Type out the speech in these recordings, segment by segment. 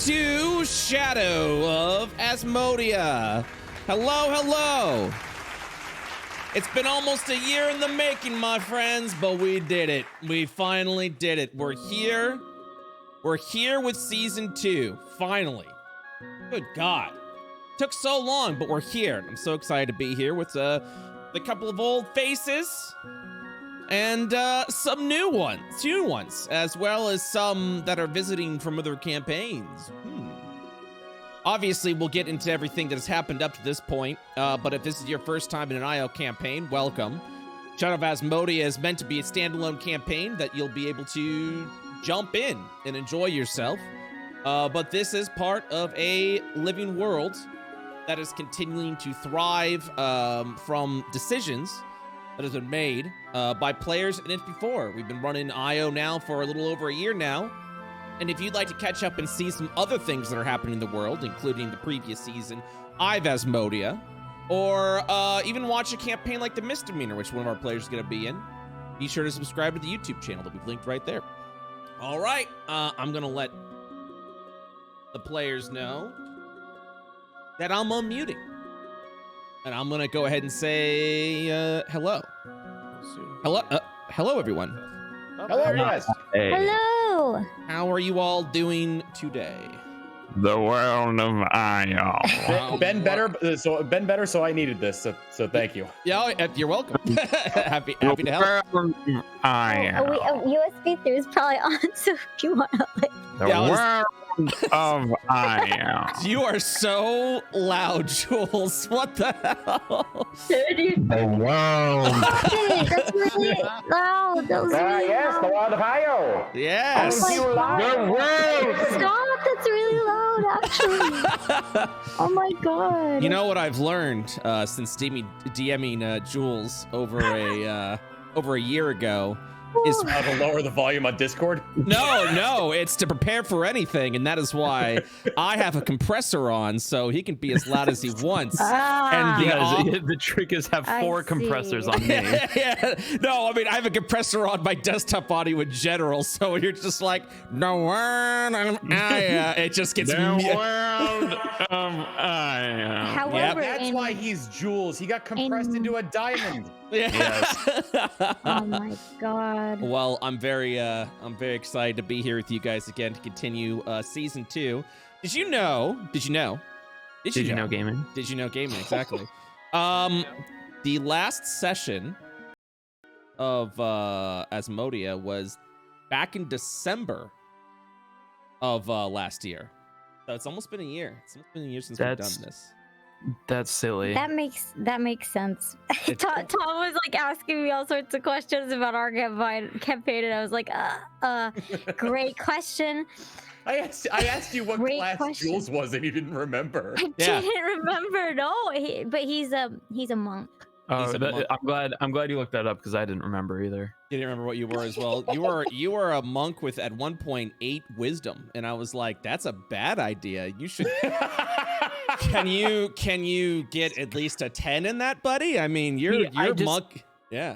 to Shadow of Asmodia. Hello. It's been almost a year in the making, my friends, but we did it. We finally did it. We're here. We're here with season 2, finally. Good God. Took so long, but we're here. I'm so excited to be here with a couple of old faces and some new ones, as well as some that are visiting from other campaigns. Obviously, we'll get into everything that has happened up to this point, but if this is your first time in an IO campaign, welcome. Shadow of Asmodia is meant to be a standalone campaign that you'll be able to jump in and enjoy yourself, but this is part of a living world that is continuing to thrive from decisions that has been made by players in it before. We've been running IO now for a little over a year now. And if you'd like to catch up and see some other things that are happening in the world, including the previous season, I've Asmodia, or even watch a campaign like the Demeanor, which one of our players is going to be in, be sure to subscribe to the YouTube channel that we've linked right there. All right, I'm going to let the players know that I'm unmuting. And I'm going to go ahead and say hello. Hello, everyone. Hello, guys. Hey. Hello. How are you all doing today? The world of IO. Ben better, so I needed this. So thank you. Yeah, you're welcome. happy to help. The world of IO. USB 3 is probably on, so if you want to like. The world of IO. You are so loud, Jules. What the hell? The world. Hey, that's really loud. That was really Yes, the loud. world of IO. Yes. Oh my The world. Stop! That's really loud, actually. Oh my god. You know what I've learned since DMing Jules over a year ago is How to lower the volume on Discord? no, it's to prepare for anything, and that is why I have a compressor on, so he can be as loud as he wants. And the trick is have I 4 see. compressors on me. yeah. No, I mean, I have a compressor on my desktop audio in general, so you're just like, it just gets The world of IO. However, That's why he's Jules. He got compressed into a diamond. Oh my god. Well, I'm very excited to be here with you guys again to continue season 2. Did you know gaming? Did you know gaming? Exactly. The last session of Asmodia was back in December of last year. So it's almost been a year. It's almost been a year since we've done this. That's silly. That makes sense. Tom was like asking me all sorts of questions about our campaign, and I was like, great question. I asked you what Great class question. Jules was, and you didn't remember. I didn't remember. No, but he's a monk. He's a monk. I'm glad you looked that up because I didn't remember either. You didn't remember what you were as well. You were a monk with at 1.8 wisdom, and I was like, that's a bad idea. You should. Can you get at least a 10 in that, buddy? I mean, you're monk. Yeah.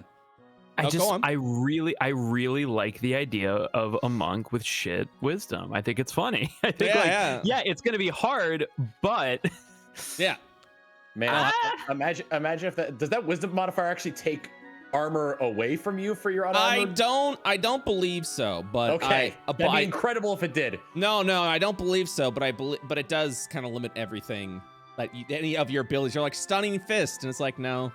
I really like the idea of a monk with shit wisdom. I think it's funny. I think it's gonna be hard, but yeah. Man, imagine if does that wisdom modifier actually take armor away from you for your unarmored? I don't believe so, but okay, that'd be incredible if it did. No, I don't believe so, but but it does kind of limit everything that any of your abilities. You're like stunning fist, and it's like no,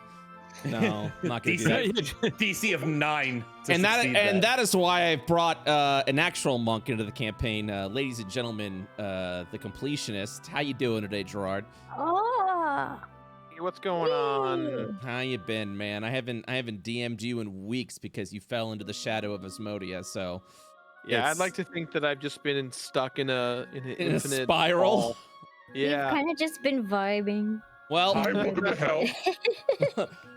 I'm not gonna do that. DC of 9. And that is why I've brought an actual monk into the campaign, ladies and gentlemen, the Completionist. How you doing today, Gerard? Oh. What's going on? How you been, man? I haven't DM'd you in weeks because you fell into the shadow of Asmodia. So yeah, I'd like to think that I've just been stuck in an infinite spiral. Ball. Yeah, You've kind of just been vibing. Well,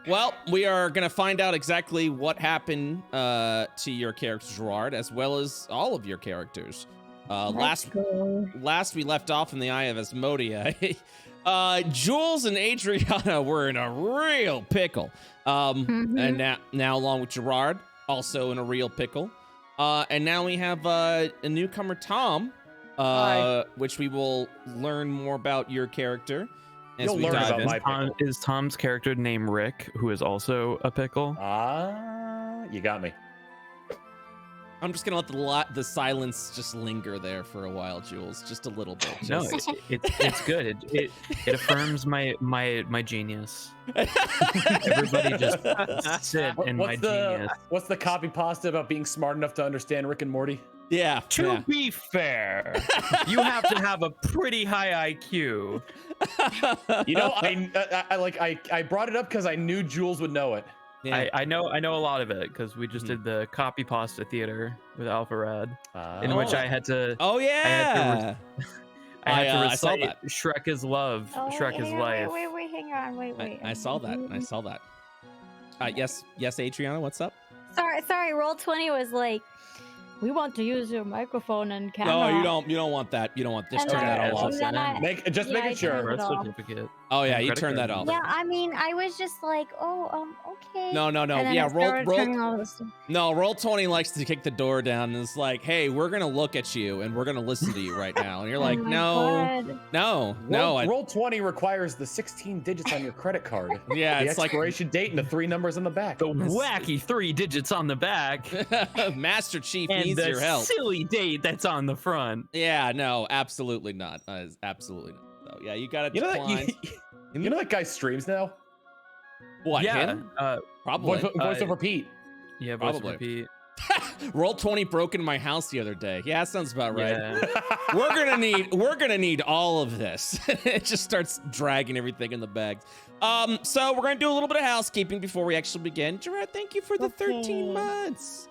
Well, we are gonna find out exactly what happened to your character, Gerard, as well as all of your characters. Last we left off in the Eye of Asmodia. Jules and Adriana were in a real pickle. And now along with Gerard, also in a real pickle. And now we have a newcomer, Tom, which we will learn more about your character as You'll we learn dive about in. my pickle. Is Tom's character named Rick, who is also a pickle? You got me. I'm just gonna let the silence just linger there for a while, Jules, just a little bit. No, Just... it's good. It affirms my genius. Everybody just sit in my genius. What's the copy pasta about being smart enough to understand Rick and Morty? Yeah. To be fair, you have to have a pretty high IQ. You know, I brought it up because I knew Jules would know it. Yeah. I know a lot of it because we just did the copy pasta theater with Alpha Rad, in which I had to. Oh yeah. I had to I saw recite that. Shrek is love, Shrek is life. Wait, hang on, wait. I saw that. I saw that. Yes, Adriana, what's up? Sorry. Roll20 was like, we want to use your microphone and camera. No, you don't want that. You don't want this. And Turn then- that all off. and then I- Making I sure. turned it Birth off. certificate. Oh yeah, you Credit turn card that off. number. Yeah, I mean, I was just like, okay. No. And then Yeah, I started turning roll. all this stuff. No, Roll20 likes to kick the door down and it's like, hey, we're gonna look at you and we're gonna listen to you right now. And you're like, Oh my no. God. Roll20 requires the 16 digits on your credit card. Yeah, The it's like expiration date and the 3 numbers on the back. The wacky 3 digits on the back Master Chief and needs the your help. silly date that's on the front. Yeah, no, absolutely not. Absolutely not. So yeah, you gotta You know decline. that you know that guy streams now? What? Yeah, Him? Voice Probably. over Pete. yeah, voice Probably. repeat. Roll20 broke into my house the other day. Yeah, that sounds about right. Yeah. We're gonna need all of this. It just starts dragging everything in the bags. So we're gonna do a little bit of housekeeping before we actually begin. Gerard, thank you for the 13 months.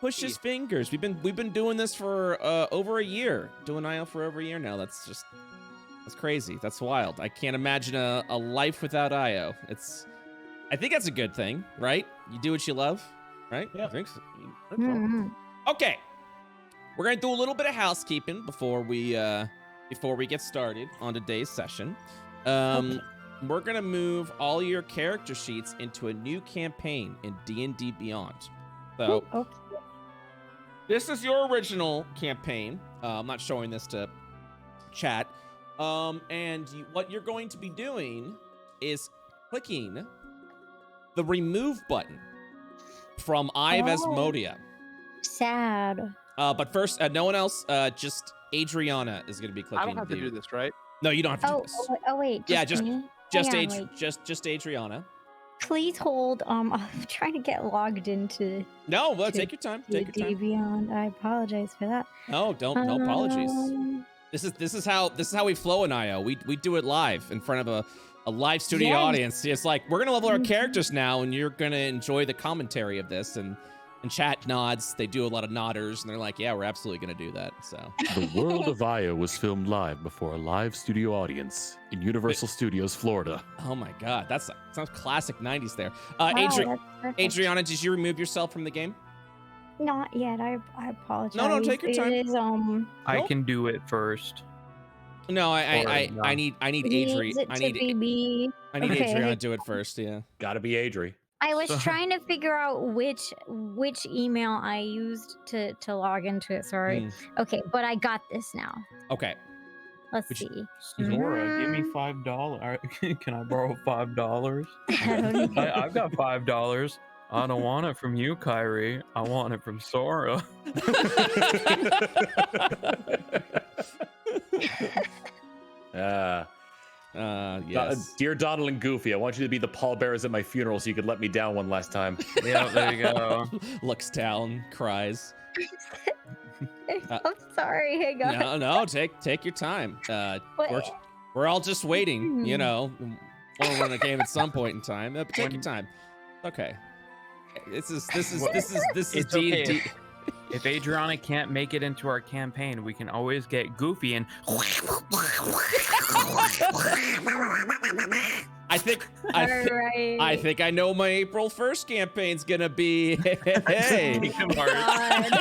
Push his fingers. We've been doing this for over a year. Doing IO for over a year now. That's crazy. That's wild. I can't imagine a life without IO. I think that's a good thing, right? You do what you love, right? Yeah. I think so. Mhm. Okay. We're gonna do a little bit of housekeeping before we get started on today's session. We're gonna move all your character sheets into a new campaign in D&D Beyond. So Okay. this is your original campaign. I'm not showing this to chat. What you're going to be doing is clicking the remove button from Eye of Asmodia. Sad. But first, no one else. Just Adriana is going to be clicking. I don't have to do this, right? No, you don't have to do this. Wait. Yeah, me? Just Hang on, wait. just Adriana. Please hold. I'm trying to get logged into No, well, take your time. Take your time. Beyond. I apologize for that. No, no apologies. Um, This is how we flow in IO. We do it live in front of a live studio Yes. audience. It's like we're gonna level our characters now, and you're gonna enjoy the commentary of this. And chat nods. They do a lot of nodders, and they're like, yeah, we're absolutely gonna do that. So The World of Io was filmed live before a live studio audience in Universal Studios, Florida. oh my god, that sounds classic 90s there. wow, Adriana, that's perfect. Adriana, did you remove yourself from the game? Not yet. I apologize. No, take your time. It is I Nope. can do it first. No, I Or need it Adri. needs it to be me. I need Okay. Adriana to do it first. Yeah. Gotta be Adri. I was trying to figure out which email I used to log into it. Sorry. Okay, but I got this now. Okay. Let's Which- see. Zora, give me $5. Can I borrow $5? I don't even- I've got $5. I don't want it from you, Kyrie. I want it from Sora. Yes. Dear Donald and Goofy, I want you to be the pallbearers at my funeral so you could let me down one last time. Yeah, there you go. Looks down, cries. I'm sorry. Hang on. No, take your time. What- We're all just waiting. You know, want to run a game at some point in time. But take your time. Okay. This is It's D&D. okay. If Adriana can't make it into our campaign, we can always get Goofy and I think Alright. I think I know my April 1st campaign's gonna be. Hey. God.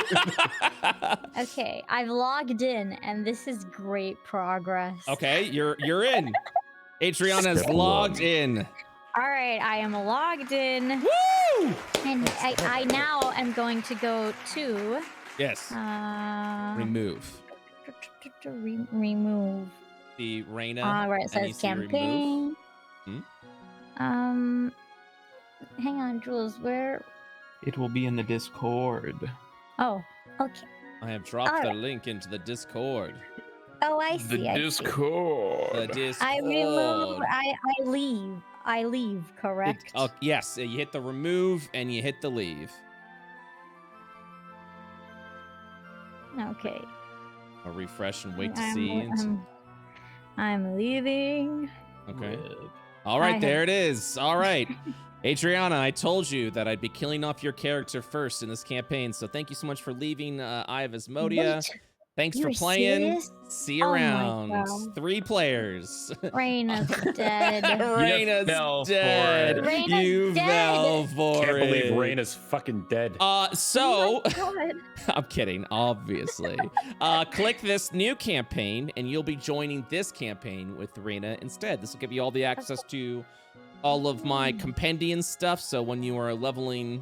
Okay, I've logged in, and this is great progress. Okay, you're in. Adriana's Step logged one. in. All right, I am logged in, Woo! and I now am going to go to Yes. Remove. remove. The Reyna. Where it says campaign. Hang on, Jules. Where? It will be in the Discord. Oh, okay. I have dropped the link into the Discord. Oh, I see. The Discord. The Discord. I remove. I leave. I leave. Correct. Yes. You hit the remove and you hit the leave. Okay. I'll refresh and wait to see. I'm leaving. Okay. All right, there it is. All right. Adriana, I told you that I'd be killing off your character first in this campaign, so thank you so much for leaving Eye of Asmodia. Wait, thanks for playing. Serious? See you around. 3 players. Reyna's dead. Reyna's dead. You fell for it. Can't believe Reyna's fucking dead. So Oh I'm kidding, obviously. Click this new campaign, and you'll be joining this campaign with Reyna instead. This will give you all the access to all of my compendium stuff. So when you are leveling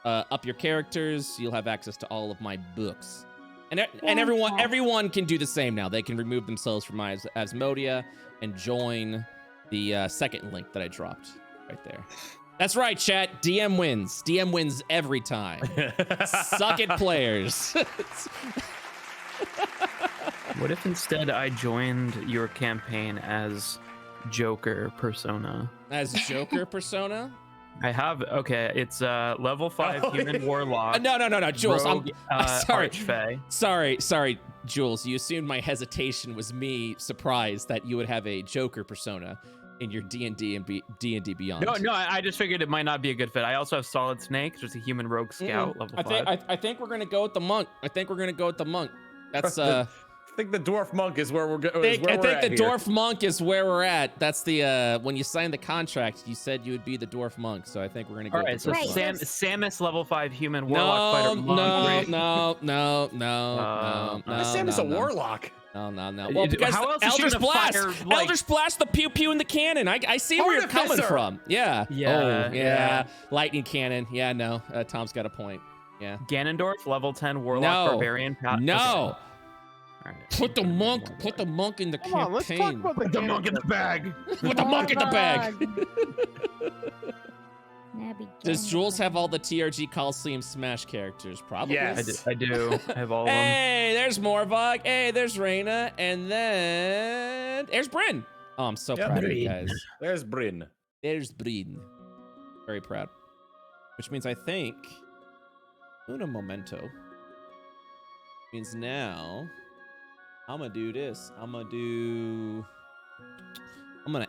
up your characters, you'll have access to all of my books. And everyone can do the same now. They can remove themselves from my Asmodia and join the second link that I dropped right there. That's right, chat. DM wins. DM wins every time. Suck it, players. What if instead I joined your campaign as Joker persona? As Joker persona? I have, okay, it's level 5 human warlock. No, Jules, rogue, I'm sorry. Archfey. Sorry, Jules, you assumed my hesitation was me surprised that you would have a Joker persona in your D&D and D&D Beyond. No, I just figured it might not be a good fit. I also have Solid Snake, just a human rogue scout, level 5. I think we're gonna go with the monk. That's I think the dwarf monk is where we're going. I think the dwarf monk is where we're at. That's the when you signed the contract, you said you would be the dwarf monk. So I think we're gonna go. All right, with so Samus level 5 human warlock fighter monk. No. Samus a warlock. No. Well, because how else is she Eldritch gonna Blast, fire, like... Eldritch Blast, the pew pew in the cannon. I see where you're coming from. Yeah. Yeah. Lightning cannon. Yeah. No. Tom's got a point. Yeah. Ganondorf level 10 warlock barbarian. No. Okay. Right. Put the monk in the campaign. On, let's talk about Put the monk in the bag. Put the monk in the bag. Does Jules have all the TRG Coliseum Smash characters? Probably. Yes. I do. I have all of them. Hey, there's Morvogg. Hey, there's Reyna. And then there's Bryn. Oh, I'm so proud of you guys. There's Bryn. There's Bryn. Very proud. Which means I think Una Momento means now I'm gonna do this. I'm gonna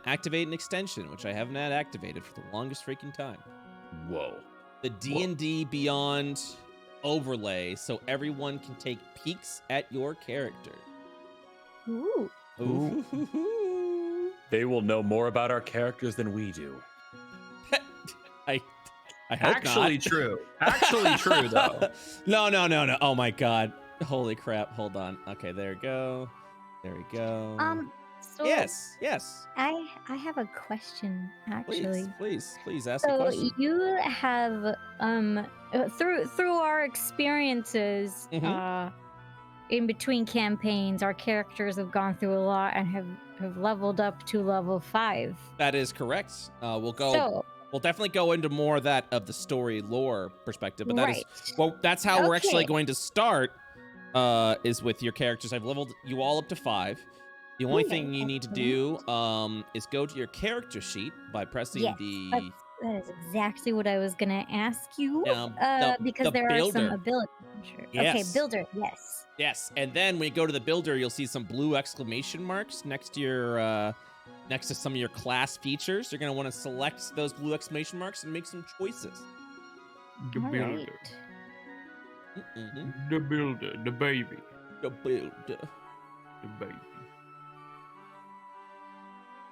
activate an extension, which I haven't had activated for the longest freaking time. Whoa. The D&D Beyond overlay, so everyone can take peeks at your character. Ooh. They will know more about our characters than we do. I hope Actually not. true. Actually true, though. No. Oh my god. Holy crap. Hold on. Okay, there we go. So Yes. I have a question actually. Please ask the question. So you have through our experiences in between campaigns, our characters have gone through a lot and have leveled up to level 5. That is correct. We'll definitely go into more of that of the story lore perspective, but that's how we're actually going to start. Is with your characters. I've leveled you all up to 5. The only thing you need to do is go to your character sheet by pressing the. That is exactly what I was gonna ask you. Because there are some abilities. Yes. Okay, builder. Yes. Yes, and then when you go to the builder, you'll see some blue exclamation marks next to your next to some of your class features. You're gonna want to select those blue exclamation marks and make some choices. The builder. The builder, the baby. The builder. The baby.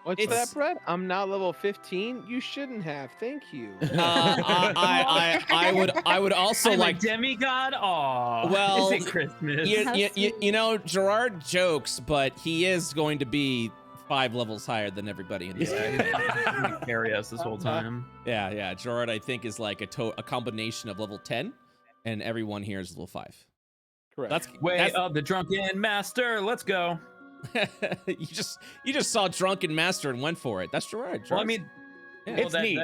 What's that, Brett? I'm now level 15. You shouldn't have. Thank you. I would also I'm a demigod. Aw. Well, is it Christmas? You know, Gerard jokes, but he is going to be 5 levels higher than everybody in this game. Carry us this whole time. Yeah. Gerard, I think, is like a combination of level 10, and everyone here is level 5. Correct. Way of the drunken master. Let's go. you just saw drunken master and went for it. That's right. Well, I mean, It's neat.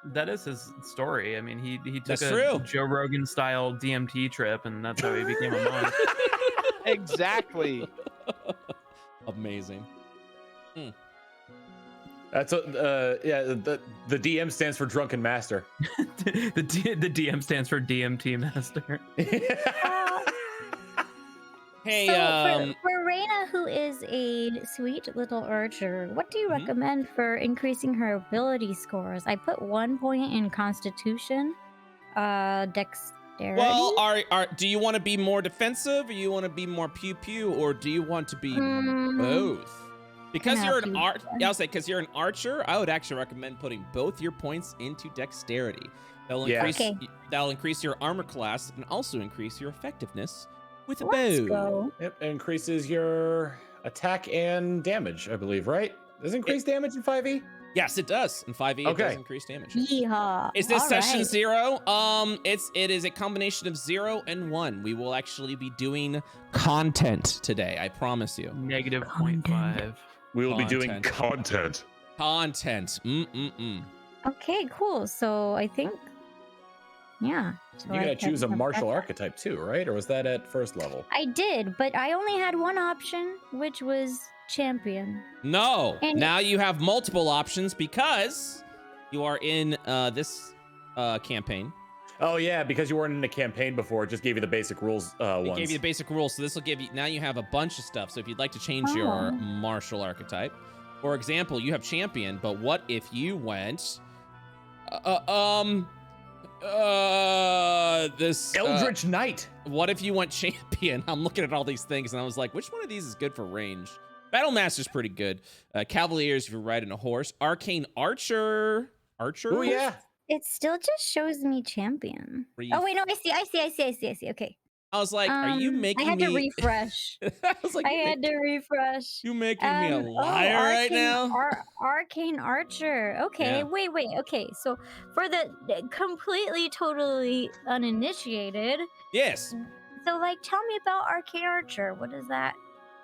That is his story. I mean, he took That's a true. Joe Rogan style DMT trip, and that's how he became a monk. Exactly. Amazing. That's the DM stands for drunken master. the DM stands for DMT master. Hey, so for Reyna, who is a sweet little archer, what do you recommend for increasing her ability scores? I put 1 point in Constitution, Dexterity. well, do you want to be more defensive, or you want to be more pew pew, or do you want to be both? Because you're an I'll say because you're an archer, I would actually recommend putting both your points into dexterity. That'll increase your armor class and also increase your effectiveness with a bow. Go. Yep, it increases your attack and damage, I believe, right? Does it increase damage in 5e? Yes, it does. In 5e, it does increase damage. Yeehaw. Is this All session right. 0? It is a combination of 0 and 1. We will actually be doing content today. I promise you. Negative 0.5. We will be doing content. Content. Okay, cool. So I think, yeah. So You gotta I choose a can- martial archetype too, right? Or was that at first level? I did, but I only had one option, which was champion. No. And- Now you have multiple options because you are in this campaign. Oh yeah, because you weren't in a campaign before, it just gave you the basic rules It once. gave you the basic rules, so this will give you, now you have a bunch of stuff. So if you'd like to change your martial archetype, for example, you have champion, but what if you went, this Eldritch Knight. What if you went champion? I'm looking at all these things and I was like, which one of these is good for range? Battle Master's pretty good. Cavaliers if you're riding a horse. Arcane Archer. Oh yeah. It still just shows me champion. Oh wait, no, I see. Okay. I was like, are you making me? I had to refresh. I was like, I had to refresh. You making me a liar right now? Arcane Archer. Okay, Yeah. wait. Okay, so for the completely, totally uninitiated, Yes. so like, tell me about Arcane Archer. What is that?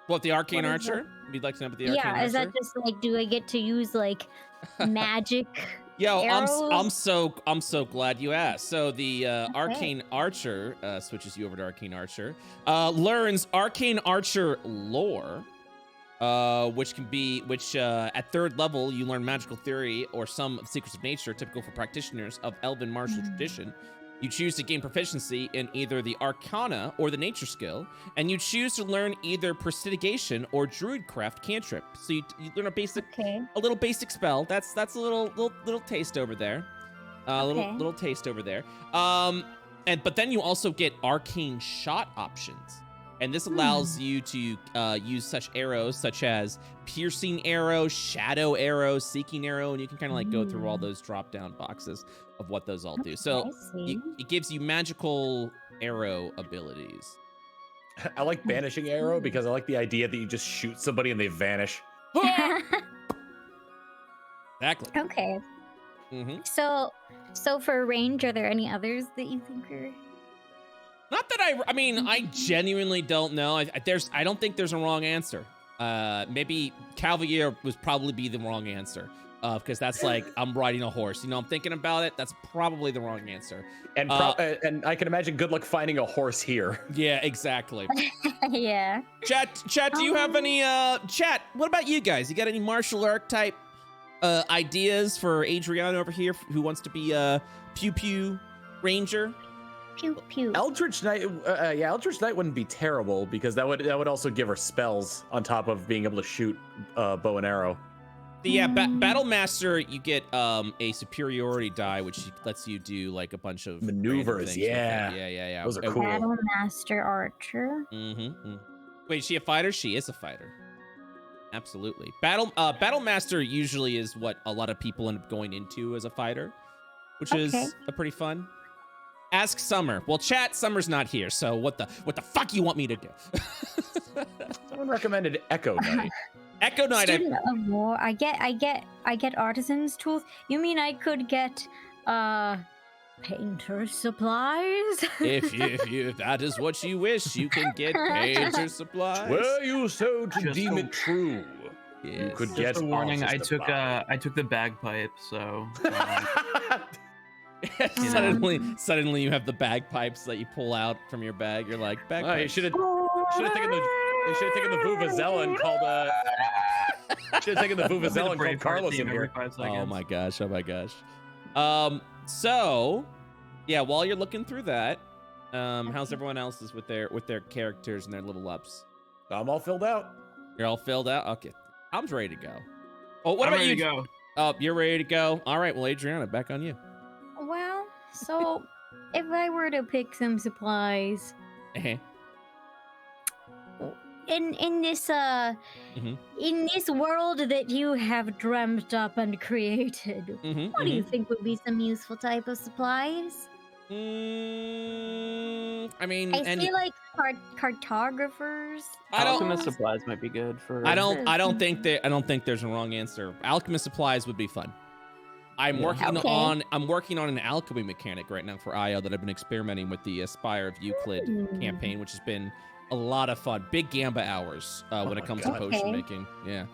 What, the Arcane What is Archer? You'd like to know about the Arcane Archer? Yeah, is that just like, do I get to use like magic? Yo, arrows? I'm so glad you asked. So the Arcane Archer switches you over to Arcane Archer. Learns Arcane Archer lore, which at 3rd level you learn magical theory or some secrets of nature typical for practitioners of Elven martial tradition. You choose to gain proficiency in either the Arcana or the Nature skill, and you choose to learn either Prestidigation or Druidcraft cantrip. So you learn a little basic spell. That's a little taste over there. Little taste over there. But then you also get arcane shot options. And this allows you to use such arrows such as piercing arrow, shadow arrow, seeking arrow, and you can kind of like go through all those drop down boxes of what those all do. So it gives you magical arrow abilities. I like banishing arrow because I like the idea that you just shoot somebody and they vanish. Exactly. Okay. Mm-hmm. So for range, are there any others that you think are? Not that I mean, I genuinely don't know. I don't think there's a wrong answer. Maybe Cavalier would probably be the wrong answer. Because that's like, I'm riding a horse. You know, I'm thinking about it. That's probably the wrong answer. And and I can imagine good luck finding a horse here. Yeah, exactly. Yeah. Chat, do you have any, chat, what about you guys? You got any martial archetype ideas for Adriana over here who wants to be a pew pew ranger? Pew pew. Eldritch Knight, Eldritch Knight wouldn't be terrible because that would also give her spells on top of being able to shoot bow and arrow. Yeah, Battle Master, you get a superiority die, which lets you do like a bunch of maneuvers. Yeah. Yeah. Those are cool. Battle Master Archer. Wait, is she a fighter? She is a fighter. Absolutely. Battle Master usually is what a lot of people end up going into as a fighter, which is a pretty fun. Ask Summer. Well, chat, Summer's not here, so what the fuck you want me to do? Someone recommended Echo Knight. Echo Knight. Student of War. I get artisans tools. You mean I could get painter supplies. If that is what you wish, you can get painter supplies. Were you so to Just deem a- it true? You could Just get a warning. I artist took the bagpipe, so Suddenly you have the bagpipes that you pull out from your bag. You're like, Oh, you bagpipes. should have taken the vuvuzela and called should have taken the vuvuzela and called Carlos in here. Oh my gosh. So yeah, while you're looking through that, how's everyone else's with their characters and their little ups? I'm all filled out. You're all filled out? Okay. I'm ready to go. Oh, what I'm about ready you? to go. Oh, you're ready to go. All right, well, Adriana, back on you. Well, so if I were to pick some supplies in this in this world that you have dreamt up and created, what do you think would be some useful type of supplies? I mean, I feel like cartographers. Alchemist supplies might be good for. I don't think there's a wrong answer. Alchemist supplies would be fun. I'm working on an alchemy mechanic right now for IO that I've been experimenting with the Spire of Euclid campaign, which has been a lot of fun. Big Gamba hours when it comes to potion making. Yeah.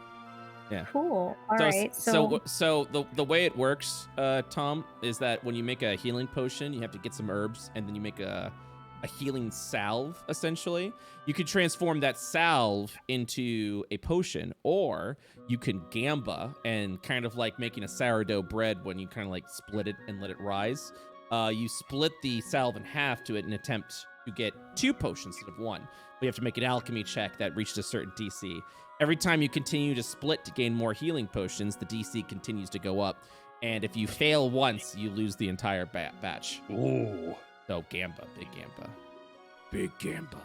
Cool. All right. So the way it works, Tom, is that when you make a healing potion, you have to get some herbs, and then you make a healing salve. Essentially, you could transform that salve into a potion, or you can gamba and kind of like making a sourdough bread when you kind of like split it and let it rise. You split the salve in half to an attempt to get 2 potions instead of 1. But you have to make an alchemy check that reaches a certain DC. Every time you continue to split to gain more healing potions, the DC continues to go up. And if you fail once, you lose the entire batch. Ooh. So Gamba, big Gamba. Big Gamba.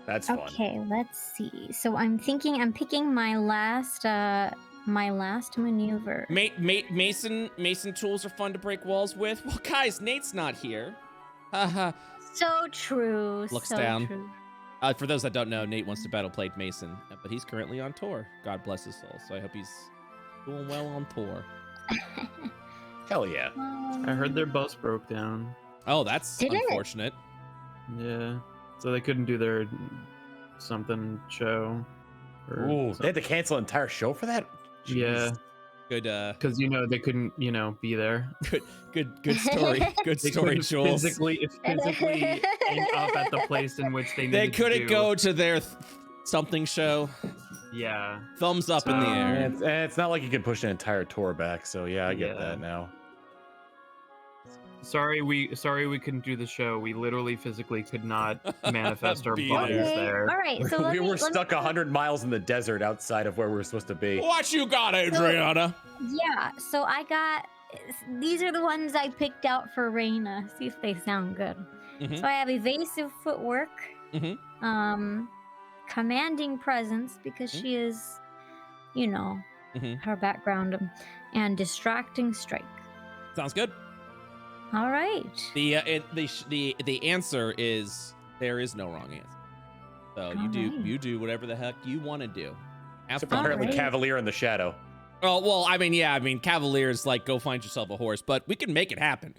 That's fun. Okay, let's see. So I'm picking my last maneuver. Mason tools are fun to break walls with. Well, guys, Nate's not here. Haha. So true. Looks so down. True. For those that don't know, Nate wants to battle play Mason, but he's currently on tour. God bless his soul. So I hope he's doing well on tour. Hell yeah. I heard their bus broke down. Oh, that's unfortunate. Yeah. So they couldn't do their something show. Ooh, they had to cancel an entire show for that? Jeez. Yeah. Good, because they couldn't, be there. Good story. Good story, Jules. Physically end up at the place in which they couldn't go to their something show. Yeah. Thumbs up in the air. And it's not like you could push an entire tour back, so yeah, I get that now. Sorry we couldn't do the show. We literally physically could not manifest our bodies there. All right, so we were stuck 100 miles in the desert outside of where we were supposed to be. What you got, Adriana? Yeah, so I got. These are the ones I picked out for Reyna. See if they sound good. So I have evasive footwork, commanding presence because she is, her background, and distracting strike. Sounds good. All right. The answer is there is no wrong answer. So you do whatever the heck you want to do. Apparently, Cavalier in the shadow. Oh well, I mean, Cavalier is like go find yourself a horse, but we can make it happen.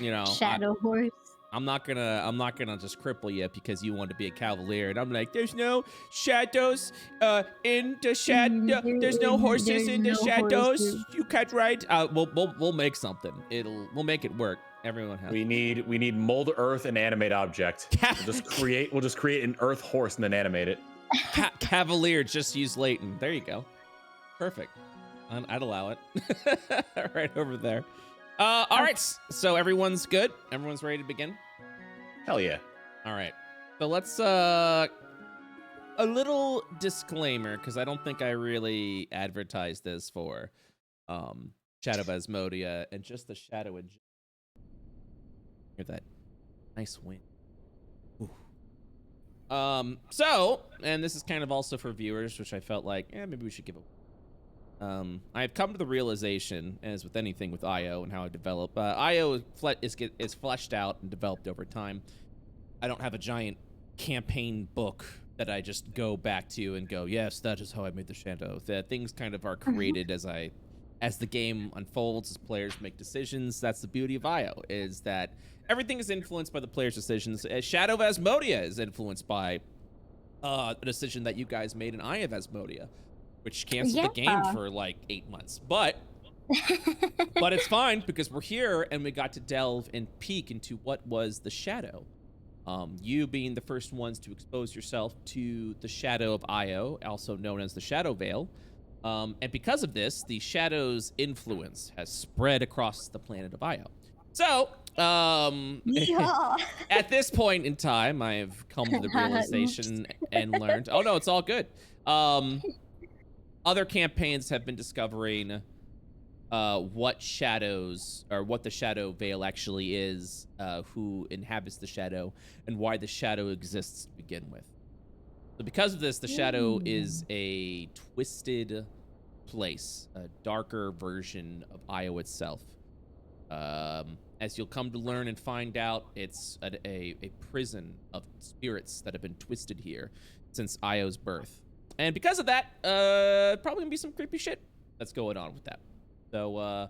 Shadow horse. I'm not gonna just cripple you because you want to be a Cavalier, and I'm like, there's no shadows in the shadow. There's no horses in the shadows. Horses. You can't ride. We'll make something. We'll make it work. Everyone has. We need mold earth and animate object. We'll just create an earth horse and then animate it. Cavalier, just use Layton. There you go. Perfect. I'd allow it. Right over there. All right. So everyone's good. Everyone's ready to begin. Hell yeah. All right. So let's a little disclaimer because I don't think I really advertised this for Shadow of Asmodia and just the shadow and hear that nice wind. Ooh. So, and this is kind of also for viewers, which I felt like, maybe we should give a I've come to the realization, as with anything with IO and how I develop, IO is fleshed out and developed over time. I don't have a giant campaign book that I just go back to and go, yes, that is how I made the shadow. That things kind of are created as I as the game unfolds, as players make decisions. That's the beauty of IO, is that everything is influenced by the player's decisions. Shadow of Asmodia is influenced by a decision that you guys made in Eye of Asmodia, which canceled the game for like 8 months. But it's fine because we're here and we got to delve and peek into what was the Shadow. You being the first ones to expose yourself to the Shadow of Io, also known as the Shadow Veil. And because of this, the Shadow's influence has spread across the planet of Io. So, at this point in time, I have come to the realization and learned, oh no, it's all good. Other campaigns have been discovering what shadows, or what the Shadow Veil actually is, who inhabits the Shadow, and why the Shadow exists to begin with. So because of this, the Shadow is a twisted place, a darker version of Io itself. As you'll come to learn and find out, it's a prison of spirits that have been twisted here since Io's birth. And because of that, probably gonna be some creepy shit that's going on with that. So,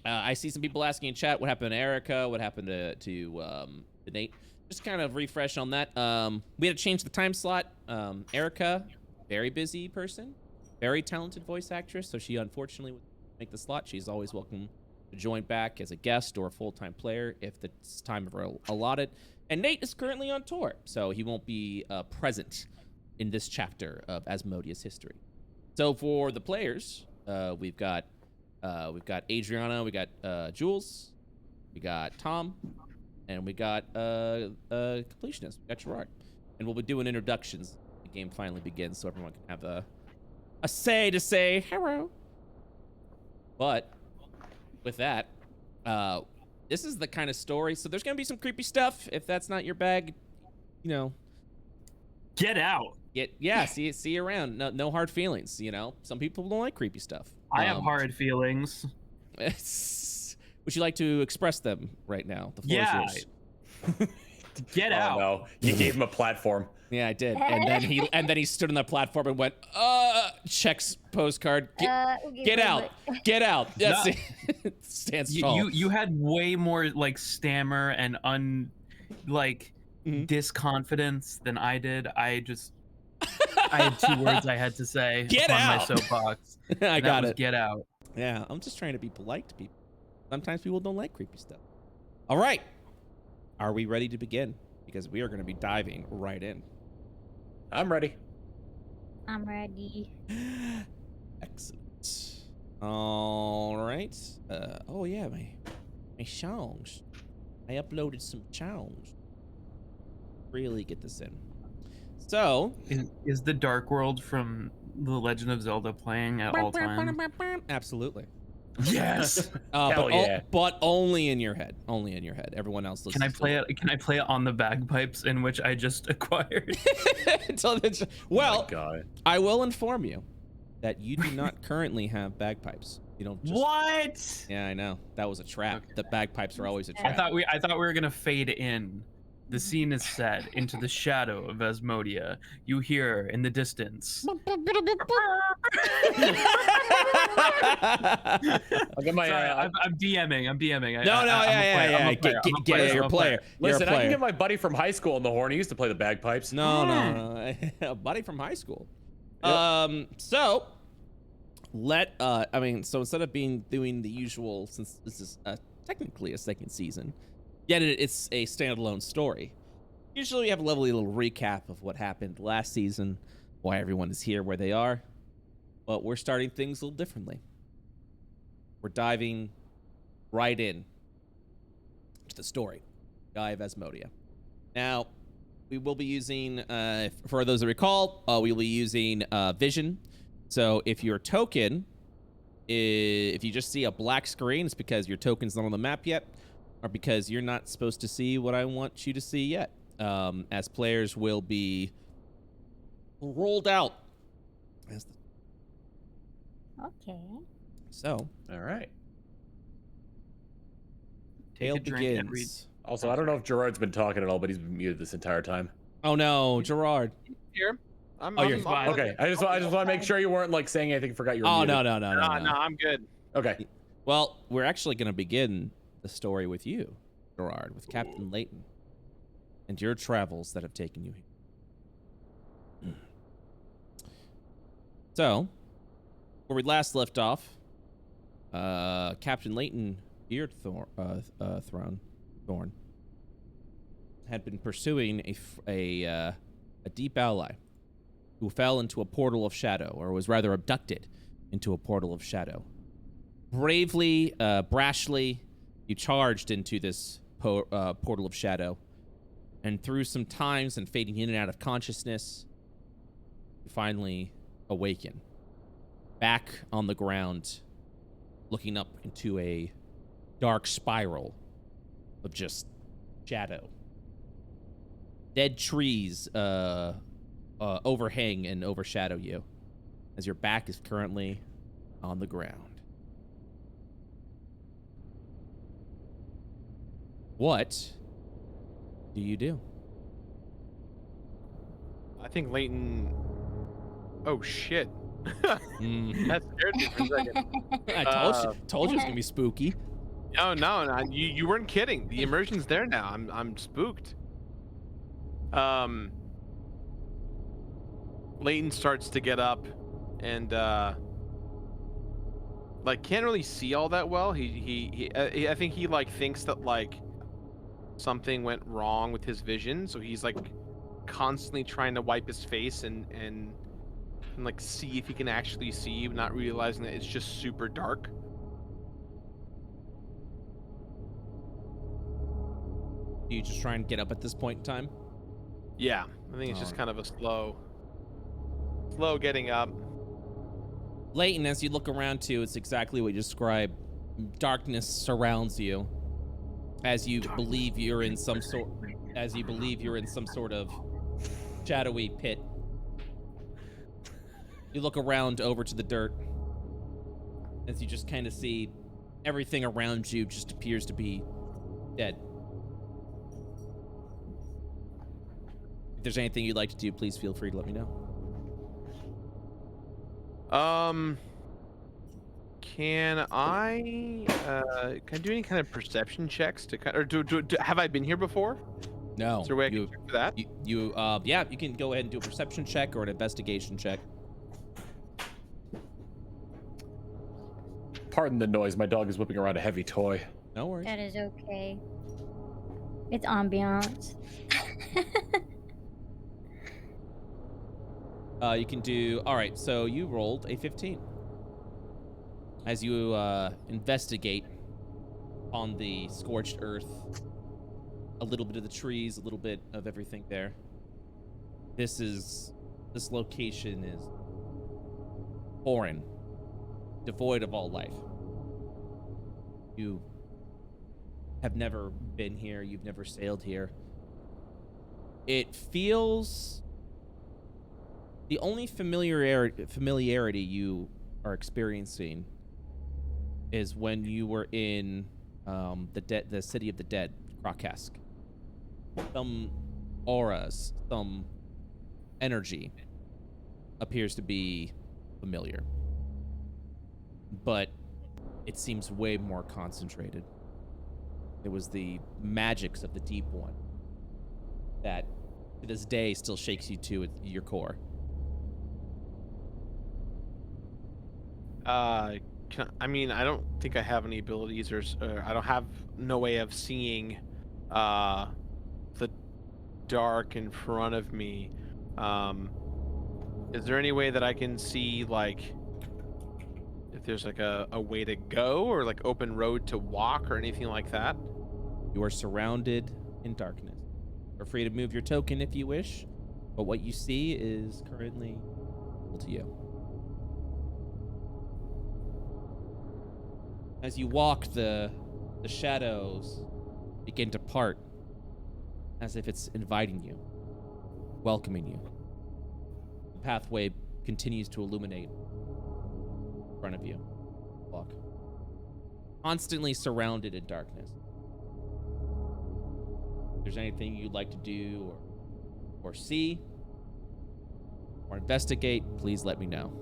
I see some people asking in chat what happened to Erica, what happened to Nate. Just kind of refresh on that. We had to change the time slot. Erica, very busy person, very talented voice actress, so she unfortunately would make the slot. She's always welcome to join back as a guest or a full-time player if the time ever allotted. And Nate is currently on tour, so he won't be present in this chapter of Asmodia's history. So for the players, we've got Adriana, we got Jules, we got Tom, and we got Completionist, we got Gerard. And we'll be doing introductions. The game finally begins, so everyone can have a say to say hello. But with that, this is the kind of story. So there's gonna be some creepy stuff. If that's not your bag, you know, get out. See you around. No hard feelings. You know, some people don't like creepy stuff. I have hard feelings. Would you like to express them right now? The floor is yours. Get out. No, you gave him a platform. Yeah, I did. And then he stood on that platform and went, checks postcard. Get out. Get out. That's it. Stands tall. You had way more like stammer and disconfidence than I did. I had 2 words I had to say. Get on out. my soapbox. I got it. Get out. Yeah, I'm just trying to be polite to people. Sometimes people don't like creepy stuff. All right. Are we ready to begin? Because we are going to be diving right in. I'm ready. I'm ready. Excellent. All right. Oh yeah, my songs. I uploaded some songs. Really get this in. So, is the Dark World from The Legend of Zelda playing at all times? Absolutely. Yes. But only in your head. Only in your head. Everyone else listens. Can I play it on the bagpipes in which I just acquired? Well, oh God. I will inform you that you do not currently have bagpipes. You don't. What? Yeah, I know. That was a trap. Okay. The bagpipes are always a trap. I thought we were gonna fade in. The scene is set into the shadow of Asmodia. You hear in the distance. I'll get my. Sorry, I'm DMing. I'm DMing. Yeah. You're a player. Listen, I can get my buddy from high school on the horn. He used to play the bagpipes. No. A buddy from high school. Yep. So instead of doing the usual, since this is technically a second season, yet it's a standalone story. Usually we have a lovely little recap of what happened last season, why everyone is here where they are, but we're starting things a little differently. We're diving right in to the story, Guy of Asmodia. Now, we will be using, for those that recall, we will be using vision. So if your token, if you just see a black screen, it's because your token's not on the map yet, or because you're not supposed to see what I want you to see yet, as players will be rolled out. Okay. So, all right. Tale begins. Also, I don't know if Gerard's been talking at all, but he's been muted this entire time. Oh no, Gerard. Here. You're fine. Okay, I just want to make sure you weren't like saying anything. Forgot you were muted. No, I'm good. Okay. Well, we're actually going to begin the story with you, Gerard, with Captain Layton, and your travels that have taken you here. So, where we last left off, Captain Layton Thorn had been pursuing a deep ally who fell into a portal of shadow, or was rather abducted into a portal of shadow. Bravely, brashly, you charged into this portal of shadow, and through some times and fading in and out of consciousness, you finally awaken, back on the ground, looking up into a dark spiral of just shadow. Dead trees overhang and overshadow you, as your back is currently on the ground. What do you do? I think Layton. Oh shit! That scared me for a second. I told you it's gonna be spooky. No, you weren't kidding. The immersion's there now. I'm spooked. Layton starts to get up, and like can't really see all that well. I think he like thinks that like something went wrong with his vision, so he's like constantly trying to wipe his face and like see if he can actually see, not realizing that it's just super dark. Do you just try and get up at this point in time? Yeah, I think it's just kind of a slow getting up. Layton, as you look around too, it's exactly what you described. Darkness surrounds you, as you believe you're in some sort of shadowy pit. You look around over to the dirt, as you just kind of see everything around you just appears to be dead. If there's anything you'd like to do, please feel free to let me know. Can I do any kind of perception checks to kind, or do have I been here before? No. Is there a way I can check for that? Yeah, you can go ahead and do a perception check or an investigation check. Pardon the noise. My dog is whipping around a heavy toy. No worries. That is okay. It's ambiance. You can do. All right, so you rolled a 15. As you investigate on the scorched earth, a little bit of the trees, a little bit of everything there. This location is foreign, devoid of all life. You have never been here. You've never sailed here. It feels... The only familiarity you are experiencing is when you were in the city of the dead, Krakask. Some auras, some energy appears to be familiar, but it seems way more concentrated. It was the magics of the Deep One that to this day still shakes you to your core. I don't think I have any abilities, or I don't have no way of seeing the dark in front of me. Is there any way that I can see, like, if there's like a way to go, or like open road to walk, or anything like that? You are surrounded in darkness. You're free to move your token if you wish, but what you see is currently visible to you. As you walk, the shadows begin to part, as if it's inviting you, welcoming you. The pathway continues to illuminate in front of you. Walk. Constantly surrounded in darkness. If there's anything you'd like to do or see, or investigate, please let me know.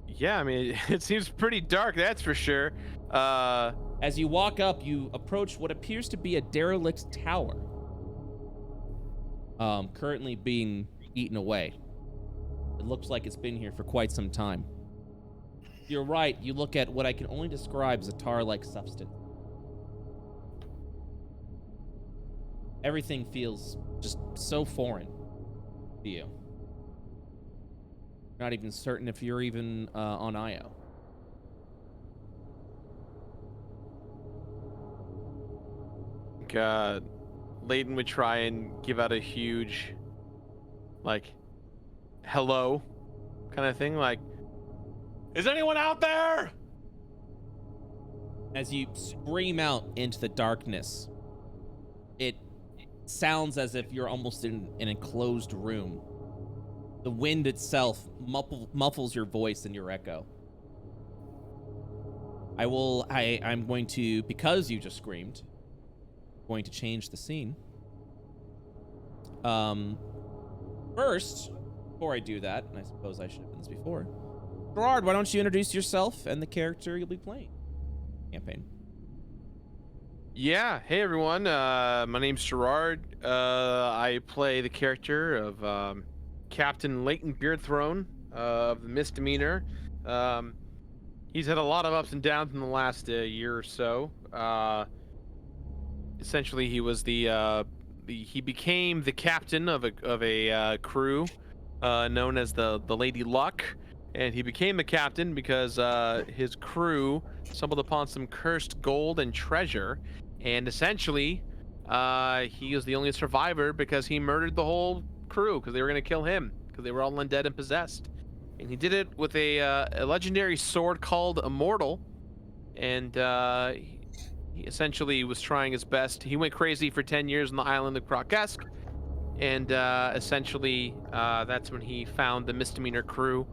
Yeah, I mean, it seems pretty dark, that's for sure. As you walk up, you approach what appears to be a derelict tower. Currently being eaten away. It looks like it's been here for quite some time. To your right, you look at what I can only describe as a tar-like substance. Everything feels just so foreign to you. Not even certain if you're even on Io. God, Layton would try and give out a huge, like, hello kind of thing, like, is anyone out there? As you scream out into the darkness, it sounds as if you're almost in an enclosed room. The wind itself muffles your voice and your echo. I'm going to, because you just screamed, going to change the scene. First, before I do that, and I suppose I should have done this before, Gerard, why don't you introduce yourself and the character you'll be playing? Campaign. Yeah, hey everyone, my name's Gerard. I play the character of Captain Layton Beardthrone of the Misdemeanor. He's had a lot of ups and downs in the last year or so. Essentially, he was he became the captain of a crew known as the Lady Luck, and he became the captain because his crew stumbled upon some cursed gold and treasure, and essentially he was the only survivor because he murdered the whole crew because they were going to kill him because they were all undead and possessed, and he did it with a legendary sword called Immortal, and he essentially was trying his best. He went crazy for 10 years on the island of Krokesk, and essentially that's when he found the Misdemeanor crew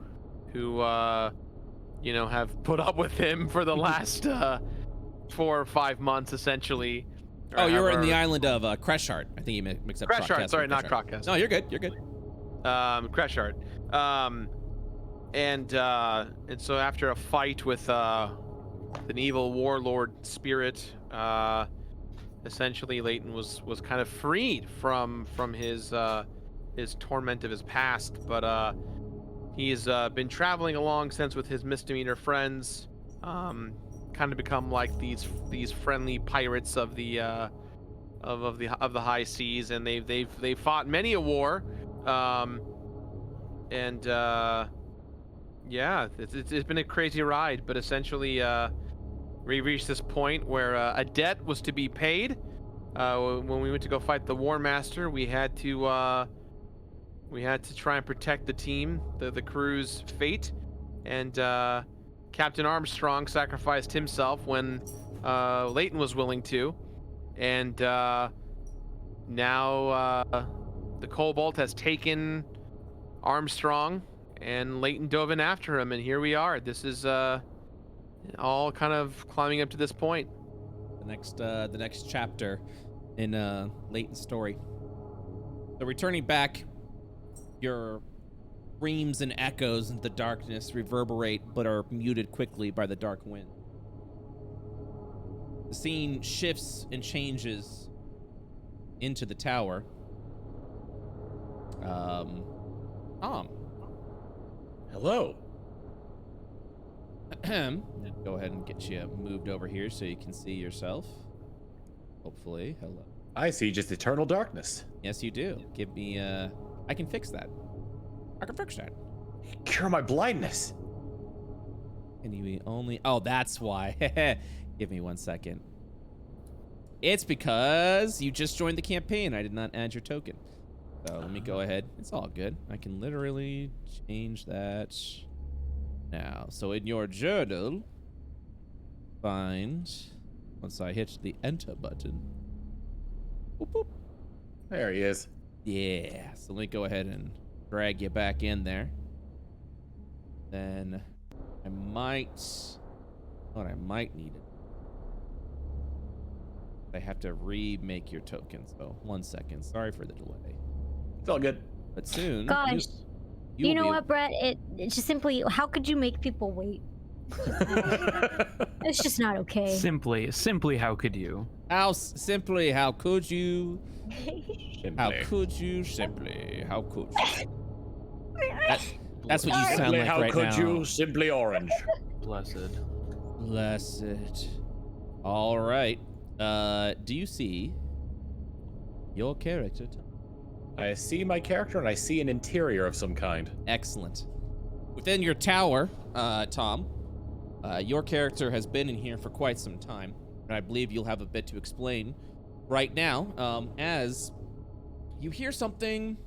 who have put up with him for the last 4 or 5 months essentially. Oh, you were in the island of Kreshart. I think you mixed up Kreshart, sorry, not Krokesk. No, you're good, you're good. Kreshart. And so after a fight with an evil warlord spirit, essentially Layton was kind of freed from his torment of his past, but he's been traveling along since with his Misdemeanor friends, kind of become like these friendly pirates of the high seas, and they've fought many a war, and yeah, it's been a crazy ride, but essentially we reached this point where a debt was to be paid. When we went to go fight the War Master, we had to try and protect the team, the crew's fate, and Captain Armstrong sacrificed himself when Layton was willing to, and now the Cobalt has taken Armstrong, and Layton dove in after him, and here we are. This is all kind of climbing up to this point. The next chapter in Layton's story. So returning back, your screams and echoes into the darkness reverberate but are muted quickly by the dark wind. The scene shifts and changes into the tower. Tom. Hello. Go ahead and get you moved over here so you can see yourself. Hopefully. Hello. I see just eternal darkness. Yes, you do. Give me, I can fix that. I can fix that. Cure my blindness. Can you only... Oh, that's why. Give me 1 second. It's because you just joined the campaign. I did not add your token. So let me go ahead. It's all good. I can literally change that now. So in your journal, find... Once I hit the enter button. Boop, boop. There he is. Yeah. So let me go ahead and drag you back in there. Then I might... What I might need it. I have to remake your token. So 1 second. Sorry for the delay. It's all good. But soon, Gosh, you you know will be- what, Brett? It's just simply, how could you make people wait? It's just not okay. Simply, how could you? How simply? How could you? How Simply. could you? Simply, how could you? That's what you sound Simply, like how right could now. you? Simply orange. Blessed. Blessed. All right. Do you see your character? I see my character and I see an interior of some kind. Excellent. Within your tower, Tom, your character has been in here for quite some time, and I believe you'll have a bit to explain right now, as you hear something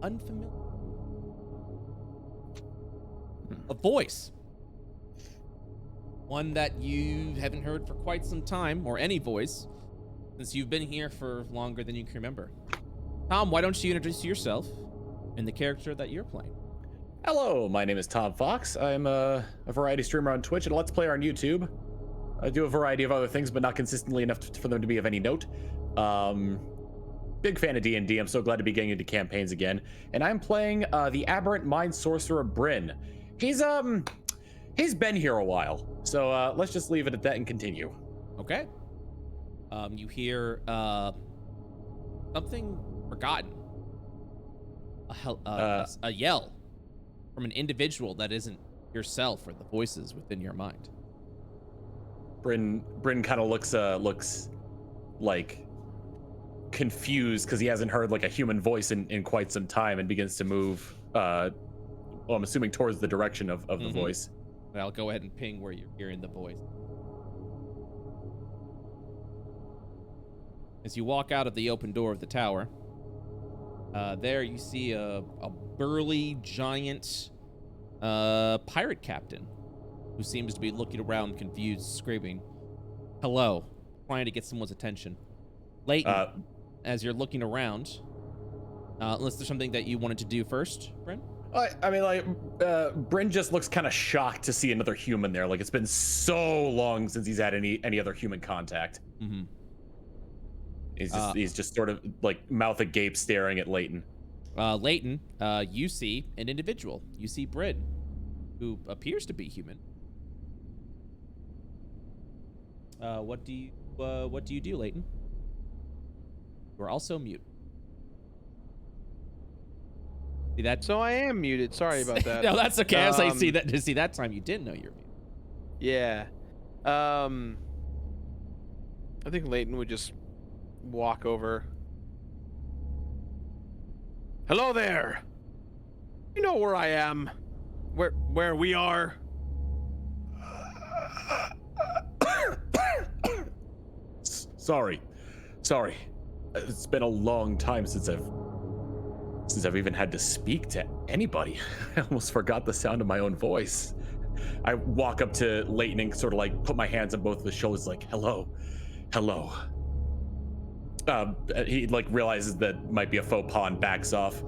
unfamiliar. A voice. One that you haven't heard for quite some time, or any voice, since you've been here for longer than you can remember. Tom, why don't you introduce yourself and the character that you're playing? Hello, my name is TomFawkes. I'm a variety streamer on Twitch and a Let's Player on YouTube. I do a variety of other things, but not consistently enough for them to be of any note. Big fan of D&D. I'm so glad to be getting into campaigns again. And I'm playing the aberrant mind sorcerer Bryn. He's been here a while, so let's just leave it at that and continue. Okay. You hear something forgotten. A yell from an individual that isn't yourself or the voices within your mind. Bryn kind of looks like confused because he hasn't heard like a human voice in quite some time, and begins to move. Well, I'm assuming towards the direction of the voice. I'll go ahead and ping where you're hearing the voice. As you walk out of the open door of the tower, there you see a burly, giant pirate captain who seems to be looking around confused, screaming, "Hello," trying to get someone's attention. Layton, as you're looking around, unless there's something that you wanted to do first, Bryn? I mean, like, Bryn just looks kind of shocked to see another human there. Like, it's been so long since he's had any other human contact. Mm-hmm. He's just sort of like mouth agape, staring at Layton. Layton, you see an individual. You see Bryn, who appears to be human. What do you do, Layton? You're also mute. See that? So I am muted. Sorry about that. No, that's okay. I was like, see that time you didn't know you're muted. Yeah. I think Layton would just walk over. Hello there. You know where I am? Where we are? Sorry. It's been a long time since I've even had to speak to anybody. I almost forgot the sound of my own voice. I walk up to Layton and sort of like put my hands on both of his shoulders, like, hello. He like realizes that might be a faux pas and backs off.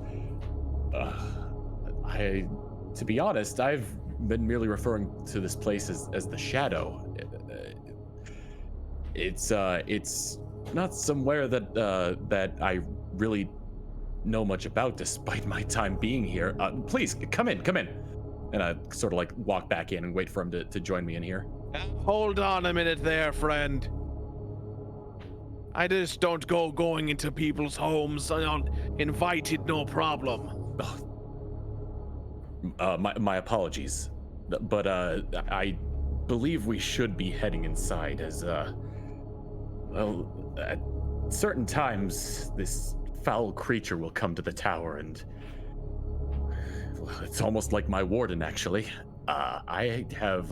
To be honest, I've been merely referring to this place as the Shadow. It's not somewhere that I really know much about, despite my time being here. Please come in. And I sort of like walk back in and wait for him to join me in here. Hold on a minute there, friend. I just don't go going into people's homes uninvited, no problem. My apologies, but I believe we should be heading inside, as well, at certain times this foul creature will come to the tower, and well, it's almost like my warden, actually. I have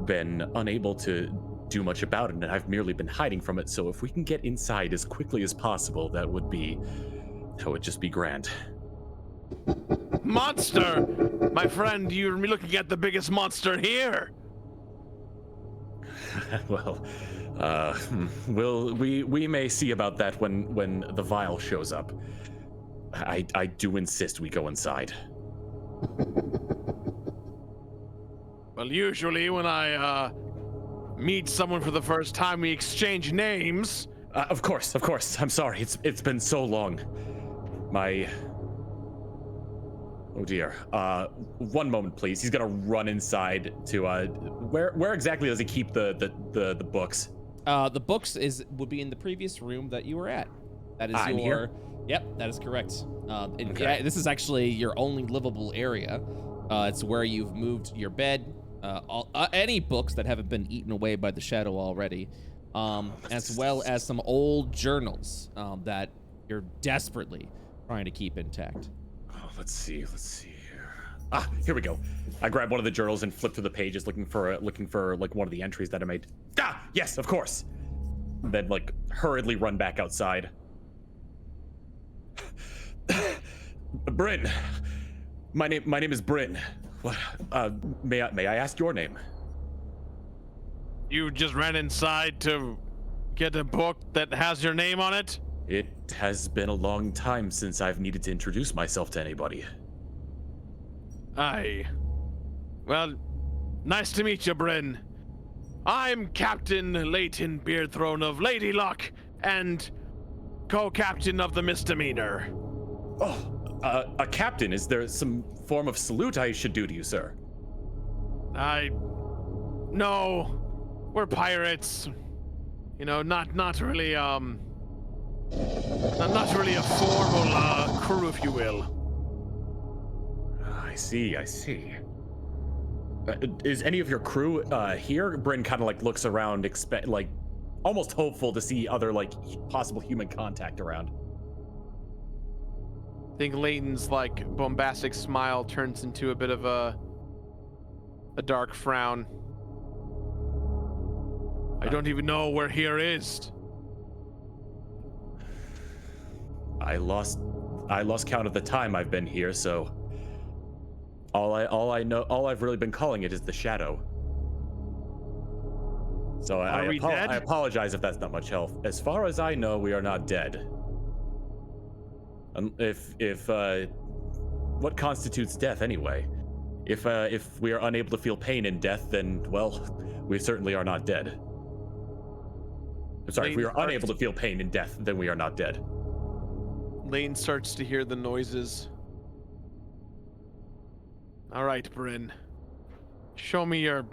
been unable to do much about it, and I've merely been hiding from it. So if we can get inside as quickly as possible, that would just be grand. Monster! My friend, you're looking at the biggest monster here. Well, we may see about that when the vial shows up. I do insist we go inside. Well, usually when I meet someone for the first time, we exchange names. Of course. I'm sorry. It's been so long. Oh dear. One moment, please. He's gonna run inside to where exactly does he keep the books? The books would be in the previous room that you were at. That is in here? Yep, that is correct. Okay. Yeah, this is actually your only livable area. It's where you've moved your bed, any books that haven't been eaten away by the shadow already, as well as some old journals that you're desperately trying to keep intact. Oh, let's see here. Ah, here we go. I grab one of the journals and flip through the pages, looking for like one of the entries that I made. Ah, yes, of course. And then like hurriedly run back outside. Bryn, my name is Bryn. What? May I ask your name? You just ran inside to get a book that has your name on it? It has been a long time since I've needed to introduce myself to anybody. Aye. Well, nice to meet you, Bryn. I'm Captain Layton Beardthrone of Lady Luck and co-captain of the Misdemeanor. Oh, a captain? Is there some form of salute I should do to you, sir? No. We're pirates. You know, not really, not really a formal crew, if you will. I see. Is any of your crew here? Bryn kind of like looks around, like almost hopeful to see other like possible human contact around. I think Layton's like bombastic smile turns into a bit of a dark frown. I don't even know where here is. I lost count of the time I've been here, so all I've really been calling it is the Shadow. So I apologize if that's not much help. As far as I know, we are not dead. If what constitutes death anyway? If we are unable to feel pain in death, then well, we certainly are not dead. I'm sorry, if we are unable to feel pain in death, then we are not dead. Layton starts to hear the noises. All right, Bryn. Show me your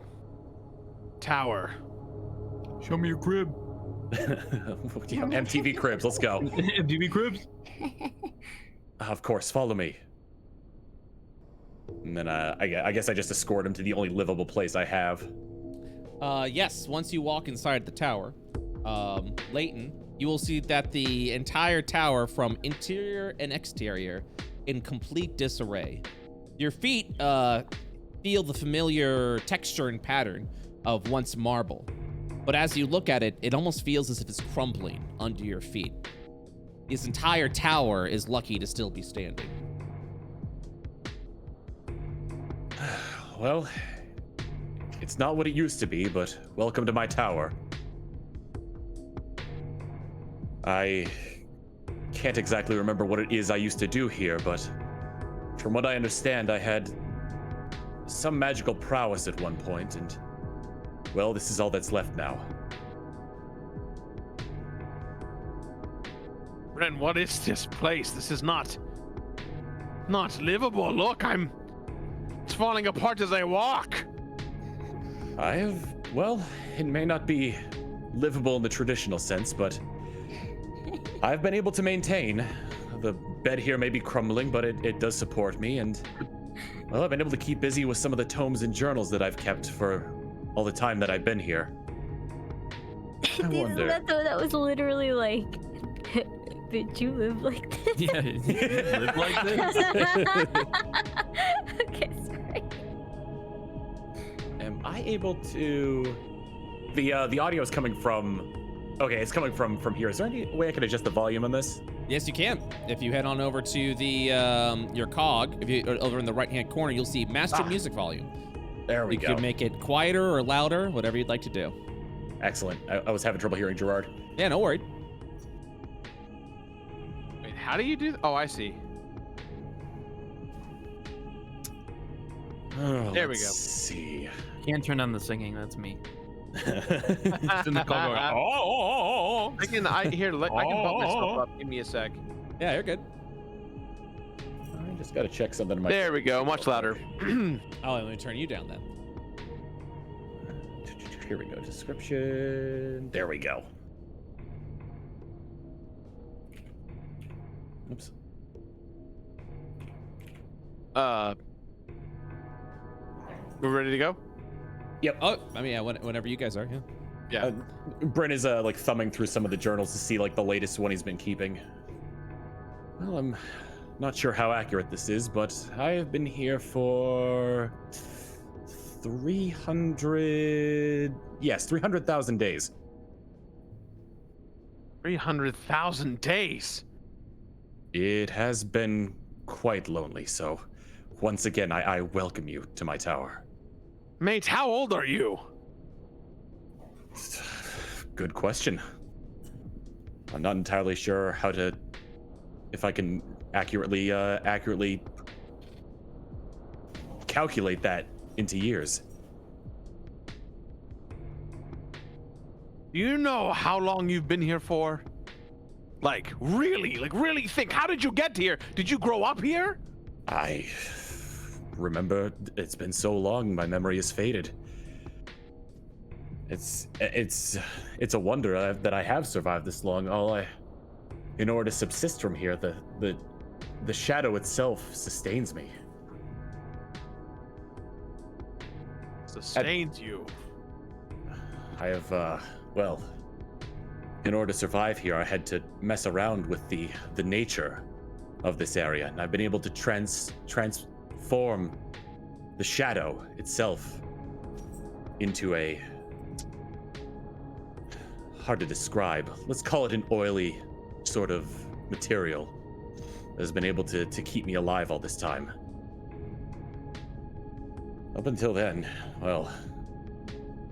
tower. Show me your crib. Yeah, MTV Cribs, let's go. MTV Cribs? Of course, follow me. And then I guess I just escort him to the only livable place I have. Yes, once you walk inside the tower, Layton, you will see that the entire tower from interior and exterior in complete disarray. Your feet feel the familiar texture and pattern of once marble. But as you look at it, it almost feels as if it's crumbling under your feet. This entire tower is lucky to still be standing. Well, it's not what it used to be, but welcome to my tower. I can't exactly remember what it is I used to do here, but from what I understand, I had some magical prowess at one point, and well, this is all that's left now. Bryn, what is this place? This is not livable. Look, it's falling apart as I walk. Well, it may not be livable in the traditional sense, but I've been able to maintain. The bed here may be crumbling, but it does support me, and well, I've been able to keep busy with some of the tomes and journals that I've kept for all the time that I've been here. I wonder. That was literally like, did you live like this? Yeah, you live like this? Okay, sorry. Am I able to? The audio is coming from. Okay, it's coming from here. Is there any way I can adjust the volume on this? Yes, you can. If you head on over to the your cog, if you over in the right-hand corner, you'll see Master Music Volume. There we go. You can make it quieter or louder, whatever you'd like to do. Excellent. I was having trouble hearing Gerard. Yeah, no worry. Wait, how do you do? Oh, I see. Oh, there we go. Let's see. Can't turn on the singing. That's me. It's in the call going, oh. I can bump myself up. Give me a sec. Yeah, you're good. just gotta check something in my. There we go. Much louder. Oh, let me turn you down then. Here we go. Description. There we go. Oops. We're ready to go? Yep. Oh, I mean, yeah, whenever you guys are, yeah. Yeah. Bryn is like thumbing through some of the journals to see like the latest one he's been keeping. Well, I'm not sure how accurate this is, but I have been here for 300,000 days. 300,000 days. It has been quite lonely, so once again, I welcome you to my tower. Mate, how old are you? Good question. I'm not entirely sure if I can accurately calculate that into years. Do you know how long you've been here for? Like really think. How did you get here? Did you grow up here? I remember it's been so long, my memory has faded. It's a wonder that I have survived this long. In order to subsist from here, the shadow itself sustains me. Sustains you. I have, well, in order to survive here, I had to mess around with the nature of this area, and I've been able to transform the shadow itself into a, hard to describe, let's call it an oily sort of material that has been able to keep me alive all this time. Up until then, well,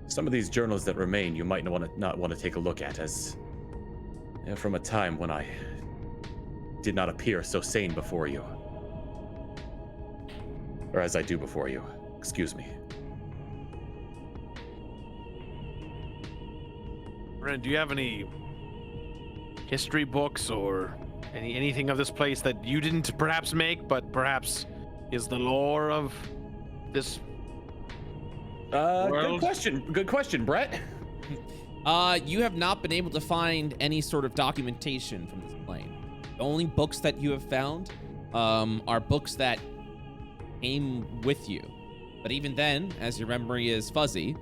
some of these journals that remain you might not want to take a look at, as from a time when I did not appear so sane before you. Or as I do before you. Excuse me. Bryn, do you have any history books or anything of this place that you didn't perhaps make, but perhaps is the lore of this world? Good question, Brett. You have not been able to find any sort of documentation from this plane. The only books that you have found are books that came with you. But even then, as your memory is fuzzy,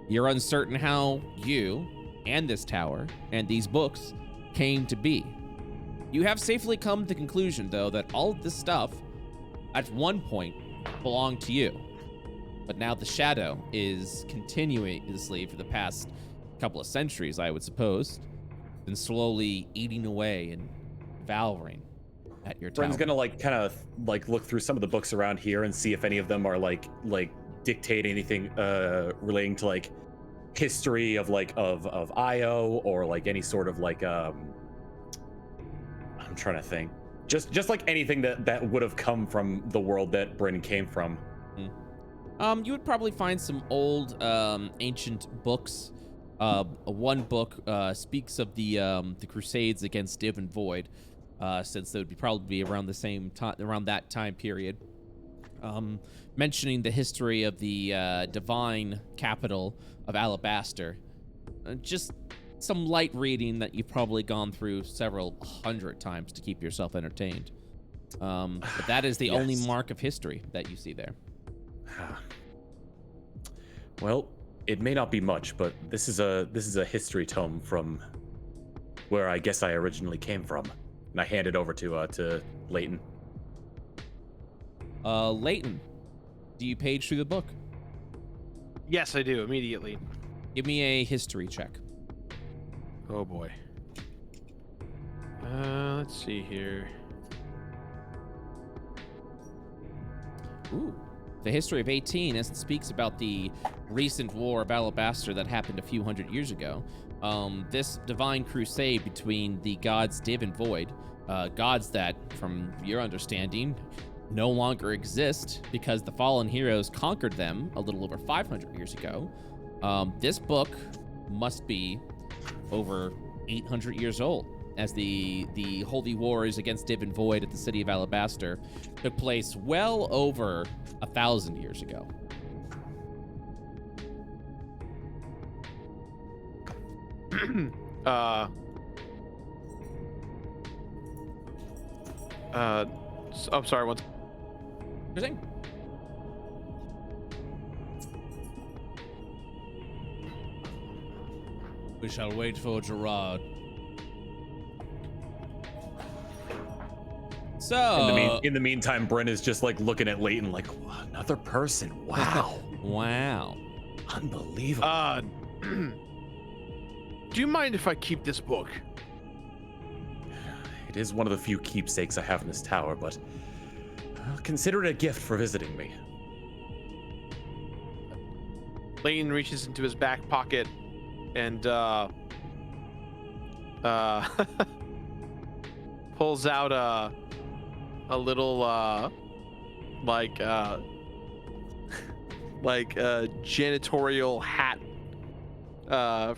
you're uncertain how you and this tower and these books came to be. You have safely come to the conclusion, though, that all of this stuff at one point belonged to you. But now the shadow is continuously, for the past couple of centuries, I would suppose, been slowly eating away and devouring at your tower. Bryn's gonna kind of look through some of the books around here and see if any of them are like dictate anything relating to history of Io, or any sort of I'm trying to think. Just anything that would have come from the world that Bryn came from. You would probably find some old ancient books. One book speaks of the Crusades against Div and Void, since they would probably be around the same time, around that time period. Mentioning the history of the divine capital of Alabaster. Just some light reading that you've probably gone through several hundred times to keep yourself entertained. But that is the only mark of history that you see there. Well, it may not be much, but this is a history tome from where I guess I originally came from, and I hand it over to Layton. Layton, do you page through the book? Yes, I do, immediately. Give me a history check. Oh boy. Let's see here. Ooh. The history of 18, as it speaks about the recent war of Alabaster that happened a few hundred years ago. This divine crusade between the gods Div and Void, gods that, from your understanding, no longer exist because the fallen heroes conquered them a little over 500 years ago. This book must be over 800 years old. as the holy wars against Div and Void at the city of Alabaster took place well over 1,000 years ago. I'm sorry. Once. Sure thing. We shall wait for Gerard. So In the meantime, Bryn is just like looking at Layton like, another person. Wow. Wow. Unbelievable. Do you mind if I keep this book? It is one of the few keepsakes I have in this tower, but I'll consider it a gift for visiting me. Layton reaches into his back pocket and pulls out a little like janitorial hat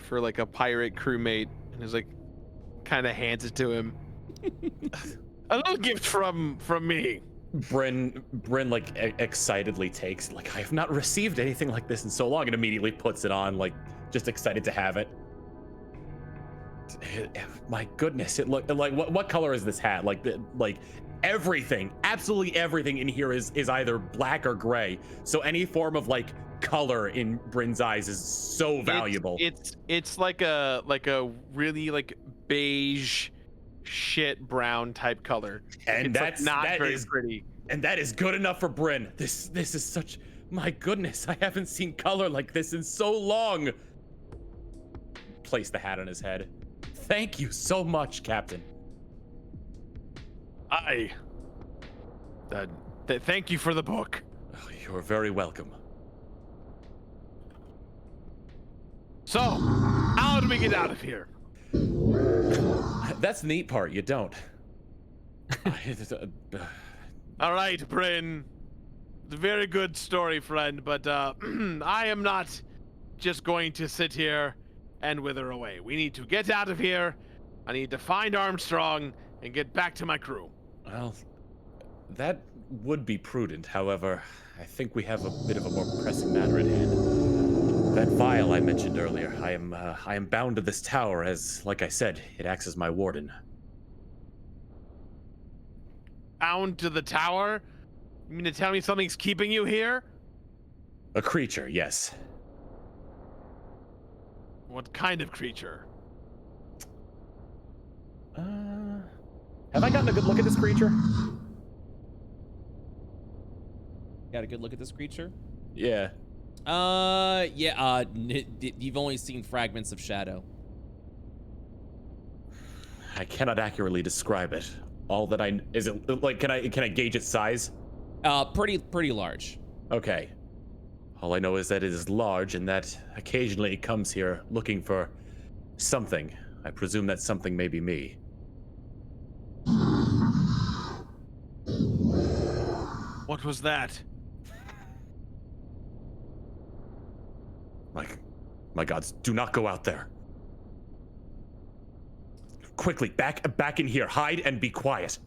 for like a pirate crewmate, and is like kind of hands it to him. A little gift from me. Bryn like excitedly takes, like, I have not received anything like this in so long, and immediately puts it on, like just excited to have it. My goodness, it looked like, what color is this hat? Like everything, absolutely everything in here is either black or gray. So any form of like color in Bryn's eyes is so valuable. It's like a really like beige shit brown type color, and it's not very pretty, and that is good enough for Bryn. This is such, my goodness, I haven't seen color like this in so long. Place the hat on his head. Thank you so much, Captain. Thank you for the book. Oh, you're very welcome. So, how do we get out of here? That's the neat part, you don't. All right, Bryn. Very good story, friend, but I am not just going to sit here and wither away. We need to get out of here. I need to find Armstrong and get back to my crew. Well, that would be prudent. However, I think we have a bit of a more pressing matter at hand. That vial I mentioned earlier, I am bound to this tower as, like I said, it acts as my warden. Bound to the tower? You mean to tell me something's keeping you here? A creature, yes. What kind of creature? Have I gotten a good look at this creature? Got a good look at this creature? Yeah. You've only seen fragments of shadow. I cannot accurately describe it. All that is it like, can I gauge its size? Pretty large. Okay. All I know is that it is large and that occasionally it comes here looking for something. I presume that something may be me. What was that? My gods, do not go out there. Quickly, back in here. Hide and be quiet.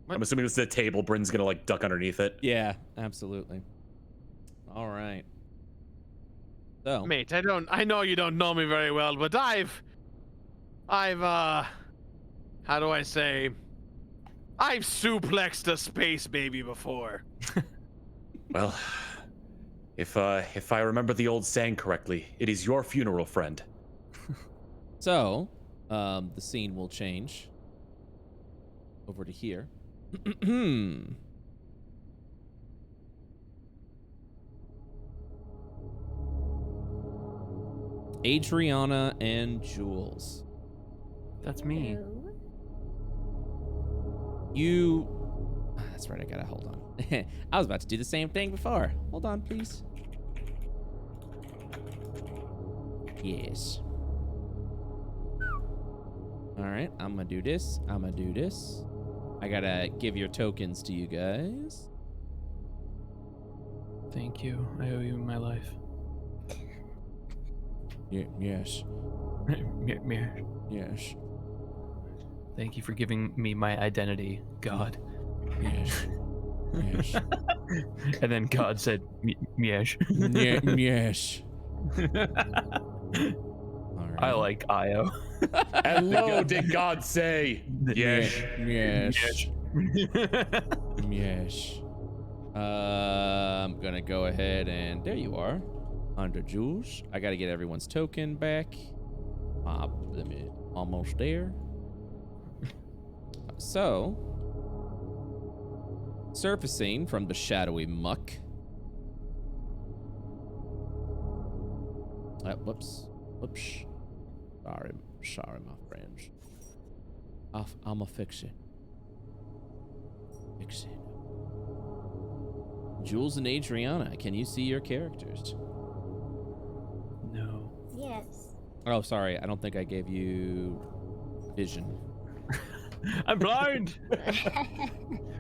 What? I'm assuming this is a table. Bryn's gonna like duck underneath it. Yeah, absolutely. All right. So, mate, I know you don't know me very well, but I've how do I say? I've suplexed a space baby before. Well, if I remember the old saying correctly, it is your funeral, friend. So, the scene will change over to here. Adriana and Jules. That's me. That's right, I gotta hold on. I was about to do the same thing before. Hold on, please. Yes. All right, I'm gonna do this. I gotta give your tokens to you guys. Thank you. I owe you my life. Yes. Yeah. Yes. Thank you for giving me my identity, God. Yes. Yes. And then God said, "Yes." Yes. I like Io. And lo, did God say, yes. Yes. Yes. I'm gonna go ahead and there you are. Under Jules. I gotta get everyone's token back. Almost there. So, surfacing from the shadowy muck. Whoops. Sorry, my friends. I'ma fix it. Jules and Adriana, can you see your characters? No. Yes. Oh, sorry. I don't think I gave you vision. I'm blind.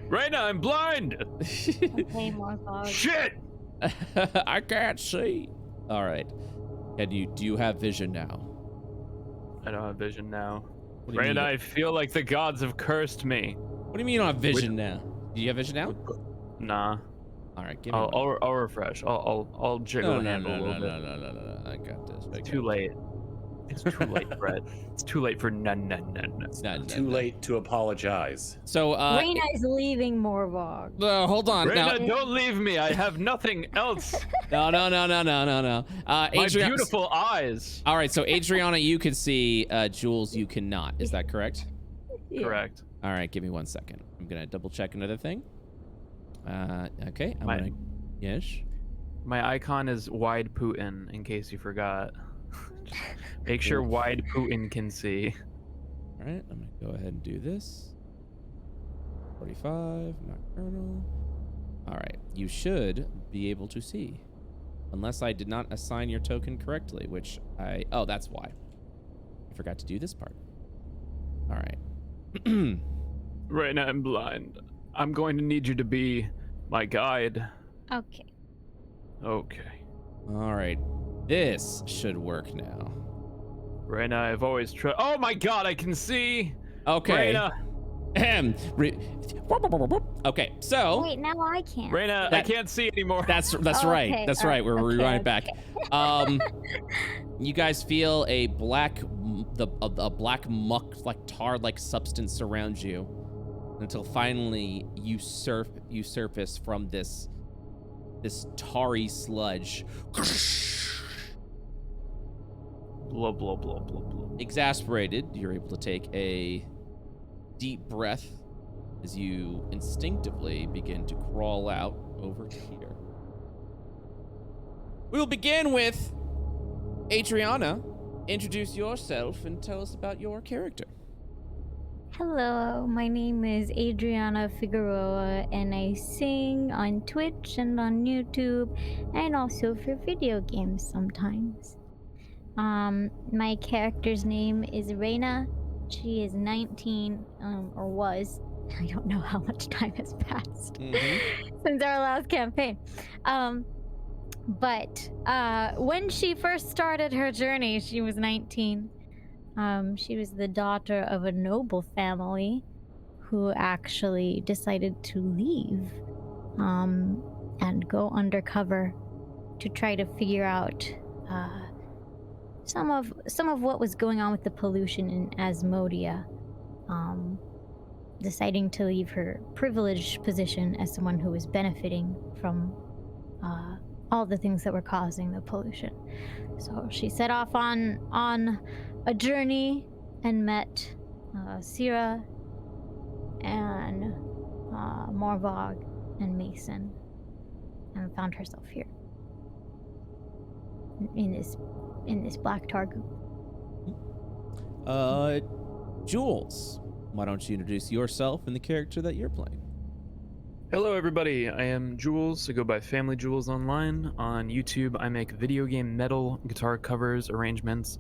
Reyna, I'm blind. Okay, Morvogg. Shit. I can't see. All right. Do you have vision now? I don't have vision now. What do you Reyna, mean? I feel like the gods have cursed me. What do you mean you don't have vision now? Do you have vision now? Nah. All right, give me. I'll refresh. I'll jiggle the handle a little bit. No. I got this. It's too late. It's too late, Brett. It's too late for none. It's not Too late to apologize. So, Reyna is leaving Morvogg. hold on. Reyna, Now, don't leave me. I have nothing else. no. My beautiful eyes. All right, so Adriana, you can see. Jules, you cannot. Is that correct? Yeah. Correct. All right, give me 1 second. I'm gonna double check another thing. Okay. Yes. My icon is wide Putin, in case you forgot. Make sure wide Putin can see. All right, I'm gonna go ahead and do this. 45, nocturnal. All right, you should be able to see, unless I did not assign your token correctly, which oh, that's why. I forgot to do this part. All right. Reyna, I'm blind. I'm going to need you to be my guide. Okay. Okay. All right, this should work now. Reyna, I've always tried. Oh my God, I can see. Okay. Reyna. Okay, so Wait, now I can't. Reyna, I can't see anymore. that's Oh, right. okay, That's all right. right, We're okay, rerunning it back. okay. You guys feel a black muck, like tar like substance surround you until finally you surface from this tarry sludge. Blah, blah, blah, blah, blah. Exasperated, you're able to take a deep breath as you instinctively begin to crawl out over here. We'll begin with Adriana. Introduce yourself and tell us about your character. Hello, my name is Adriana Figueroa, and I sing on Twitch and on YouTube, and also for video games sometimes. My character's name is Reyna. She is 19, or was. I don't know how much time has passed since our last campaign. But when she first started her journey, she was 19. She was the daughter of a noble family who actually decided to leave and go undercover to try to figure out some of what was going on with the pollution in Asmodia, deciding to leave her privileged position as someone who was benefiting from all the things that were causing the pollution. So she set off on a journey and met Syrah and Morvogg and Mason, and found herself here in this black tar goop. Jules, why don't you introduce yourself and the character that you're playing? Hello, everybody. I am Jules. I go by FamilyJules online. On YouTube, I make video game metal, guitar covers, arrangements.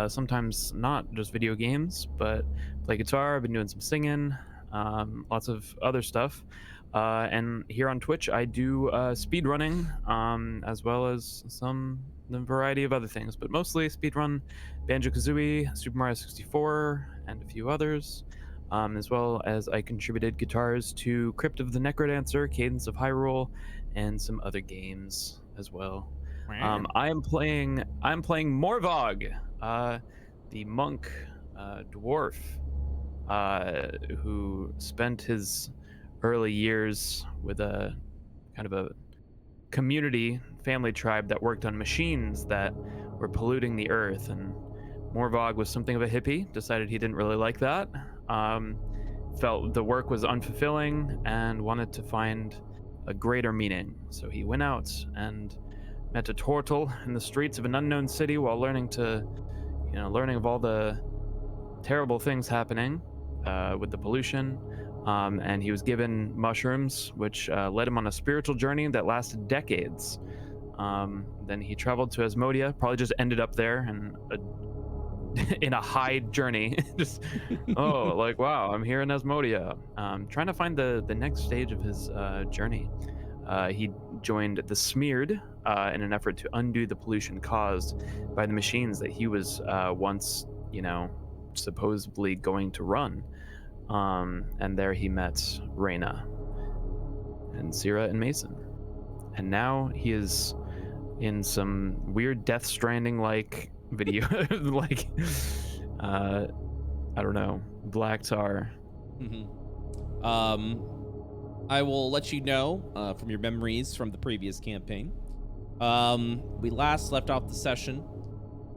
Sometimes not just video games, but play guitar. I've been doing some singing, lots of other stuff. And here on Twitch, I do speedrunning, as well as the variety of other things, but mostly speedrun Banjo-Kazooie, Super Mario 64, and a few others. as well as I contributed guitars to Crypt of the Necrodancer, Cadence of Hyrule, and some other games as well. I'm playing Morvogg, the monk dwarf, who spent his early years with a kind of a community family tribe that worked on machines that were polluting the earth. And Morvogg was something of a hippie, decided he didn't really like that, felt the work was unfulfilling, and wanted to find a greater meaning. So he went out and met a turtle in the streets of an unknown city while learning of all the terrible things happening with the pollution. And he was given mushrooms, which led him on a spiritual journey that lasted decades. Then he traveled to Asmodia, probably just ended up there and in a high journey. Just, like, wow, I'm here in Asmodia. Trying to find the next stage of his journey. He joined the Smeared in an effort to undo the pollution caused by the machines that he was once, supposedly going to run. And there he met Reyna and Syrah and Mason. And now he is in some weird Death Stranding-like video, like, I don't know, Black Tar. I will let you know from your memories from the previous campaign. We last left off the session.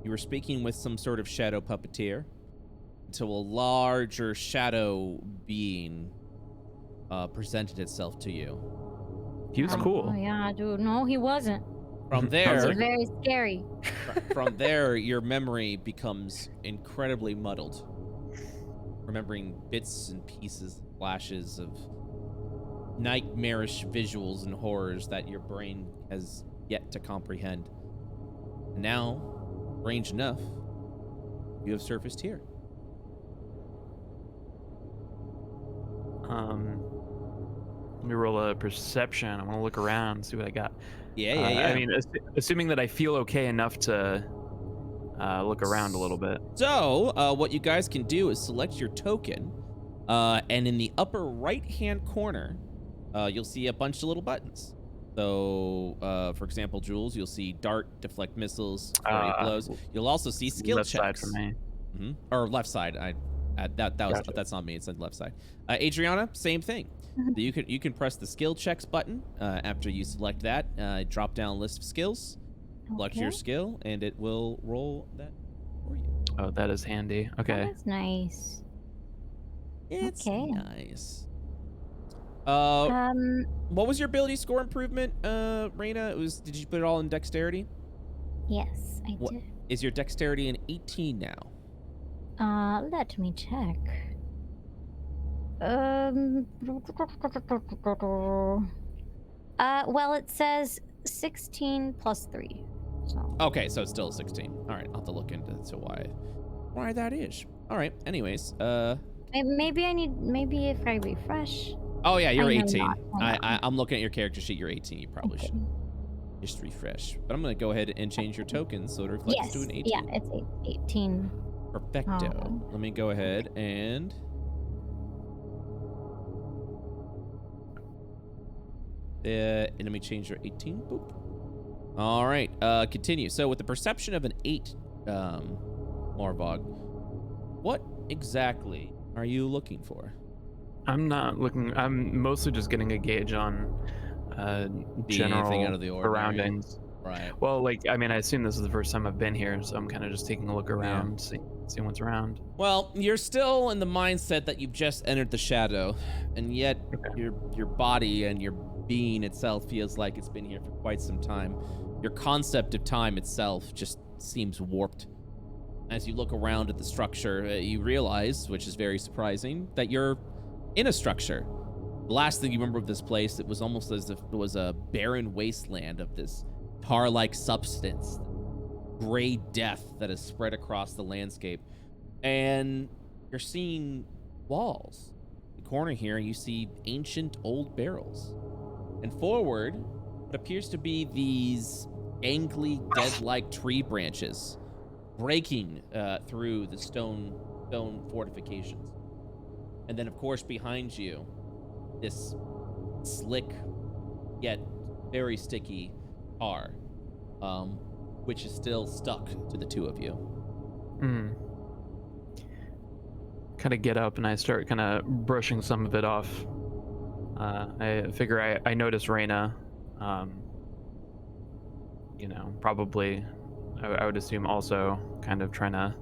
You were speaking with some sort of shadow puppeteer until a larger shadow being presented itself to you. He was cool. Oh, yeah, dude. No, he wasn't. From He was there, very scary. from there, your memory becomes incredibly muddled, remembering bits and pieces, flashes of nightmarish visuals and horrors that your brain has yet to comprehend. Now, strange enough, you have surfaced here. Let me roll a perception. I want to look around, see what I got. Yeah. I mean, assuming that I feel okay enough to look around a little bit. So, what you guys can do is select your token, and in the upper right-hand corner, you'll see a bunch of little buttons. So, for example, Jules, you'll see dart, deflect missiles, flurry of blows. You'll also see skill left checks. side for me. Or left side. That's not me. It's on the left side. Adriana, same thing. So you can press the skill checks button after you select that. Drop down list of skills. Select your skill, and it will roll that for you. Oh, that is handy. Okay. That's nice. It's Okay. nice. What was your ability score improvement, Reyna? Did you put it all in dexterity? Yes, I did. Is your dexterity an 18 now? Let me check. Well, it says 16 plus 3. So. Okay, so it's still 16. All right, I'll have to look into why that is. All right. Anyways, maybe if I refresh. Oh yeah, you're I know 18. not. I'm looking at your character sheet. You're 18. You probably should just refresh. But I'm gonna go ahead and change your token so it reflects to an 18. Yeah, it's 18. Perfecto. Let me go ahead and let me change your 18. Boop. All right. Continue. So with the perception of an 8, Morvogg, what exactly are you looking for? I'm not looking. I'm mostly just getting a gauge on general anything out of the ordinary. surroundings. Right. Well, like, I mean, I assume this is the first time I've been here, so I'm kind of just taking a look around, seeing what's around. Well, you're still in the mindset that you've just entered the shadow, and yet your body and your being itself feels like it's been here for quite some time. Your concept of time itself just seems warped. As you look around at the structure, you realize, which is very surprising, that you're in a structure. The last thing you remember of this place, it was almost as if it was a barren wasteland of this tar-like substance, gray death that is spread across the landscape. And you're seeing walls. In the corner here, you see ancient old barrels. And forward, what appears to be these angly, dead-like tree branches breaking through the stone fortifications. And then, of course, behind you, this slick yet very sticky tar, which is still stuck to the two of you. Kind of get up and I start kind of brushing some of it off. I figure I notice Reyna. Probably, I would assume also kind of trying to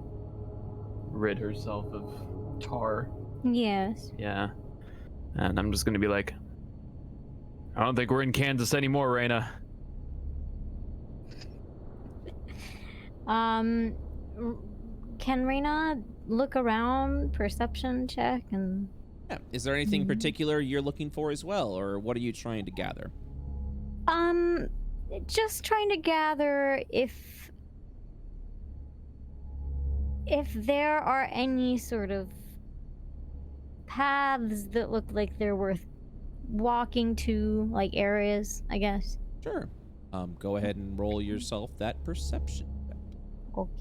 rid herself of tar. Yes. Yeah. And I'm just gonna be like, I don't think we're in Kansas anymore, Reyna. Can Reyna look around, perception check, and... Yeah. Is there anything particular you're looking for as well, or what are you trying to gather? Just trying to gather if there are any sort of paths that look like they're worth walking to, like areas, I guess. Sure. Go ahead and roll yourself that perception check. Okay.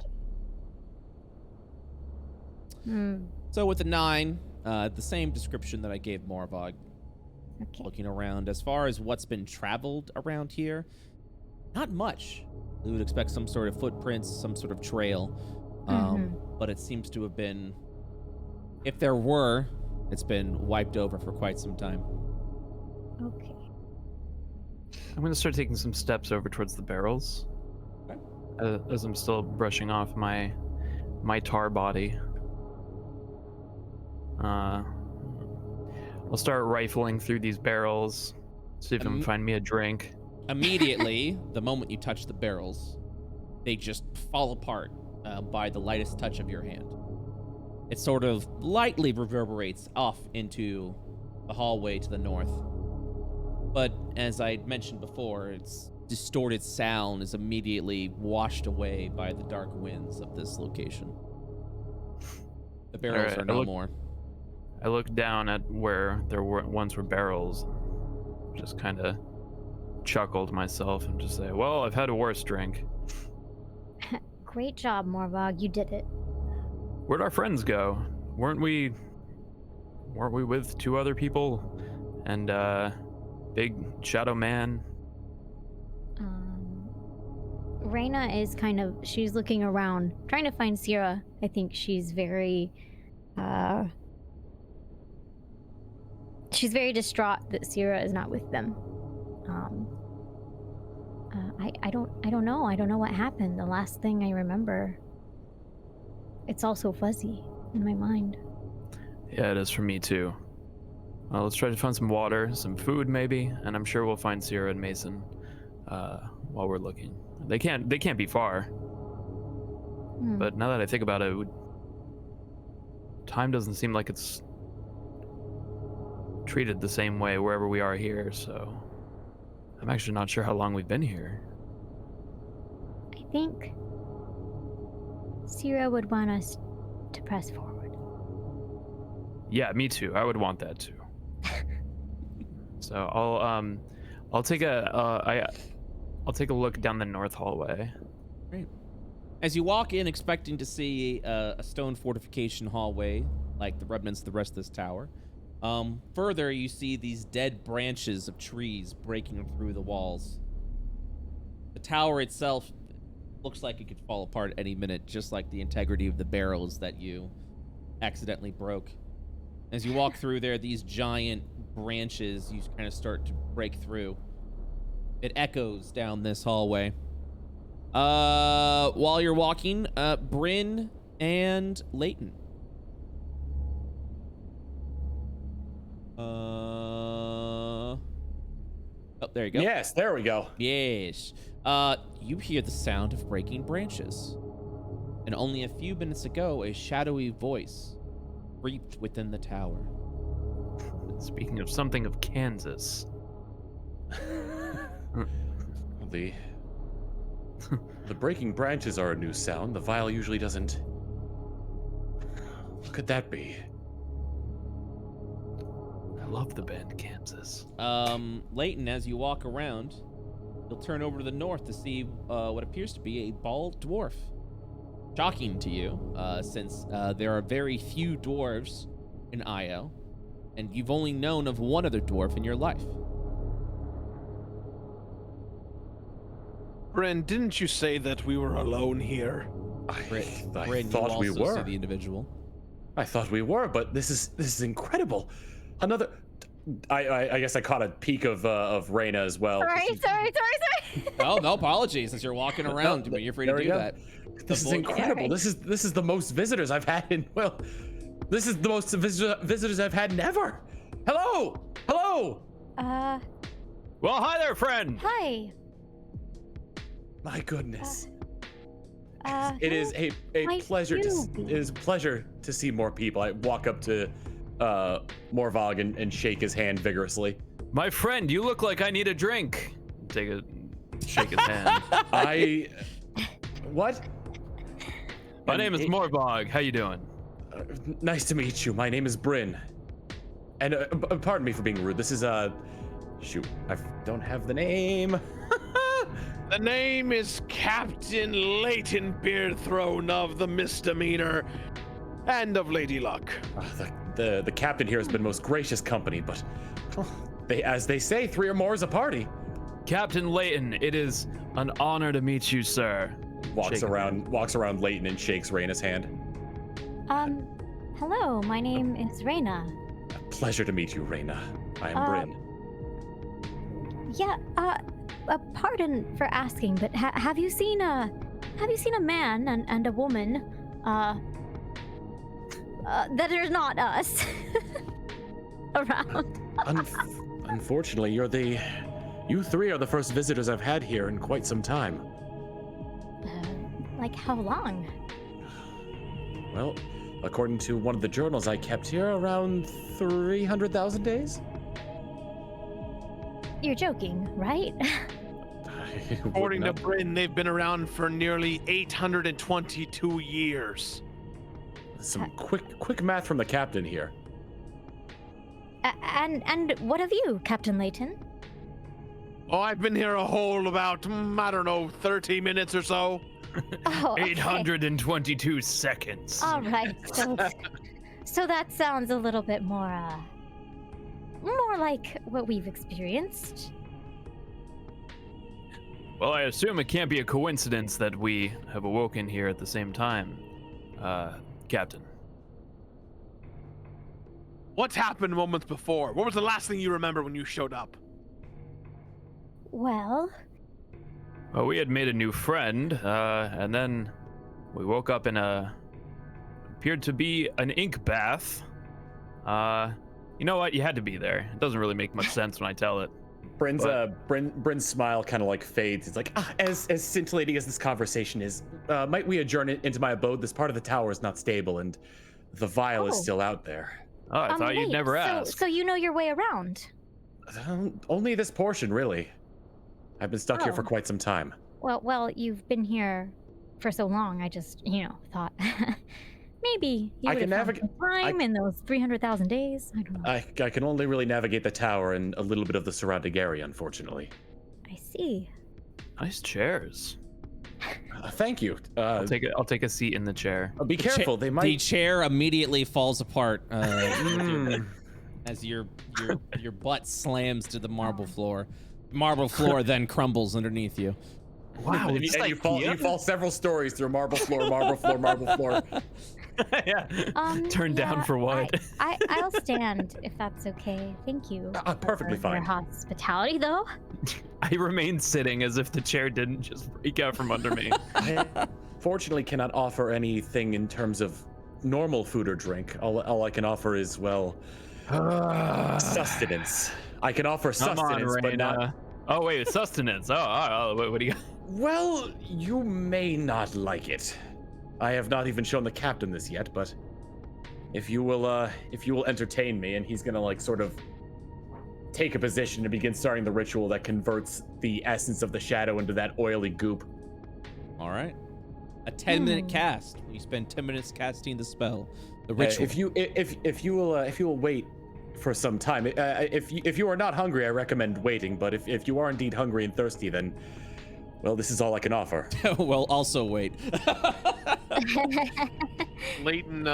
So with the 9, the same description that I gave Morvogg. Okay. Looking around, as far as what's been traveled around here, not much. We would expect some sort of footprints, some sort of trail, but it seems to have been, if there were, it's been wiped over for quite some time. Okay. I'm gonna start taking some steps over towards the barrels. Okay. As I'm still brushing off my tar body. I'll start rifling through these barrels, see if I can find me a drink. Immediately, the moment you touch the barrels, they just fall apart by the lightest touch of your hand. It sort of lightly reverberates off into the hallway to the north. But as I mentioned before, its distorted sound is immediately washed away by the dark winds of this location. The barrels are no more. I look down at where there once were barrels, just kind of chuckle to myself and just say, well, I've had a worse drink. Great job, Morvogg. You did it. Where'd our friends go? Weren't we with 2 other people? And Big Shadow Man? Reyna is she's looking around, trying to find Sierra. I think she's very distraught that Sierra is not with them. I don't know. I don't know what happened. The last thing I remember. It's all so fuzzy in my mind. Yeah, it is for me too. Well, let's try to find some water, some food maybe, and I'm sure we'll find Sierra and Mason while we're looking. They can't be far. But now that I think about it, time doesn't seem like it's treated the same way wherever we are here, so I'm actually not sure how long we've been here. I think Sierra would want us to press forward. Yeah, me too. I would want that too. So I'll take a look down the north hallway. Great. As you walk in, expecting to see a stone fortification hallway like the remnants of the rest of this tower, further you see these dead branches of trees breaking through the walls. The tower itself looks like it could fall apart at any minute, just like the integrity of the barrels that you accidentally broke. As you walk through there, these giant branches you kind of start to break through. It echoes down this hallway. While you're walking, Bryn and Layton. Oh, there you go. Yes, there we go. Yes. You hear the sound of breaking branches. And only a few minutes ago, a shadowy voice creeped within the tower. Speaking of something of Kansas. The breaking branches are a new sound. The vial usually doesn't. What could that be? I love the band Kansas. Layton, as you walk around, you'll turn over to the north to see what appears to be a bald dwarf. Shocking to you, since there are very few dwarves in Io, and you've only known of one other dwarf in your life. Bryn, didn't you say that we were alone here? I Bryn, thought we you also see were. the individual. I thought we were, but this is incredible. Another. I guess I caught a peek of Reyna as well. Sorry. Oh, no apologies. As you're walking around, you're free to There we do go. that. This is incredible. This is the most visitors I've had in, well, this is the most visitors I've had in ever. Hello. Well, hi there, friend. Hi. My goodness. It It is a pleasure you it is a pleasure to see more people. I walk up to Morvogg and shake his hand vigorously. My friend, you look like I need a drink. Shake his hand. What? My name is Morvogg. How you doing? Nice to meet you. My name is Bryn. And pardon me for being rude. This is shoot, I don't have the name. The name is Captain Layton Beardthrone of the Misdemeanor and of Lady Luck. The captain here has been most gracious company, but as they say, 3 or more is a party. Captain Layton, it is an honor to meet you, sir. Walks around Layton and shakes Reyna's hand. Hello, my name is Reyna. A pleasure to meet you, Reyna. I am Bryn. Yeah, pardon for asking, but have you seen a man and a woman, that are not us around? Unfortunately, you 3 are the first visitors I've had here in quite some time. Like how long? Well, according to one of the journals I kept here, around 300,000 days? You're joking, right? According to Bryn, they've been around for nearly 822 years. Some quick math from the captain here. And what of you, Captain Layton? Oh, I've been here a whole about, I don't know, 30 minutes or so. Oh, okay. 822 seconds. All right, so that sounds a little bit more like what we've experienced. Well, I assume it can't be a coincidence that we have awoken here at the same time, Captain. What happened moments before? What was the last thing you remember when you showed up? Well, We had made a new friend, and then we woke up in appeared to be an ink bath. You know what? You had to be there. It doesn't really make much sense when I tell it. Bryn's smile kind of like fades. It's like, as scintillating as this conversation is, might we adjourn it into my abode? This part of the tower is not stable, and the vial is still out there. Oh, I thought you'd never ask. So you know your way around? Only this portion, really. I've been stuck here for quite some time. Well, you've been here for so long. I just, thought maybe you would have found some time in those 300,000 days. I don't know. I can only really navigate the tower and a little bit of the surrounding area, unfortunately. I see. Nice chairs. Thank you. I'll take a seat in the chair. Be careful. They might. The chair immediately falls apart as your butt slams to the marble floor. Marble floor then crumbles underneath you. Wow, and you fall several stories through marble floor, marble floor, marble floor. Yeah. Turned down for what? I'll stand if that's okay. Thank you. Perfectly fine. Your hospitality, though. I remain sitting as if the chair didn't just break out from under me. I fortunately cannot offer anything in terms of normal food or drink. All I can offer is, well, sustenance. I can offer sustenance, but not. Oh wait, sustenance. Oh, what do you got? Well, you may not like it. I have not even shown the captain this yet, but if you will entertain me, and he's gonna like sort of take a position and begin starting the ritual that converts the essence of the shadow into that oily goop. All right. A 10-minute cast. You spend 10 minutes casting the spell. The ritual. If you will wait for some time. If you are not hungry, I recommend waiting. But if you are indeed hungry and thirsty, then, well, this is all I can offer. Well, also wait. Layton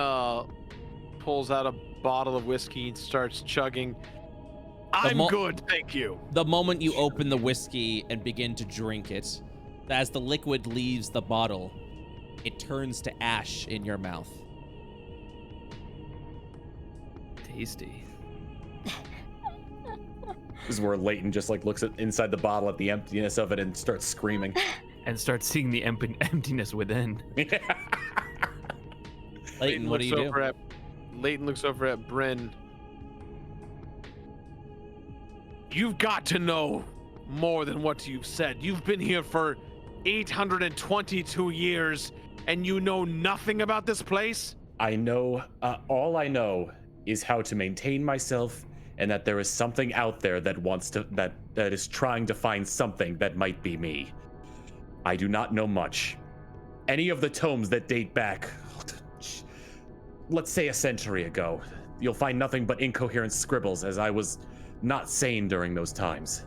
pulls out a bottle of whiskey and starts chugging. I'm good, thank you. The moment you open the whiskey and begin to drink it, as the liquid leaves the bottle, it turns to ash in your mouth. Tasty. This is where Layton just like looks at inside the bottle at the emptiness of it and starts screaming. And starts seeing the emptiness within. Layton, what do you do? Layton looks over at Bryn. You've got to know more than what you've said. You've been here for 822 years, and you know nothing about this place? I know, all I know is how to maintain myself, and that there is something out there that wants to, that is trying to find something that might be me. I do not know much. Any of the tomes that date back, let's say a century ago, you'll find nothing but incoherent scribbles, as I was not sane during those times.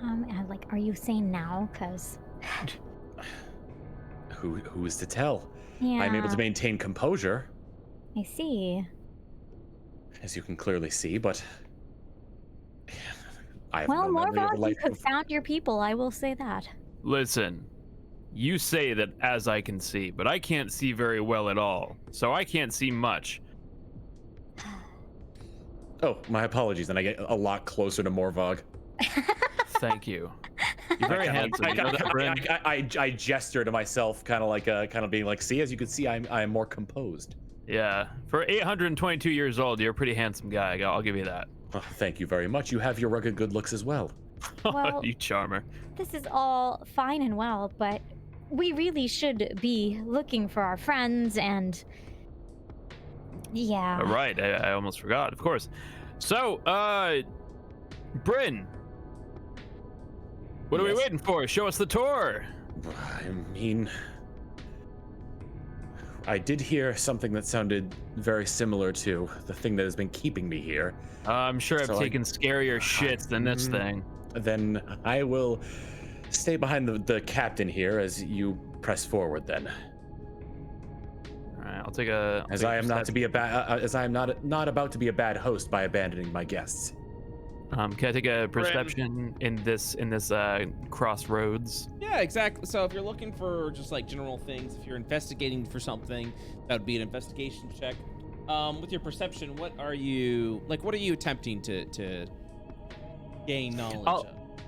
And like, are you sane now? Cause who is to tell? yeah, I'm able to maintain composure, I see. as you can clearly see, but I have Well, no memory of a Morvogg, you life have before. found your people. I will say that. Listen, you say that as I can see, but I can't see very well at all, so I can't see much. Oh, my apologies, and I get a lot closer to Morvogg. Thank you. You're very handsome. You know that, Bryn? I gesture to myself, kind of like, kind of being like, see, as you can see, I'm more composed. Yeah, for 822 years old, you're a pretty handsome guy. I'll give you that. Oh, thank you very much. You have your rugged good looks as well. Well, You charmer. this is all fine and well, but we really should be looking for our friends and yeah. All right, I almost forgot. Of course. So, Bryn, what are we Yes. waiting for? Show us the tour. I mean, I did hear something that sounded very similar to the thing that has been keeping me here. I'm sure I've So taken scarier shits than this thing. Then I will stay behind the captain here as you press forward. Then, All right, I'll take a. as I am not to be a bad, as I am not about to be a bad host by abandoning my guests. Can I take a perception in this crossroads? Yeah, exactly. So if you're looking for just like general things, if you're investigating for something, that would be an investigation check. With your perception, what are you attempting to gain knowledge of?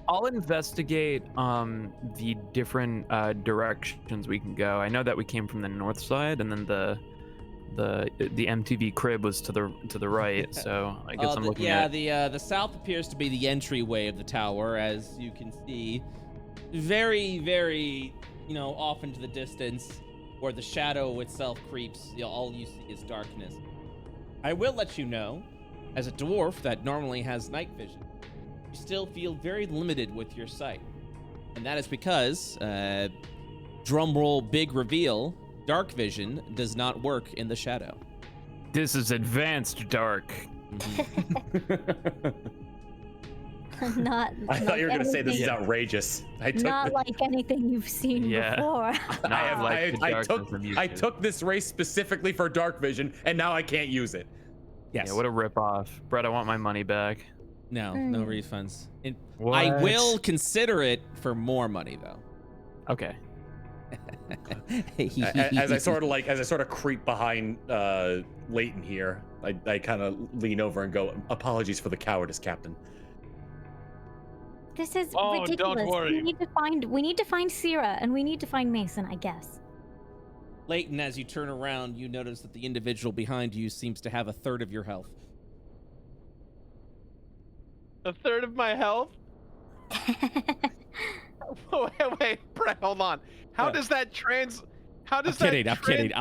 I'll investigate the different directions we can go. I know that we came from the north side, and then the MTV crib was to the right. So I guess I'm looking at. The south appears to be the entryway of the tower, as you can see, very, very, off into the distance, where the shadow itself creeps. All you see is darkness. I will let you know, as a dwarf that normally has night vision, you still feel very limited with your sight, and that is because, drumroll, big reveal, dark vision does not work in the shadow. This is advanced dark. Not. I thought you were going to say this is anything- outrageous. Not like anything you've seen Yeah. before. I took this race specifically for dark vision, and now I can't use it. Yes. Yeah, what a ripoff. Brett, I want my money back. No refunds. What? I will consider it for more money, though. Okay. As I sort of creep behind Layton here, I kind of lean over and go, "Apologies for the cowardice, Captain." This is Oh, ridiculous. don't worry. We need to find Sierra, and we need to find Mason, I guess. Layton, as you turn around, you notice that the individual behind you seems to have a third of your health. A third of my health? Wait, Brett, hold on. How What? does that I'm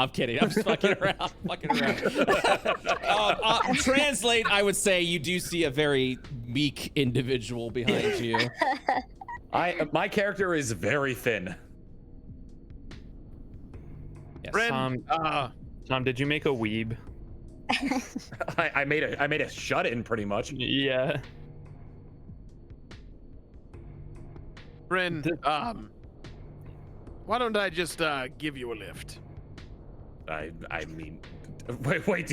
kidding. I'm just fucking around. Translate, I would say you do see a very meek individual behind you. My character is very thin. Yes. Bryn, Tom, did you make a weeb? I made a shut-in pretty much. Yeah. Bryn, why don't I just give you a lift? I mean, Wait.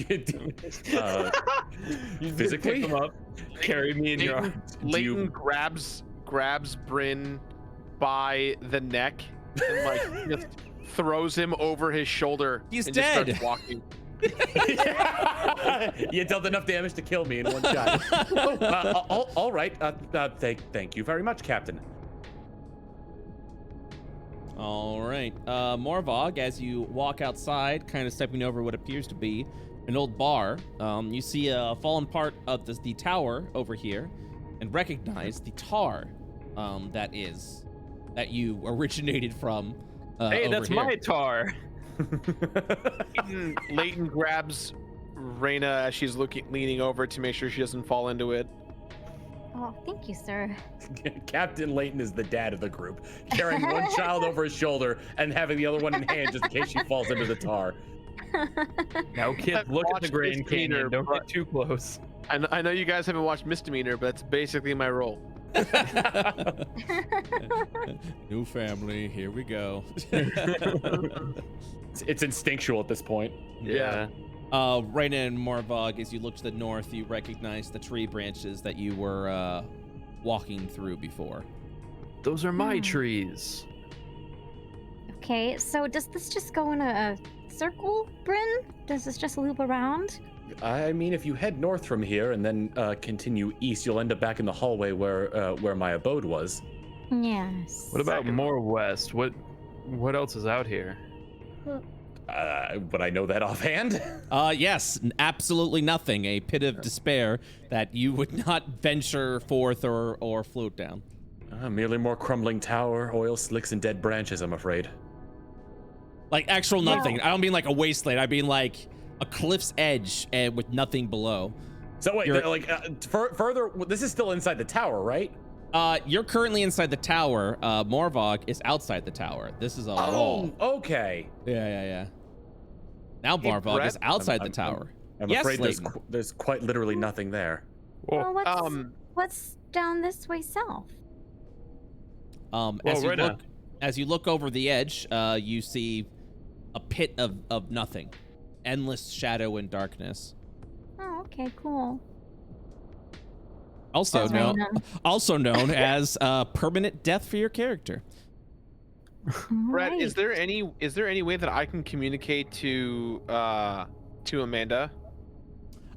You Physically? pick him up, carry me in your arms. Layton grabs Bryn by the neck and like just throws him over his shoulder. He's and dead. Just starts walking. You dealt enough damage to kill me in one shot. All right. Thank you very much, Captain. All right. Morvogg, as you walk outside, kind of stepping over what appears to be an old bar, you see a fallen part of the tower over here and recognize the tar that you originated from. Hey, that's over here. my tar. Layton grabs Reyna as she's leaning over to make sure she doesn't fall into it. Oh, thank you, sir. Captain Layton is the dad of the group, carrying one child over his shoulder and having the other one in hand just in case she falls into the tar. Now, kids, look at the Grand Misdemeanor, Canyon. Don't but- get too close. I know you guys haven't watched Misdemeanor, but that's basically my role. New family, here we go. It's instinctual at this point. Yeah. Reyna and Morvogg, as you look to the north, you recognize the tree branches that you were walking through before. Those are my trees. Okay, so does this just go in a circle, Bryn? Does this just loop around? I mean, if you head north from here and then continue east, you'll end up back in the hallway where my abode was. Yes. What about more west? What else is out here? Would I know that offhand? Yes, absolutely nothing. A pit of despair that you would not venture forth or float down. Merely more crumbling tower, oil slicks, and dead branches, I'm afraid. Like actual nothing. I don't mean like a wasteland. I mean like a cliff's edge with nothing below. So wait, You're- further, this is still inside the tower, right? You're currently inside the tower. Morvogg is outside the tower. This is a wall. Okay. Yeah. Now Hey, Morvogg Brett? is outside the tower. I'm Yes, afraid Layton. there's quite literally nothing there. Well, Whoa. what's down this way south? As you look over the edge, you see a pit of nothing, endless shadow and darkness. Oh, okay, cool. Also Reyna. known as permanent death for your character. Brett, Right. is there any way that I can communicate to Amanda?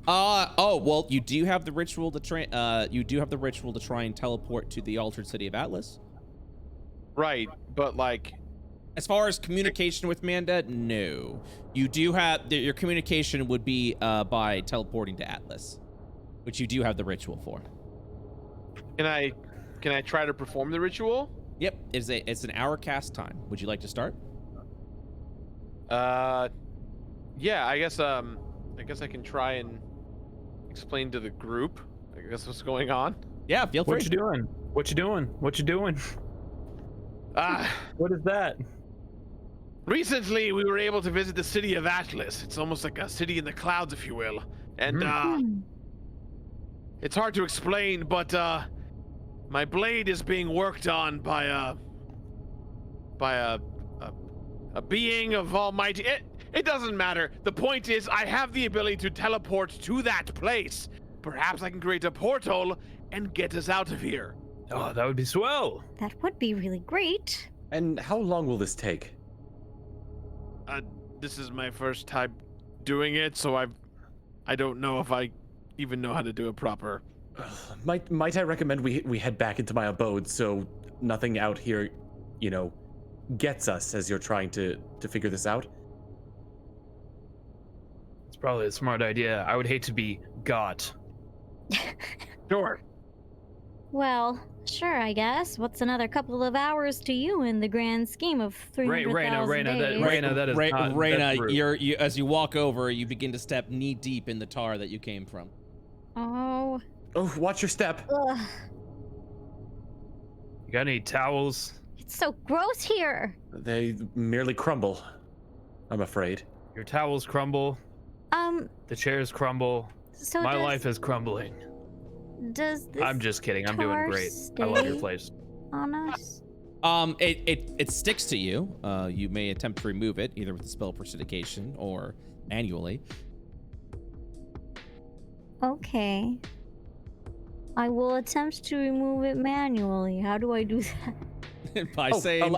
Well, you do have the ritual to try. You do have the ritual to try and teleport to the altered city of Atlas. Right, but like, As far as communication with Amanda, no. You do have your communication would be by teleporting to Atlas, which you do have the ritual for. can I try to perform the ritual? Yep, it's an hour cast time. Would you like to start? Yeah, I guess I can try and explain to the group, I guess, what's going on. Yeah, feel free. What you doing? What you doing? What you doing? What is that? Recently, we were able to visit the city of Atlas. It's almost like a city in the clouds, if you will. And it's hard to explain, but my blade is being worked on by a being of almighty. It doesn't matter. The point is, I have the ability to teleport to that place. Perhaps I can create a portal and get us out of here. Oh, that would be swell. That would be really great. And how long will this take? This is my first time doing it, so I don't know if I even know how to do it proper. Might I recommend we head back into my abode so nothing out here, gets us as you're trying to figure this out? It's probably a smart idea. I would hate to be got. Sure. Well, sure, I guess. What's another couple of hours to you in the grand scheme of 300,000 Reyna, days? Reyna, that is not. Reyna, that's rude. you as you walk over, you begin to step knee deep in the tar that you came from. Oh. Oh, watch your step. Ugh. You got any towels? It's so gross here. They merely crumble, I'm afraid. Your towels crumble. The chairs crumble. So My life is crumbling. Does this I'm just kidding. I'm doing tar great. I love your stay place. on us? It sticks to you. You may attempt to remove it either with the spell prestidigitation or manually. Okay. I will attempt to remove it manually. How do I do that? By saying,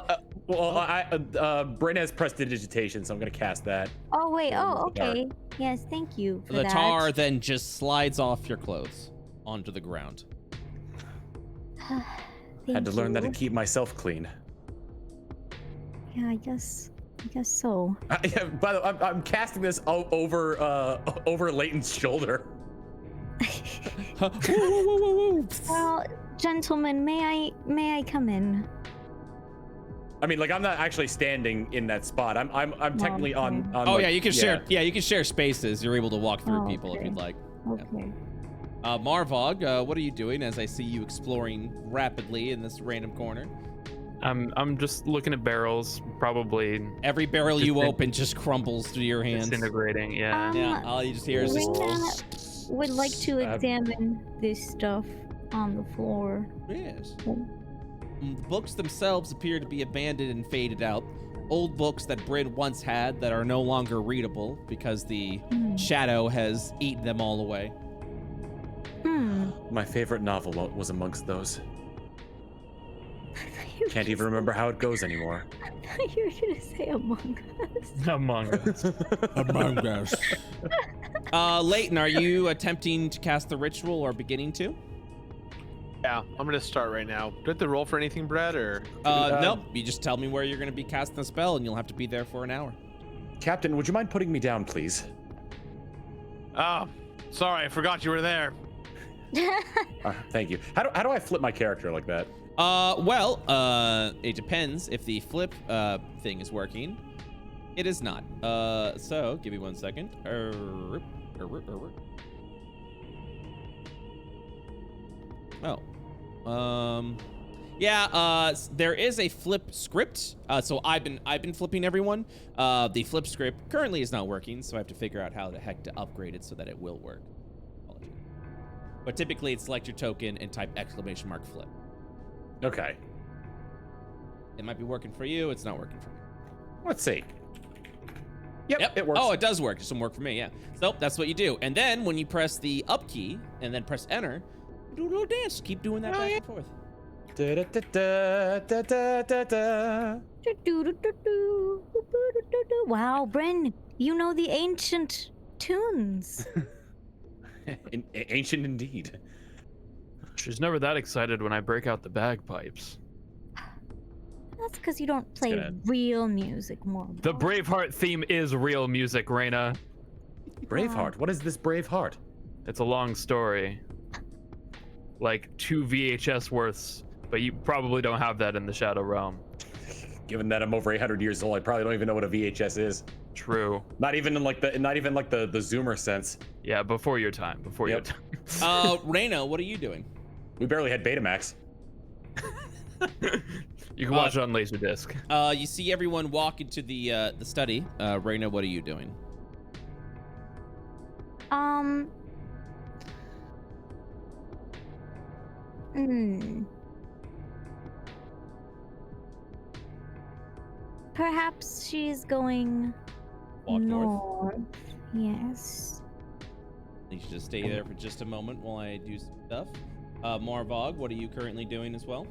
Bryn has prestidigitation, so I'm gonna cast that. Oh wait. Remove Oh, the tar. okay. Yes, thank you for the that. tar then just slides off your clothes onto the ground. Had to learn that to Thank you. keep myself clean. Yeah, I guess so. Yeah, by the way, I'm casting this over Layton's shoulder. Woo, woo, woo, woo, woo. Well, gentlemen, may I come in? I mean, like I'm not actually standing in that spot. I'm technically on. Oh like, yeah, you can share. Yeah, you can share spaces. You're able to walk through Oh, people if okay. you'd like. Okay. Morvogg, what are you doing as I see you exploring rapidly in this random corner? I'm just looking at barrels, probably Every barrel you Disin- open just crumbles through your hands. disintegrating. Yeah. Yeah, all you just hear is just. Reyna would like to examine this stuff on the floor. Yes. Oh. The books themselves appear to be abandoned and faded out. Old books that Bryn once had that are no longer readable because the shadow has eaten them all away. My favorite novel was amongst those. Can't even remember how it goes anymore. You were gonna say Among Us. Among Us. Among Us. Layton, are you attempting to cast the ritual or beginning to? Yeah, I'm gonna start right now. Do I have to roll for anything, Brett, or? Nope. You just tell me where you're going to be casting the spell, and you'll have to be there for an hour. Captain, would you mind putting me down, please? Oh, sorry, I forgot you were there. Thank you. How do I flip my character like that? It depends if the flip thing is working. It is not. So give me 1 second. There is a flip script. So I've been flipping everyone. The flip script currently is not working, so I have to figure out how the heck to upgrade it so that it will work. Apologies. But typically, it's select your token and type !flip. Okay. It might be working for you. It's not working for me. Let's see. Yep, it works. Oh, it does work. It doesn't work for me, yeah. So that's what you do. And then when you press the up key and then press enter, you do a little dance. Keep doing that back and forth. Wow, Bryn, you know the ancient tunes. Ancient indeed. She's never that excited when I break out the bagpipes. That's because you don't play real music more. The Braveheart theme is real music, Reyna. Braveheart? What is this Braveheart? It's a long story. Like 2 VHS worths, but you probably don't have that in the Shadow Realm. Given that I'm over 800 years old, I probably don't even know what a VHS is. True. Not even like the Zoomer sense. Yeah, before your time. Before your time. Reyna, what are you doing? We barely had Betamax. You can watch it on Laserdisc. You see everyone walk into the study. Reyna, what are you doing? Perhaps she's going Walk north. Yes. You should just stay there for just a moment while I do some stuff. Morvogg, what are you currently doing as well?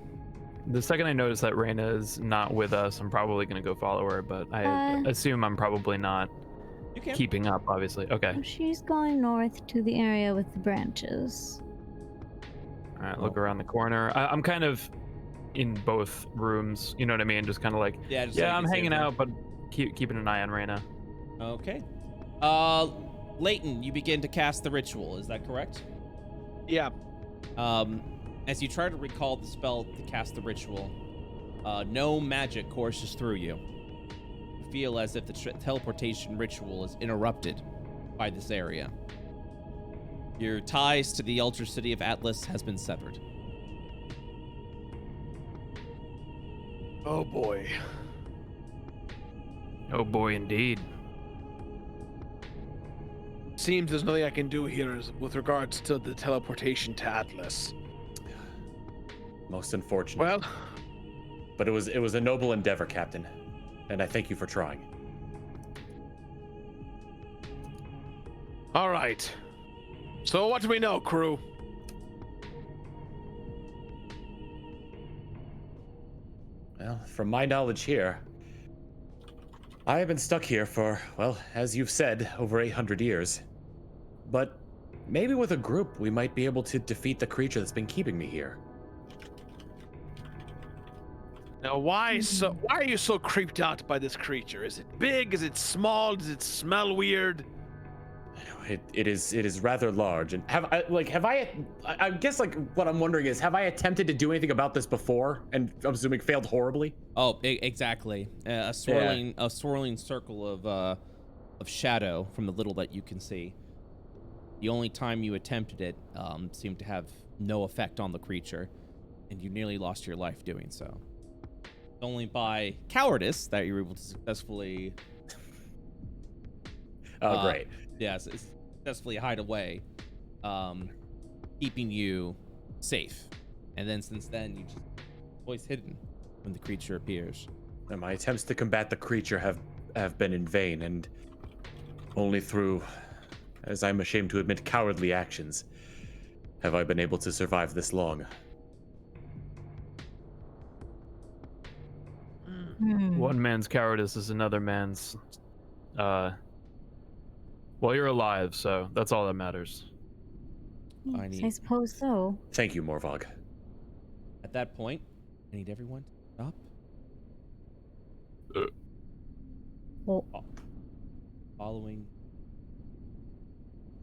The second I notice that Reyna is not with us, I'm probably going to go follow her, but I assume I'm probably not keeping up, obviously. Okay. She's going north to the area with the branches. All right, look around the corner. I'm kind of in both rooms, you know what I mean? Just kind of like, I'm hanging out, but keeping an eye on Reyna. Okay. Layton, you begin to cast the ritual, is that correct? Yeah. As you try to recall the spell to cast the ritual, no magic courses through you. You feel as if the teleportation ritual is interrupted by this area. Your ties to the Ultra City of Atlas has been severed. Oh boy. Oh boy, indeed. Seems there's nothing I can do here with regards to the teleportation to Atlas. Most unfortunate. Well, but it was a noble endeavor, Captain, and I thank you for trying. all right. So what do we know, crew? Well, from my knowledge here, I have been stuck here for, well, as you've said, over 800 years. But maybe with a group, we might be able to defeat the creature that's been keeping me here. Now, why are you so creeped out by this creature? Is it big? Is it small? Does it smell weird? It is rather large, and I guess like what I'm wondering is, have I attempted to do anything about this before, and I'm assuming failed horribly? Oh, exactly. A swirling circle of shadow from the little that you can see. The only time you attempted it seemed to have no effect on the creature, and you nearly lost your life doing so. Only by cowardice that you were able to successfully. Oh, great. Yes, successfully hide away, keeping you safe. And then since then, you just always hidden when the creature appears. And my attempts to combat the creature have been in vain, and only through, as I'm ashamed to admit, cowardly actions have I been able to survive this long. One man's cowardice is another man's. Well, you're alive, so that's all that matters. I suppose so. Thank you, Morvogg. At that point, I need everyone to stop. Well, Following.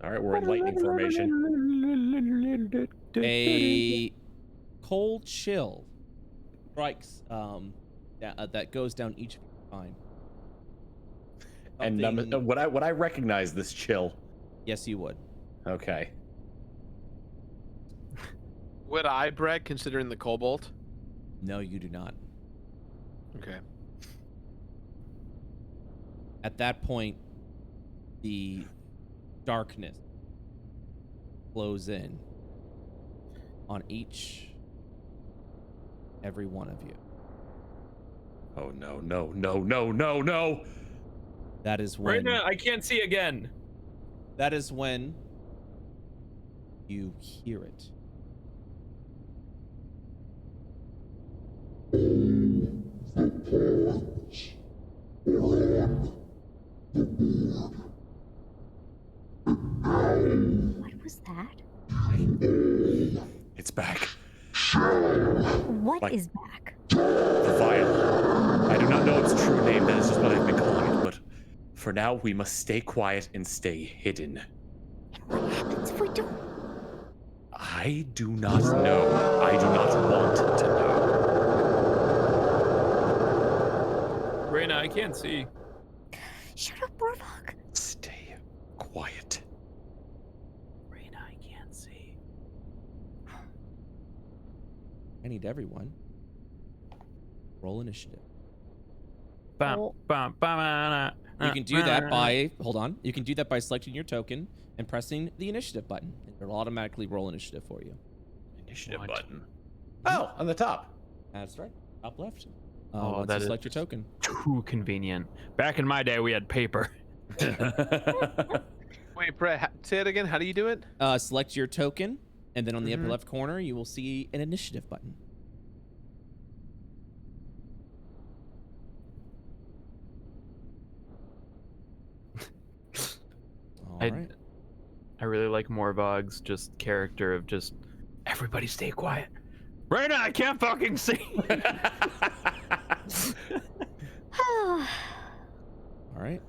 All right, we're in lightning formation. A cold chill strikes that goes down each of your spine. And would I recognize this chill? Yes, you would. Okay. Would I, Brett, considering the cobalt? No, you do not. Okay. At that point, the darkness flows in on every one of you. Oh no, no, no, no, no, no! That is when. Right now, I can't see again. That is when you hear it. what was that? It's back. What is back? The vial. I do not know its true name, that is just what I've been calling it, but for now, we must stay quiet and stay hidden. And what happens if we don't? I do not know. I do not want to know. Reyna, I can't see. Shut up, Morvogg. Stay quiet. Reyna, I can't see. I need everyone. Roll initiative. Bam, bam, bam, You can do that by, hold on. You can do that by selecting your token and pressing the initiative button. It'll automatically roll initiative for you. Initiative button. Oh, on the top. That's right. Top left. Oh, once that you select is your token. too convenient. Back in my day, we had paper. Wait, Brett, say it again. How do you do it? Select your token, and then on the upper left corner, you will see an initiative button. All right. I really like Morvogg's just character of just everybody stay quiet. Reyna, I can't fucking see. All right.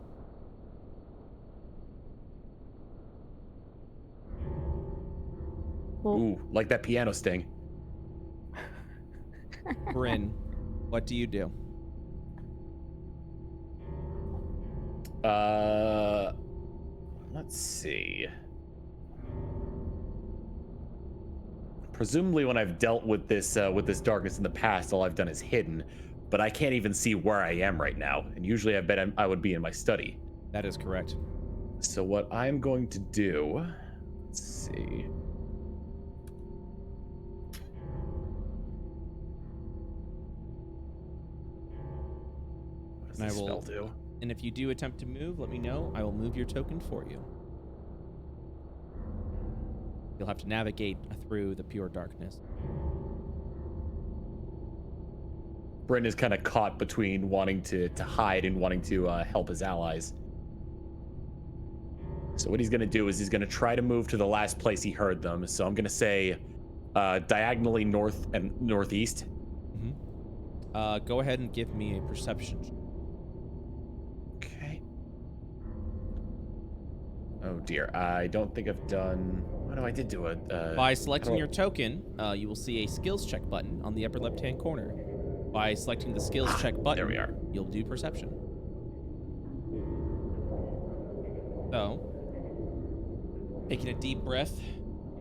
Ooh, like that piano sting. Bryn, what do you do? Let's see. Presumably, when I've dealt with this darkness in the past, all I've done is hidden, but I can't even see where I am right now. And usually, I bet I would be in my study. That is correct. So what I'm going to do, let's see. What does And this spell do? And if you do attempt to move, let me know. I will move your token for you. You'll have to navigate through the pure darkness. Bryn is kind of caught between wanting to hide and wanting to help his allies. So what he's going to do is he's going to try to move to the last place he heard them. So I'm going to say diagonally north and northeast. Go ahead and give me a perception. Okay. Oh dear, I don't think I've done. Oh no, I did do it. By selecting your token, you will see a skills check button on the upper left-hand corner. By selecting the skills check button, there we are. You'll do perception. So, taking a deep breath,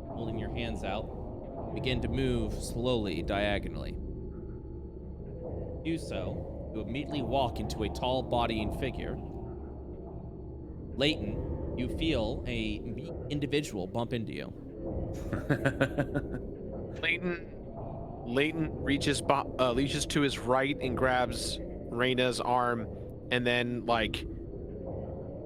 holding your hands out, begin to move slowly diagonally. Do so, you immediately walk into a tall bodying figure. Layton, you feel a meek individual bump into you. Layton reaches to his right and grabs Reyna's arm, and then like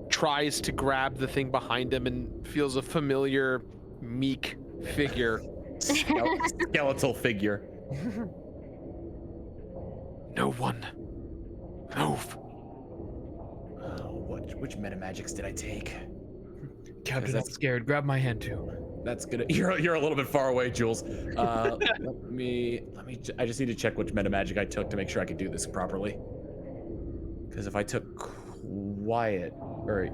tries to grab the thing behind him and feels a familiar meek figure. Skeletal figure. No one. Move. Which metamagics did I take? Captain, I'm scared. Grab my hand too. That's good. You're a little bit far away, Jules. Let me. I just need to check which metamagic I took to make sure I can do this properly. Because if I took quiet, or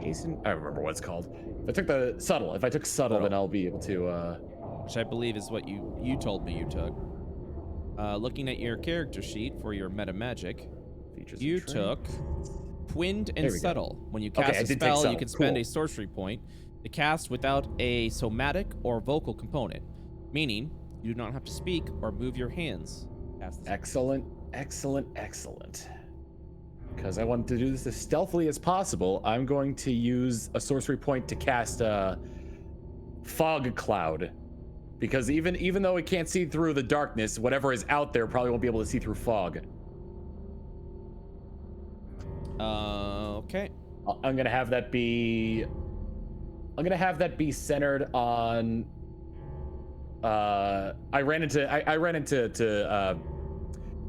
hasten, I don't remember what it's called. If I took the subtle, then I'll be able to. Which I believe is what you told me you took. Looking at your character sheet for your meta magic, you took Twinned and Subtle. When you cast a spell, you can spend a sorcery point to cast without a somatic or vocal component, meaning you do not have to speak or move your hands. Excellent. Because I want to do this as stealthily as possible, I'm going to use a sorcery point to cast a fog cloud. Because even though it can't see through the darkness, whatever is out there probably won't be able to see through fog. Okay. I'm gonna have that be centered on. I ran into.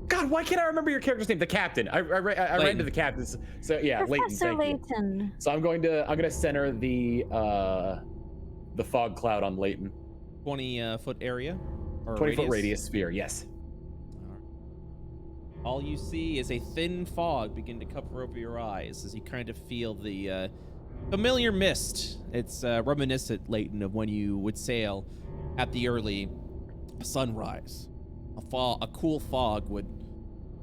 God, why can't I remember your character's name? The captain. I ran into the captain. So yeah, Professor Layton. Thank you. So I'm gonna center the fog cloud on Layton. 20-foot area? Or 20-foot radius sphere, yes. All you see is a thin fog begin to cover over your eyes as you kind of feel the familiar mist. It's reminiscent, Layton, of when you would sail at the early sunrise. A cool fog would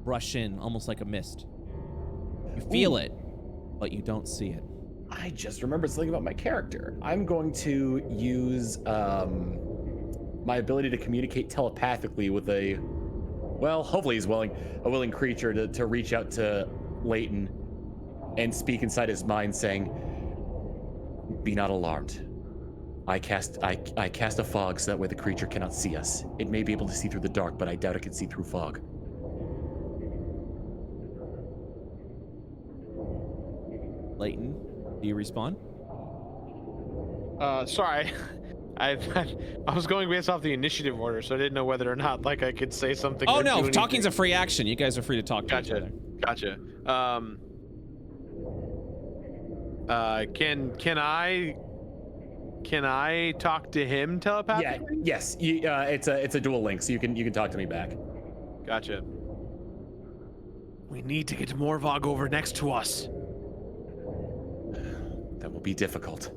rush in, almost like a mist. You feel it, but you don't see it. I just remembered something about my character. I'm going to use my ability to communicate telepathically with hopefully he's a willing creature to reach out to Layton and speak inside his mind, saying, "Be not alarmed. I cast a fog so that way the creature cannot see us. It may be able to see through the dark, but I doubt it can see through fog." Layton, do you respond? Sorry. I was going based off the initiative order, so I didn't know whether or not like I could say something. Oh no, talking's a free action. You guys are free to talk to each other. Gotcha. Can I talk to him telepathically? Yeah. Yes. It's a dual link, so you can talk to me back. Gotcha. We need to get Morvogg over next to us. That will be difficult.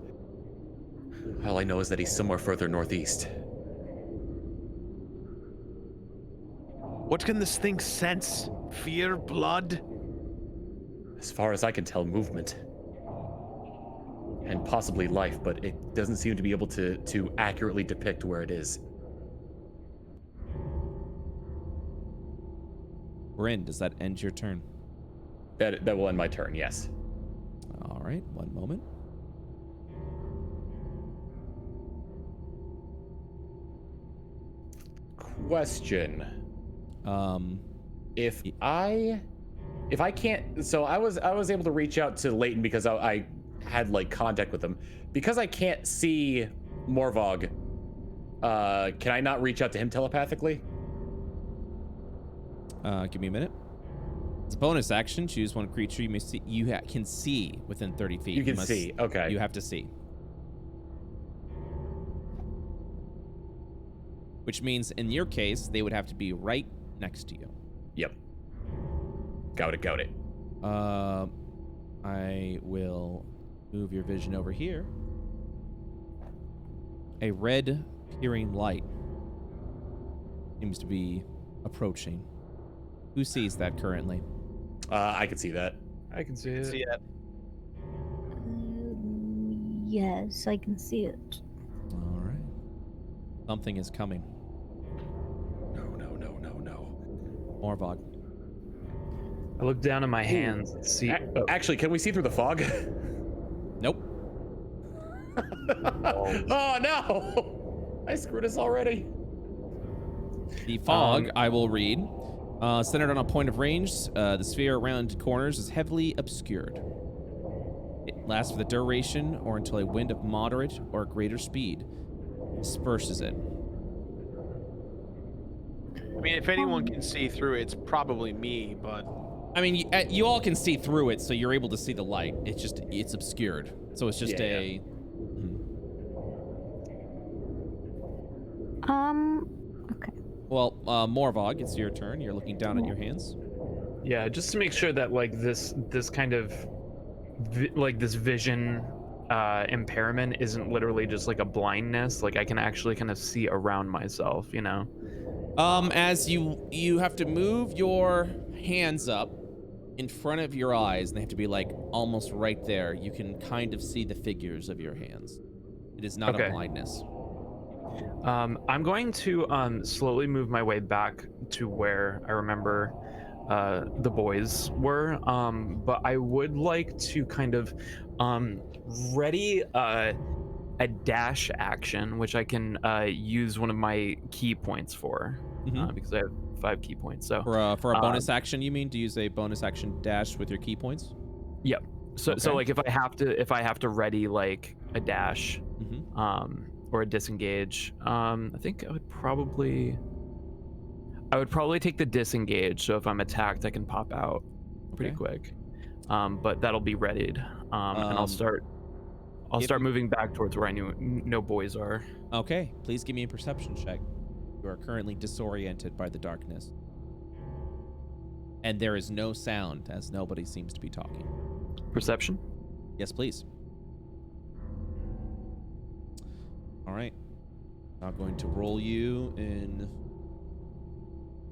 All I know is that he's somewhere further northeast. What can this thing sense? Fear, blood? As far as I can tell, movement. And possibly life, but it doesn't seem to be able to accurately depict where it is. Bryn, does that end your turn? That will end my turn, yes. All right, one moment. Question. If I can't, so I was able to reach out to Layton because I had like contact with him. Because I can't see Morvogg, can I not reach out to him telepathically? Give me a minute. It's a bonus action. Choose one creature you may see. Can see within 30 feet. You can see. Okay. You have to see. Which means, in your case, they would have to be right next to you. Yep. Got it. I will move your vision over here. A red peering light seems to be approaching. Who sees that currently? I can see that. I can see it. See it. Yes, I can see it. All right. Something is coming. No. Morvogg. I look down at my hands and see. Actually, can we see through the fog? Nope. Oh no! I screwed us already. The fog, I will read. Centered on a point of range, the sphere around corners is heavily obscured. It lasts for the duration or until a wind of moderate or greater speed disperses it. I mean, if anyone can see through it, it's probably me, but... I mean, you all can see through it, so you're able to see the light. It's obscured. So it's just Okay. Well, Morvogg, it's your turn. You're looking down at your hands. Yeah, just to make sure that like this kind of this vision impairment isn't literally just like a blindness. Like I can actually kind of see around myself, you know. As you have to move your hands up in front of your eyes, and they have to be like almost right there. You can kind of see the figures of your hands. It is not a blindness. I'm going to slowly move my way back to where I remember the boys were, but I would like to kind of ready a dash action, which I can use one of my key points for, because I have 5 key points. So for a bonus action, you mean to use a bonus action dash with your key points? Yep. So like if I have to ready like a dash, or a disengage, I think I would probably take the disengage. So if I'm attacked, I can pop out pretty quick. But that'll be readied, and I'll start moving back towards where I know boys are. Okay, please give me a perception check. You are currently disoriented by the darkness, and there is no sound as nobody seems to be talking. Perception? Yes, please. All right. Now going to roll you in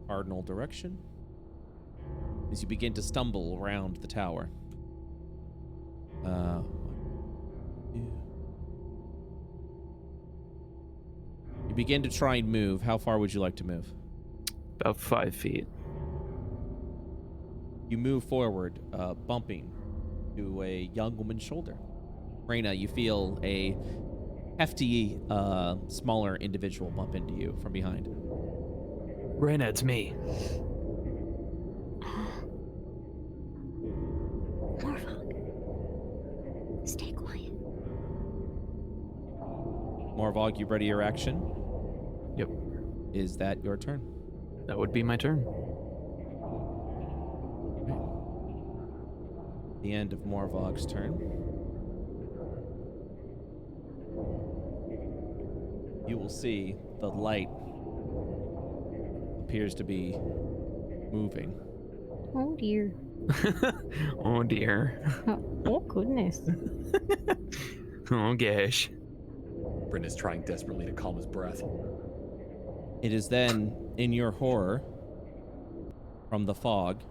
cardinal direction as you begin to stumble around the tower. You begin to try and move. How far would you like to move? About 5 feet. You move forward, bumping to a young woman's shoulder. Reyna, you feel a hefty, smaller individual bump into you from behind. Reyna, it's me. Morvogg. Stay quiet. Morvogg, you ready your action? Yep. Is that your turn? That would be my turn. The end of Morvogg's turn. You will see the light appears to be moving. Oh dear. Oh dear. Oh goodness. Oh gosh. Bryn is trying desperately to calm his breath. It is then, in your horror, from the fog,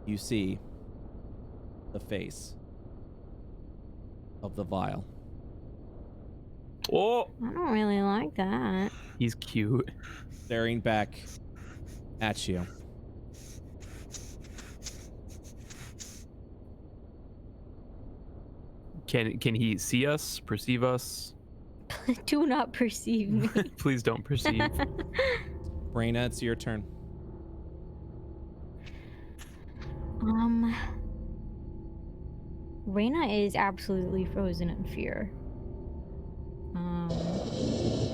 you see the face of the vial. Oh, I don't really like that. he's cute. Staring back at you. Can he see us, perceive us? Do not perceive me. Please don't perceive. Reyna, it's your turn. Reyna is absolutely frozen in fear.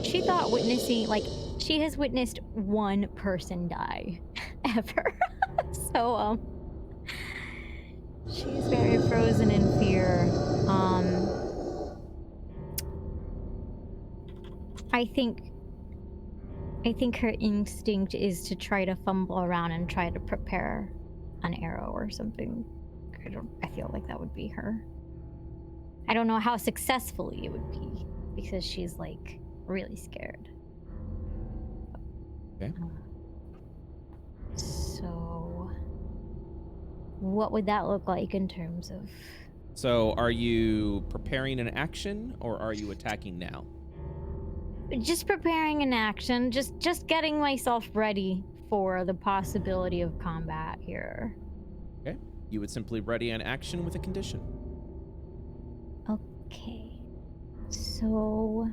She thought witnessing, like, she has witnessed one person die ever. So, she's very frozen in fear. I think her instinct is to try to fumble around and try to prepare an arrow or something. I feel like that would be her. I don't know how successfully it would be because she's like really scared. Okay. So, what would that look like in terms of? So, are you preparing an action or are you attacking now? Just preparing an action, just getting myself ready for the possibility of combat here. Okay. You would simply ready an action with a condition. Okay. So,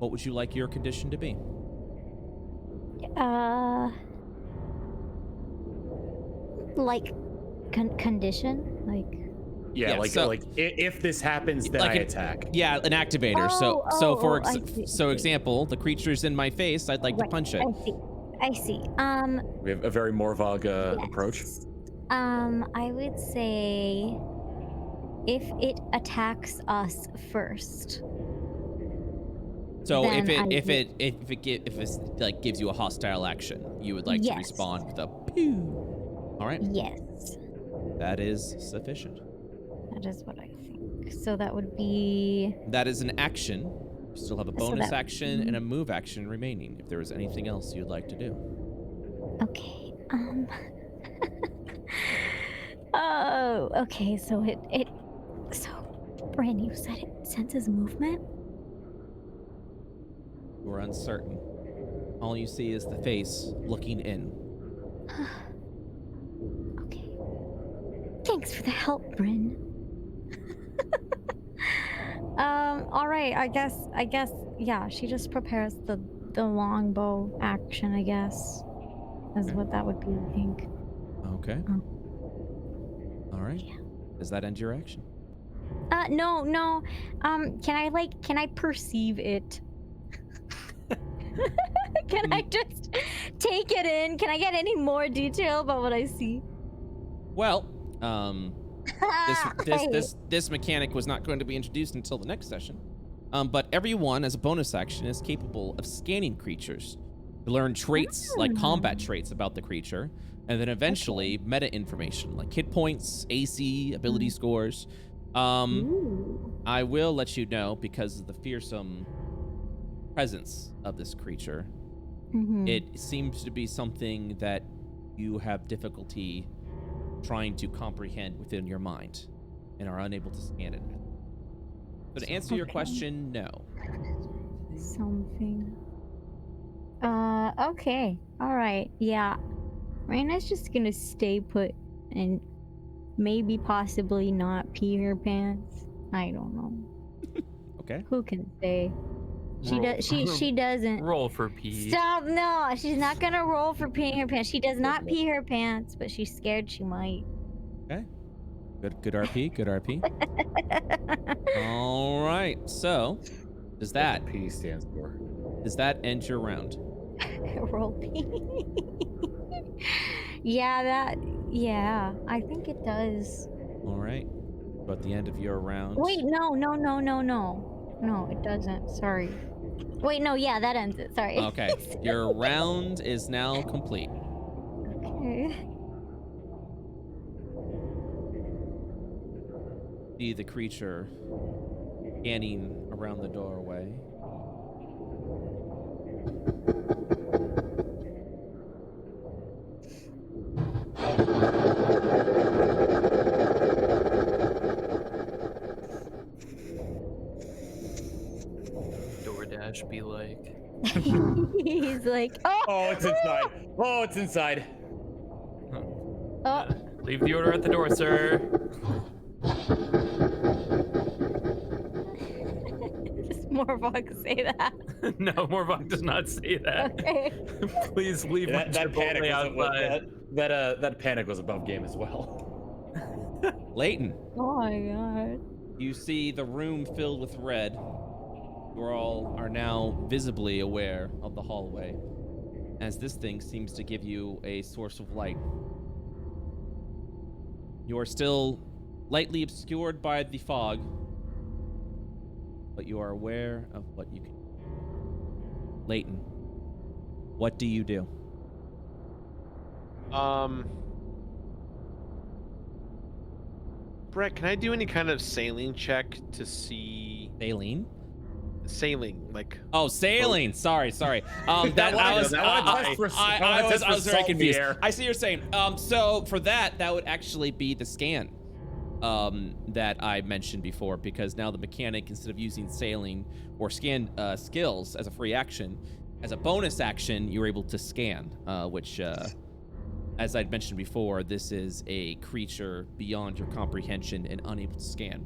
What would you like your condition to be? like condition, like. Yeah, Yeah, like so- like if this happens, then Like I an- attack. Yeah, an activator. I see. Example, the creature's in my face. I'd like to Right, punch it. I see. We have a very Morvogg approach. Yes. I would say if it attacks us first. So Then if it like gives you a hostile action, you would like to Yes. respond with a pew. All right, Yes, that is sufficient. that is what I think. So that would be. That is an action. You still have a So bonus that- action and a move action remaining. If there is anything else you'd like to do. Okay. Oh, okay. So So, Bryn, you said it senses movement. You are uncertain. All you see is the face looking in. Okay. Thanks for the help, Bryn. All right. I guess. Yeah. She just prepares the longbow action. I guess is what that would be. I think. Okay. All right. Yeah. Does that end your action? No. Can I perceive it? Can I just take it in? Can I get any more detail about what I see? Well, this mechanic was not going to be introduced until the next session. But everyone, as a bonus action, is capable of scanning creatures to learn traits like combat traits about the creature, and then eventually meta information like hit points, AC, ability scores. Ooh. I will let you know because of the fearsome presence of this creature. Mhm. It seems to be something that you have difficulty trying to comprehend within your mind and are unable to scan it. So to answer your Okay. question, no. Something. Okay. All right. Yeah. Reyna's just gonna stay put and maybe possibly not pee her pants. I don't know. Okay. Who can say? She Roll- does. She doesn't. Roll for P. Stop! No, she's not gonna roll for peeing her pants. She does not pee her pants, but she's scared she might. Good RP, good RP. All right. So, does that P stands for? end your round? Roll pee. Yeah, I think it does. All right. So at the end of your round. Wait, no, it doesn't. Sorry. Wait, no, yeah, that ends it. Sorry. Okay. Your round is now complete. Okay. See the creature scanning around the doorway. DoorDash be like. He's like, oh, Oh, it's inside. Oh, it's inside. oh. Leave the order at the door, sir. Does Morvogg say that? No, Morvogg does not say that. Okay. Please leave my That panic Chipotle was outside. that panic was above game as well. Layton, Oh my god. you see the room filled with red, You all are now visibly aware of the hallway, as this thing seems to give you a source of light. You are still lightly obscured by the fog, but you are aware of what you can do. Layton, what do you do? Brett, can I do any kind of sailing check to see Sailing? sailing, like Oh, sailing. Sorry. That one I I was very confused. Air. I see what you're saying. So for that would actually be the scan that I mentioned before, because now the mechanic, instead of using sailing or scan skills as a free action, as a bonus action, you're able to scan, which, as I'd mentioned before, this is a creature beyond your comprehension and unable to scan.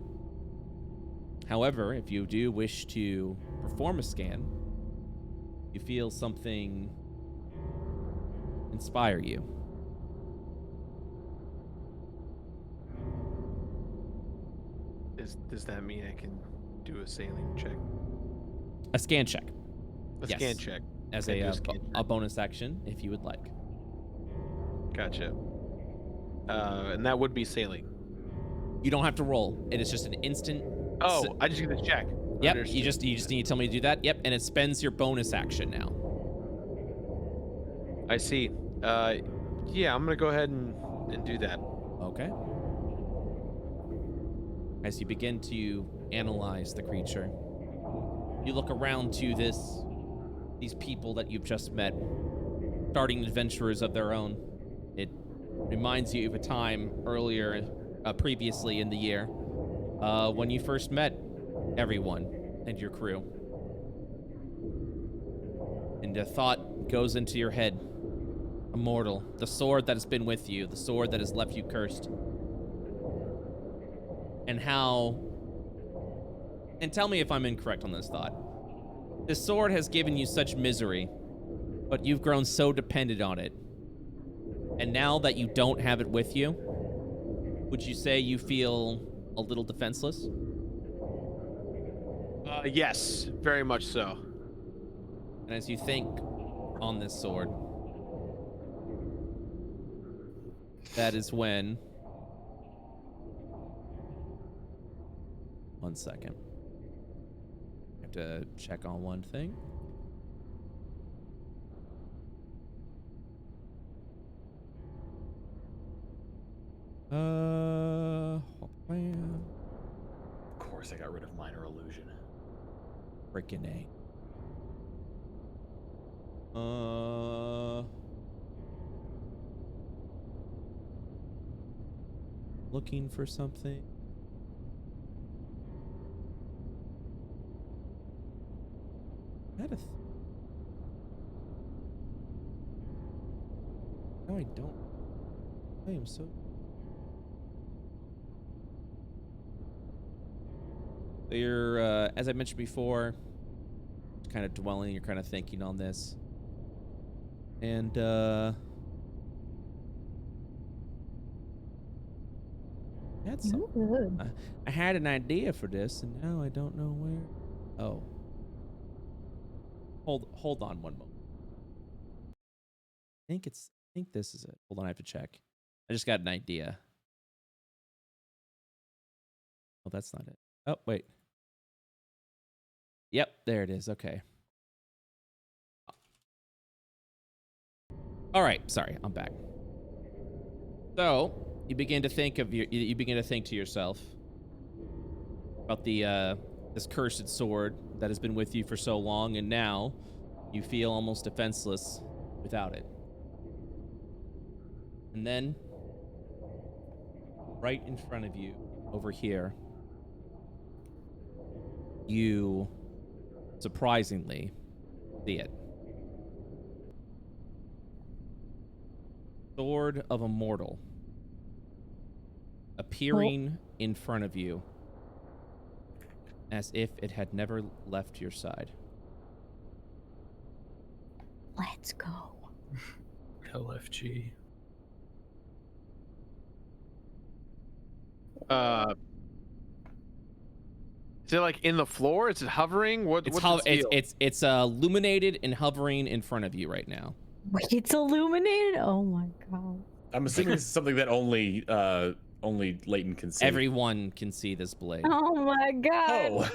However, if you do wish to perform a scan, you feel something inspire you. does that mean I can do a sailing check? A scan check. A Yes. scan check. As Can I do a scan a check? bonus action, if you would like. Gotcha. And that would be sailing. You don't have to roll. It is just an instant. Oh, I just get to check. Yep. Understood. You just need to tell me to do that. Yep. And it spends your bonus action now. I see. Yeah, I'm gonna go ahead and do that. Okay. As you begin to analyze the creature, you look around to these people that you've just met, starting adventurers of their own. It reminds you of a time earlier, previously in the year, when you first met everyone and your crew. And a thought goes into your head. Immortal, the sword that has been with you, the sword that has left you cursed. And tell me if I'm incorrect on this thought. This sword has given you such misery, but you've grown so dependent on it. And now that you don't have it with you, would you say you feel a little defenseless? Yes, very much so. And as you think on this sword, that is when... One second. I have to check on one thing. Of course, I got rid of minor illusion. Frickin' A. Looking for something. That is. No, I don't. I am so. So you're, as I mentioned before, kind of dwelling. You're kind of thinking on this, and had some. Ooh. I had an idea for this, and now I don't know where. Oh. Hold on one moment. I think this is it. Hold on, I have to check. I just got an idea. Oh, that's not it. Oh, wait. Yep, there it is. Okay. All right, sorry, I'm back. So, you begin to think to yourself about the this cursed sword that has been with you for so long, and now you feel almost defenseless without it. And then, right in front of you, over here, you surprisingly see it. Sword of a mortal appearing in front of you as if it had never left your side. Let's go. LFG. Is it like in the floor? Is it hovering? What's its deal? It's illuminated and hovering in front of you right now. Wait, it's illuminated? Oh my god. I'm assuming this is something that only Layton can see. Everyone can see this blade. Oh my god. Oh.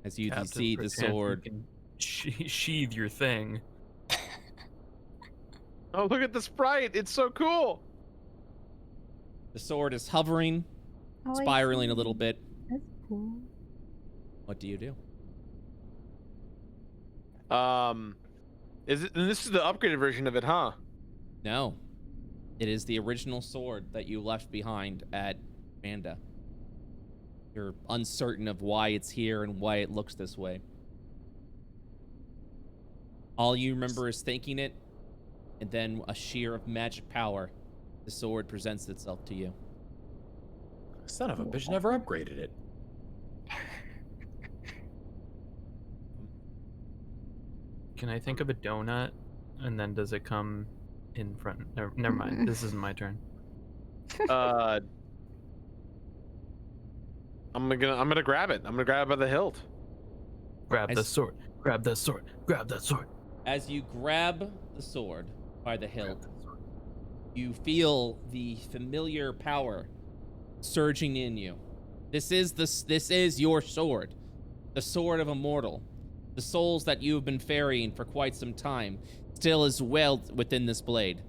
As you Captain see the Pretend, you sword. can sheathe your thing. Oh, look at the sprite. It's so cool. The sword is hovering, Oh, I spiraling a see. little bit. That's cool. What do you do? Is it? And this is the upgraded version of it, huh? No. It is the original sword that you left behind at Manda. You're uncertain of why it's here and why it looks this way. All you remember is thinking it, and then a sheer of magic power, the sword presents itself to you. Son of a bitch never upgraded it. Can I think of a donut? And then does it come in front? Never mind. This isn't my turn. I'm gonna grab it. I'm gonna grab it by the hilt. Grab the sword. Grab that sword. Grab that sword. As you grab the sword by the hilt, you feel the familiar power surging in you. This is your sword, the sword of a mortal. The souls that you have been ferrying for quite some time still is welled within this blade.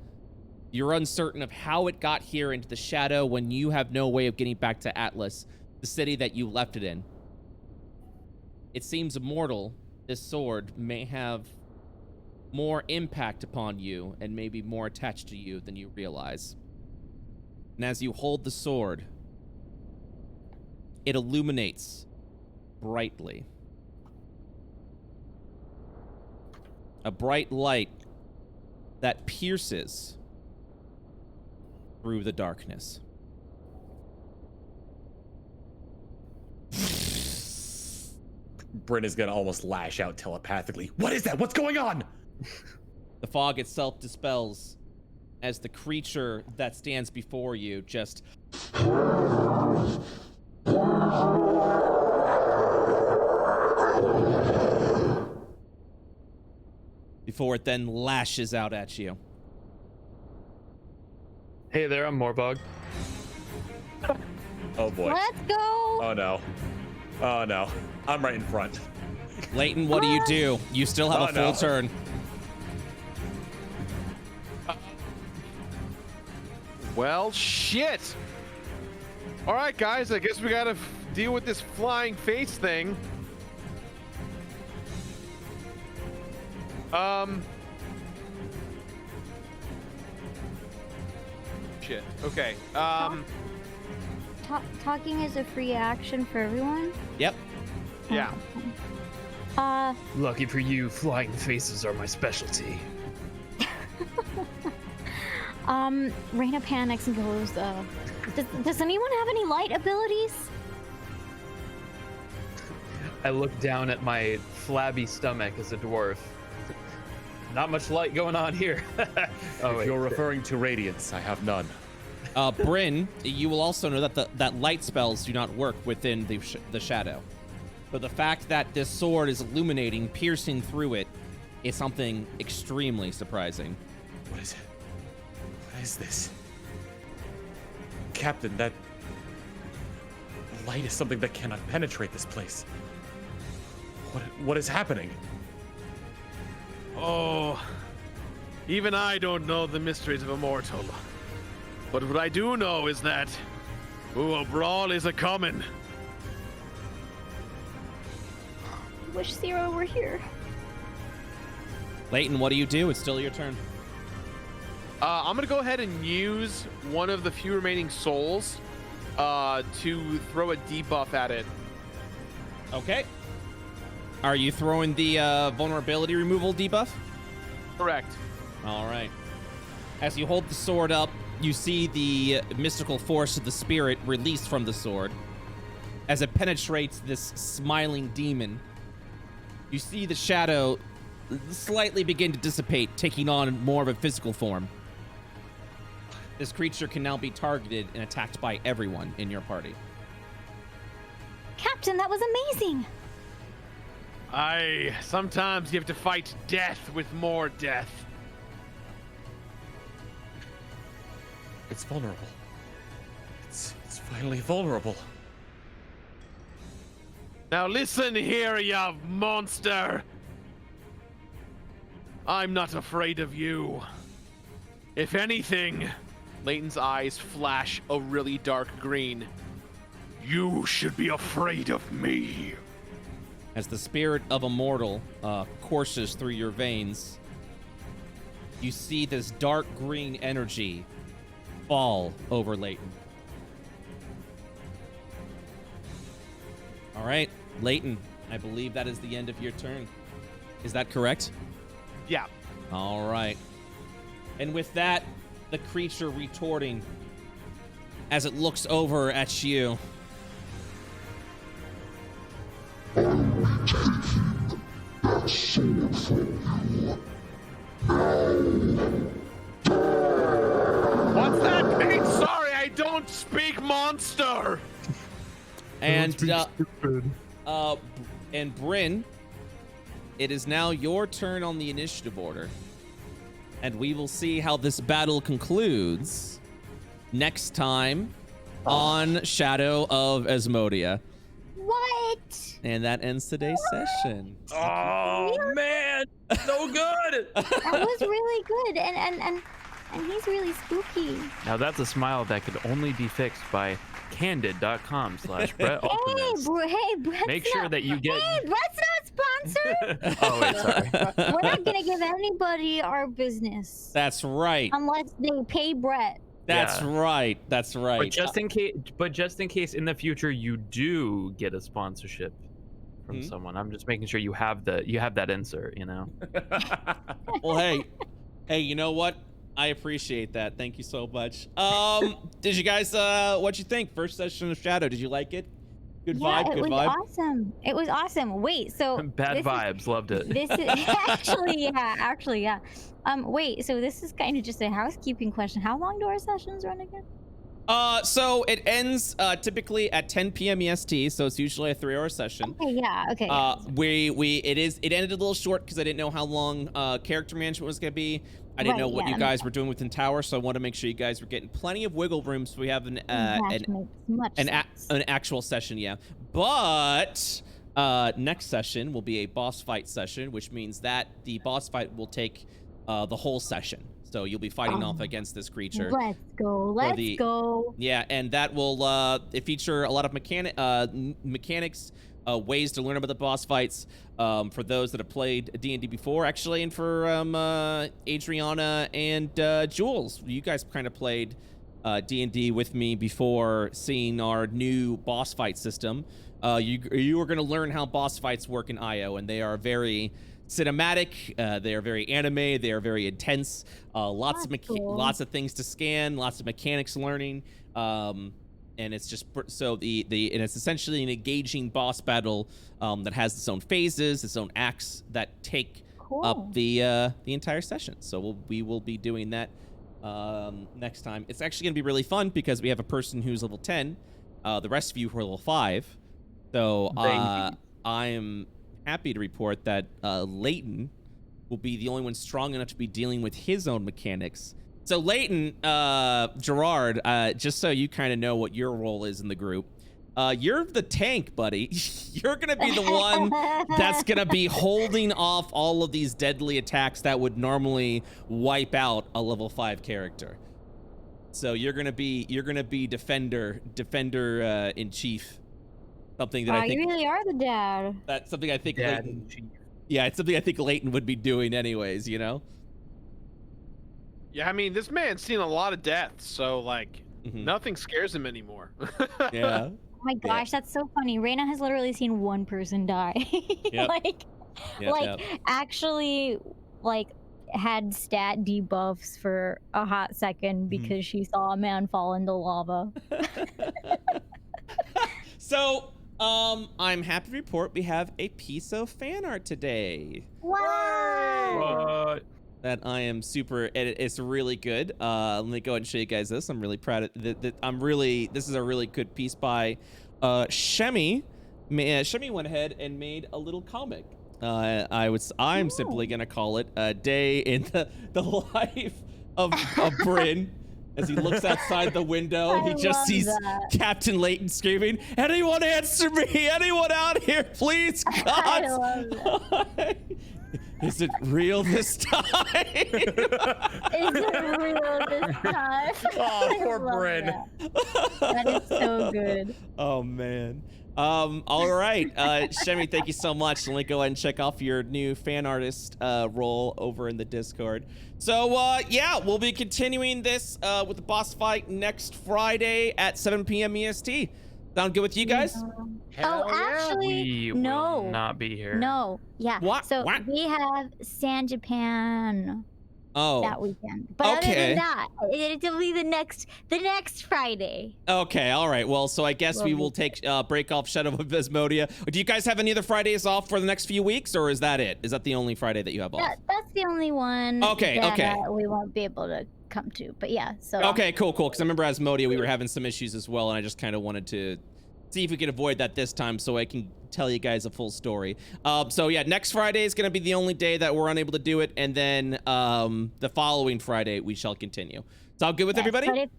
You're uncertain of how it got here into the shadow when you have no way of getting back to Atlas, the city that you left it in. It seems immortal. This sword may have more impact upon you and maybe more attached to you than you realize. And as you hold the sword, it illuminates brightly. A bright light that pierces through the darkness. Bryn is gonna almost lash out telepathically. What is that? What's going on? The fog itself dispels as the creature that stands before you just before it then lashes out at you. Hey there, I'm Morvogg. Oh boy. Let's go. Oh no. Oh no. I'm right in front. Layton, what do? You still have a full turn. Well, shit. All right, guys. I guess we gotta deal with this flying face thing. Shit. Okay. Talking is a free action for everyone. Yep. Yeah. Lucky for you, flying faces are my specialty. Reyna panics and goes, does anyone have any light abilities? I look down at my flabby stomach as a dwarf. Not much light going on here. If you're referring to radiance, I have none. Bryn, you will also know that that light spells do not work within the shadow. But the fact that this sword is illuminating, piercing through it, is something extremely surprising. What is it? What is this? Captain, that light is something that cannot penetrate this place. What is happening? Oh, even I don't know the mysteries of a mortal. But what I do know is that, a brawl is a-comin'. Wish Zero were here. Layton, what do? It's still your turn. I'm gonna go ahead and use one of the few remaining souls to throw a debuff at it. Okay. Are you throwing the vulnerability removal debuff? Correct. All right. As you hold the sword up, you see the mystical force of the spirit released from the sword. As it penetrates this smiling demon, you see the shadow slightly begin to dissipate, taking on more of a physical form. This creature can now be targeted and attacked by everyone in your party. Captain, that was amazing. Sometimes you have to fight death with more death. It's vulnerable. It's finally vulnerable. Now listen here, you monster. I'm not afraid of you. If anything, Layton's eyes flash a really dark green. You should be afraid of me. As the spirit of a mortal courses through your veins, you see this dark green energy fall over Layton. All right, Layton, I believe that is the end of your turn. Is that correct? Yeah. All right. And with that, the creature retorting as it looks over at you. What's that mean? Sorry, I don't speak monster. And and Bryn, it is now your turn on the initiative order. And we will see how this battle concludes next time on Shadow of Asmodia. What? And that ends today's session. Oh man, so good. That was really good, and he's really spooky. Now that's a smile that could only be fixed by candid.com/BrettUltimus. Hey, Brett's Make sure not- that you get. Hey, Brett's not sponsored. Oh wait, sorry. We're not gonna give anybody our business That's right. unless they pay Brett. That's Yeah. right. That's right. But just in case in the future you do get a sponsorship from someone, I'm just making sure you have that insert, you know. Well, hey, you know what? I appreciate that. Thank you so much. Did you guys what'd you think? First session of Shadow, did you like it? Good vibe, it good was vibe. awesome. It was awesome. Wait, so Bad vibes, loved it. This is actually, yeah. Wait, so this is kind of just a housekeeping question. How long do our sessions run again? So it ends typically at 10 p.m. EST, so it's usually a 3-hour session. Okay, yeah, okay. It ended a little short because I didn't know how long character management was gonna be. I didn't know what you guys were doing within Tower, so I want to make sure you guys were getting plenty of wiggle room so we have an actual session, yeah. But next session will be a boss fight session, which means that the boss fight will take the whole session. So you'll be fighting off against this creature. Let's go. Yeah, and that will feature a lot of mechanics, ways to learn about the boss fights for those that have played D&D before, actually, and for Adriana and Jules. You guys kind of played D&D with me before seeing our new boss fight system. You are going to learn how boss fights work in IO, and they are very cinematic. They are very anime. They are very intense. Lots of things to scan. Lots of mechanics learning. And it's just so and it's essentially an engaging boss battle that has its own phases, its own acts that take up the entire session. So we will be doing that next time. It's actually gonna be really fun because we have a person who's level 10. The rest of you who are level 5. So I'm happy to report that Layton will be the only one strong enough to be dealing with his own mechanics. So Layton, Gerard, just so you kind of know what your role is in the group, you're the tank, buddy. You're gonna be the one that's gonna be holding off all of these deadly attacks that would normally wipe out a level 5 character. So you're gonna be defender in chief. Something that I think you really are the dad. That's something I think Dad Layton. Yeah, it's something I think Layton would be doing anyways. You know. Yeah, I mean, this man's seen a lot of death, so like nothing scares him anymore. Yeah. Oh my gosh, that's so funny. Reyna has literally seen one person die. Yep. Actually, had stat debuffs for a hot second because she saw a man fall into lava. So, I'm happy to report we have a piece of fan art today. Wow! that I am super. It's really good. Let me go ahead and show you guys this. I'm really proud of that. This is a really good piece by Shemi. Shemi went ahead and made a little comic. I'm simply gonna call it a day in the life of Bryn. As he looks outside the window, he just sees Captain Layton screaming, "Anyone answer me! Anyone out here, please, God!" I love that. Is it real this time? Is it real this time? Oh, poor I love Bryn. That is so good. Oh man. All right, Shemi, thank you so much. Let me go ahead and check off your new fan artist role over in the Discord. So yeah, we'll be continuing this with the boss fight next Friday at 7 p.m. EST. Sound good with you guys? Actually, We no. will not be here. No, yeah. What? So What? we have San Japan Oh, that weekend. But other okay. than that, it'll be the next Friday. okay, all right. Well, so I guess we will take break off Shadow of Asmodia. Do you guys have any other Fridays off for the next few weeks, or is that it? Is that the only Friday that you have off? That's the only one. Okay, that, okay. we won't be able to come to. But yeah, so. Okay, cool. Because I remember Asmodia, we were having some issues as well, and I just kind of wanted to see if we could avoid that this time so I can tell you guys a full story. So yeah, next Friday is going to be the only day that we're unable to do it, and then the following Friday we shall continue. Sound good with everybody? But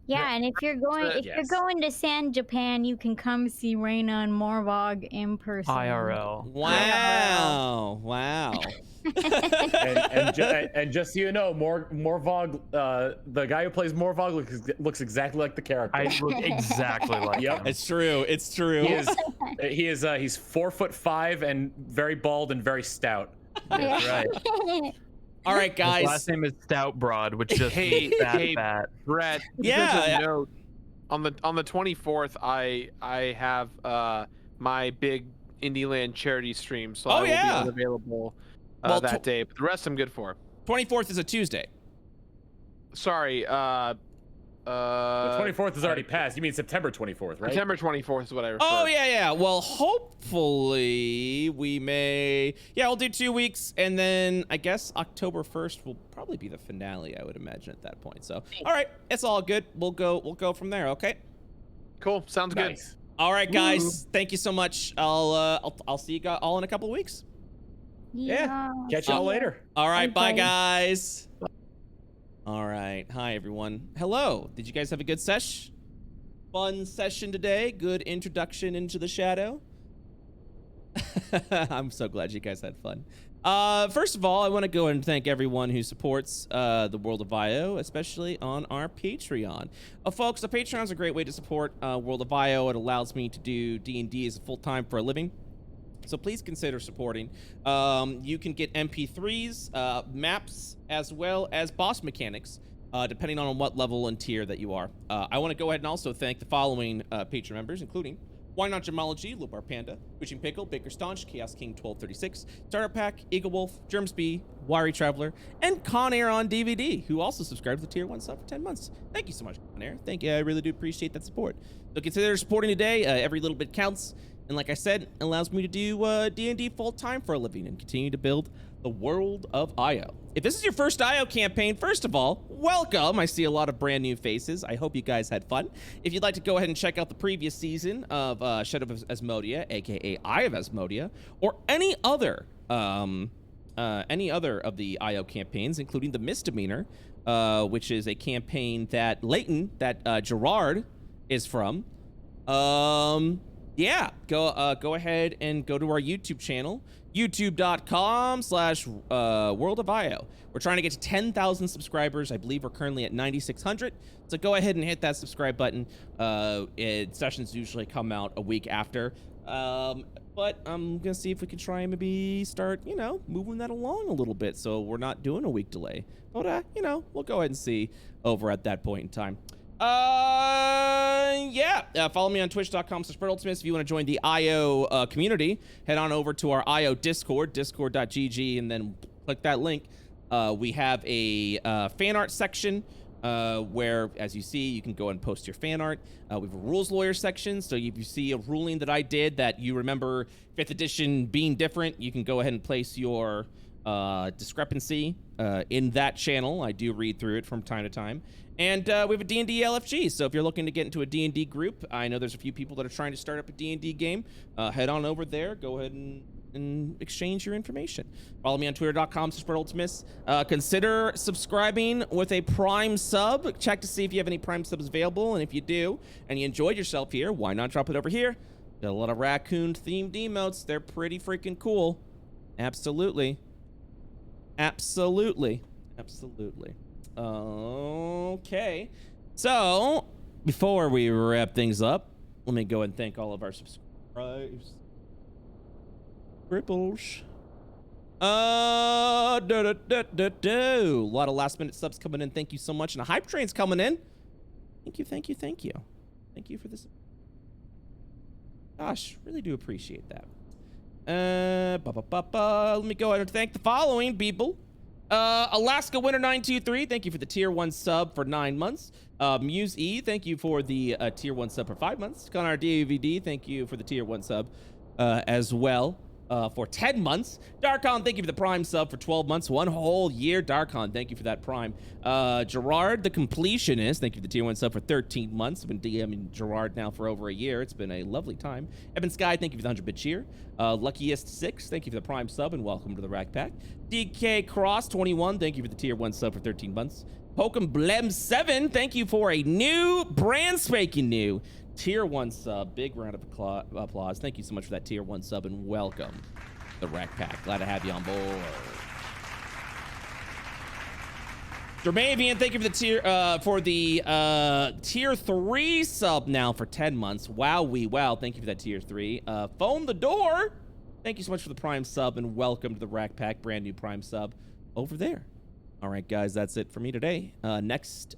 and if you're going to San Japan, you can come see Reyna and Morvogg in person. IRL. Wow. and just so you know, Morvogg, the guy who plays Morvogg looks exactly like the character. I look exactly like Yep. him. It's true. He's 4'5" and very bald and very stout. That's right. All right, His guys. last name is Stout Broad, which just Hey, means fat, hey, fat. Brett, Yeah, just a yeah. note, on the 24th, I have my big Indieland charity stream, so I will be unavailable Well, that day. But the rest I'm good for. 24th is a Tuesday. Sorry, The 24th is already passed. You mean September 24th, right? September 24th is what I refer. Oh, yeah. Well, hopefully we may... Yeah, we'll do 2 weeks, and then I guess October 1st will probably be the finale, I would imagine, at that point. So, all right, it's all good. We'll go from there, okay? Cool. Sounds good. Nice. All right, guys. Thank you so much. I'll see you guys all in a couple of weeks. Yeah. Catch y'all later. All right, bye, Bye. guys. All right. Hi, everyone. Hello. Did you guys have a good fun session today? Good introduction into the shadow? I'm so glad you guys had fun. First of all, I want to go and thank everyone who supports the World of IO, especially on our Patreon. Folks, the Patreon is a great way to support World of IO. It allows me to do D&D as a full-time for a living. So please consider supporting. You can get MP3s, maps, as well as boss mechanics, depending on what level and tier that you are. I want to go ahead and also thank the following Patreon members, including Why Not Gemology, Lupar Panda, Witching Pickle, Baker Staunch, Chaos King 1236, Starter Pack, Eagle Wolf, Germsby, Wiry Traveler, and Con Air on DVD, who also subscribed to the Tier 1 sub for 10 months. Thank you so much, Con Air. Thank you. I really do appreciate that support. So consider supporting today. Every little bit counts. And like I said, it allows me to do D&D full-time for a living and continue to build the World of IO. If this is your first IO campaign, first of all, welcome. I see a lot of brand new faces. I hope you guys had fun. If you'd like to go ahead and check out the previous season of Shadow of Asmodia, aka Eye of Asmodia, or any other of the IO campaigns, including the Misdemeanor, which is a campaign that Layton, that Gerard is from, yeah, go ahead and go to our YouTube channel, youtube.com/World of IO. We're trying to get to 10,000 subscribers. I believe we're currently at 9,600. So go ahead and hit that subscribe button. Sessions usually come out a week after. But I'm gonna see if we can try and maybe start, moving that along a little bit so we're not doing a week delay. But, we'll go ahead and see over at that point in time. Follow me on twitch.com/BrettUltimus. If you want to join the IO community, head on over to our IO Discord, discord.gg, and then click that link. We have a fan art section where, as you see, you can go and post your fan art. We have a rules lawyer section, so if you see a ruling that I did that you remember 5th edition being different, you can go ahead and place your discrepancy in that channel. I do read through it from time to time. And we have a D&D LFG, so if you're looking to get into a D&D group, I know there's a few people that are trying to start up a D&D game. Head on over there. Go ahead and exchange your information. Follow me on twitter.com/BrettUltimus. Consider subscribing with a Prime sub. Check to see if you have any Prime subs available, and if you do, and you enjoyed yourself here, why not drop it over here? Got a lot of raccoon-themed emotes. They're pretty freaking cool. Absolutely. Absolutely. Absolutely. Okay. So, before we wrap things up, let me go and thank all of our subscribers. Ripples. A lot of last minute subs coming in. Thank you so much. And a hype train's coming in. Thank you, thank you, thank you. Thank you for this. Gosh, really do appreciate that. Let me go ahead and thank the following people. Alaska Winter 923, thank you for the tier 1 sub for 9 months. Muse E, thank you for the tier 1 sub for 5 months. Connor DVD, thank you for the tier 1 sub as well for 10 months. Darkon, thank you for the Prime sub for 12 months. 1 whole year. Darkon, thank you for that Prime. Gerard the Completionist, thank you for the tier 1 sub for 13 months. I've been DMing Gerard now for over a year. It's been a lovely time. Evan Sky, thank you for the 100-bit cheer. Luckiest6, thank you for the Prime sub and welcome to the Rack Pack. DK Cross 21, thank you for the tier 1 sub for 13 months. Pokem 7, thank you for a new, brand spanking new tier 1 sub. Big round of applause. Thank you so much for that tier 1 sub and welcome to the Rack Pack. Glad to have you on board. Jermavian, thank you for the tier 3 sub now for 10 months. Wow. Thank you for that tier 3. Phone the Door, thank you so much for the Prime sub and welcome to the Rack Pack. Brand new Prime sub over there. All right, guys, that's it for me today. Next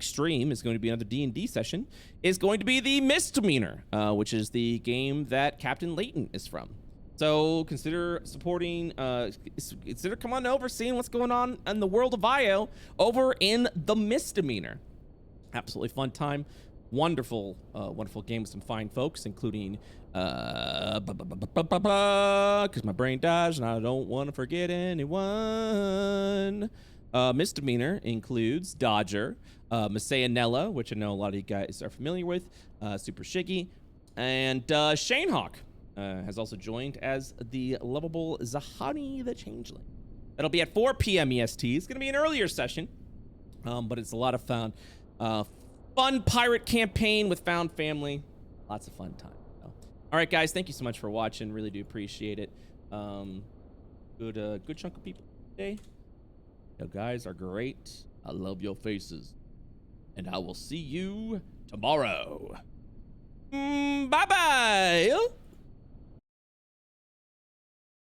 stream is going to be another D&D session. Is going to be the Misdemeanor, which is the game that Captain Layton is from. So consider supporting, consider come on over, seeing what's going on in the world of IO over in the Misdemeanor. Absolutely fun time. Wonderful, wonderful game with some fine folks, including, because my brain dies and I don't want to forget anyone. Misdemeanor includes Dodger, Nella, which I know a lot of you guys are familiar with, Super Shiggy, and Shane Hawk has also joined as the lovable Zahani the Changeling. That'll be at 4 p.m. EST. It's going to be an earlier session, but it's a lot of fun. Fun pirate campaign with found family. Lots of fun time. So. All right, guys, thank you so much for watching. Really do appreciate it. Good chunk of people today. You guys are great. I love your faces. And I will see you tomorrow. Bye-bye.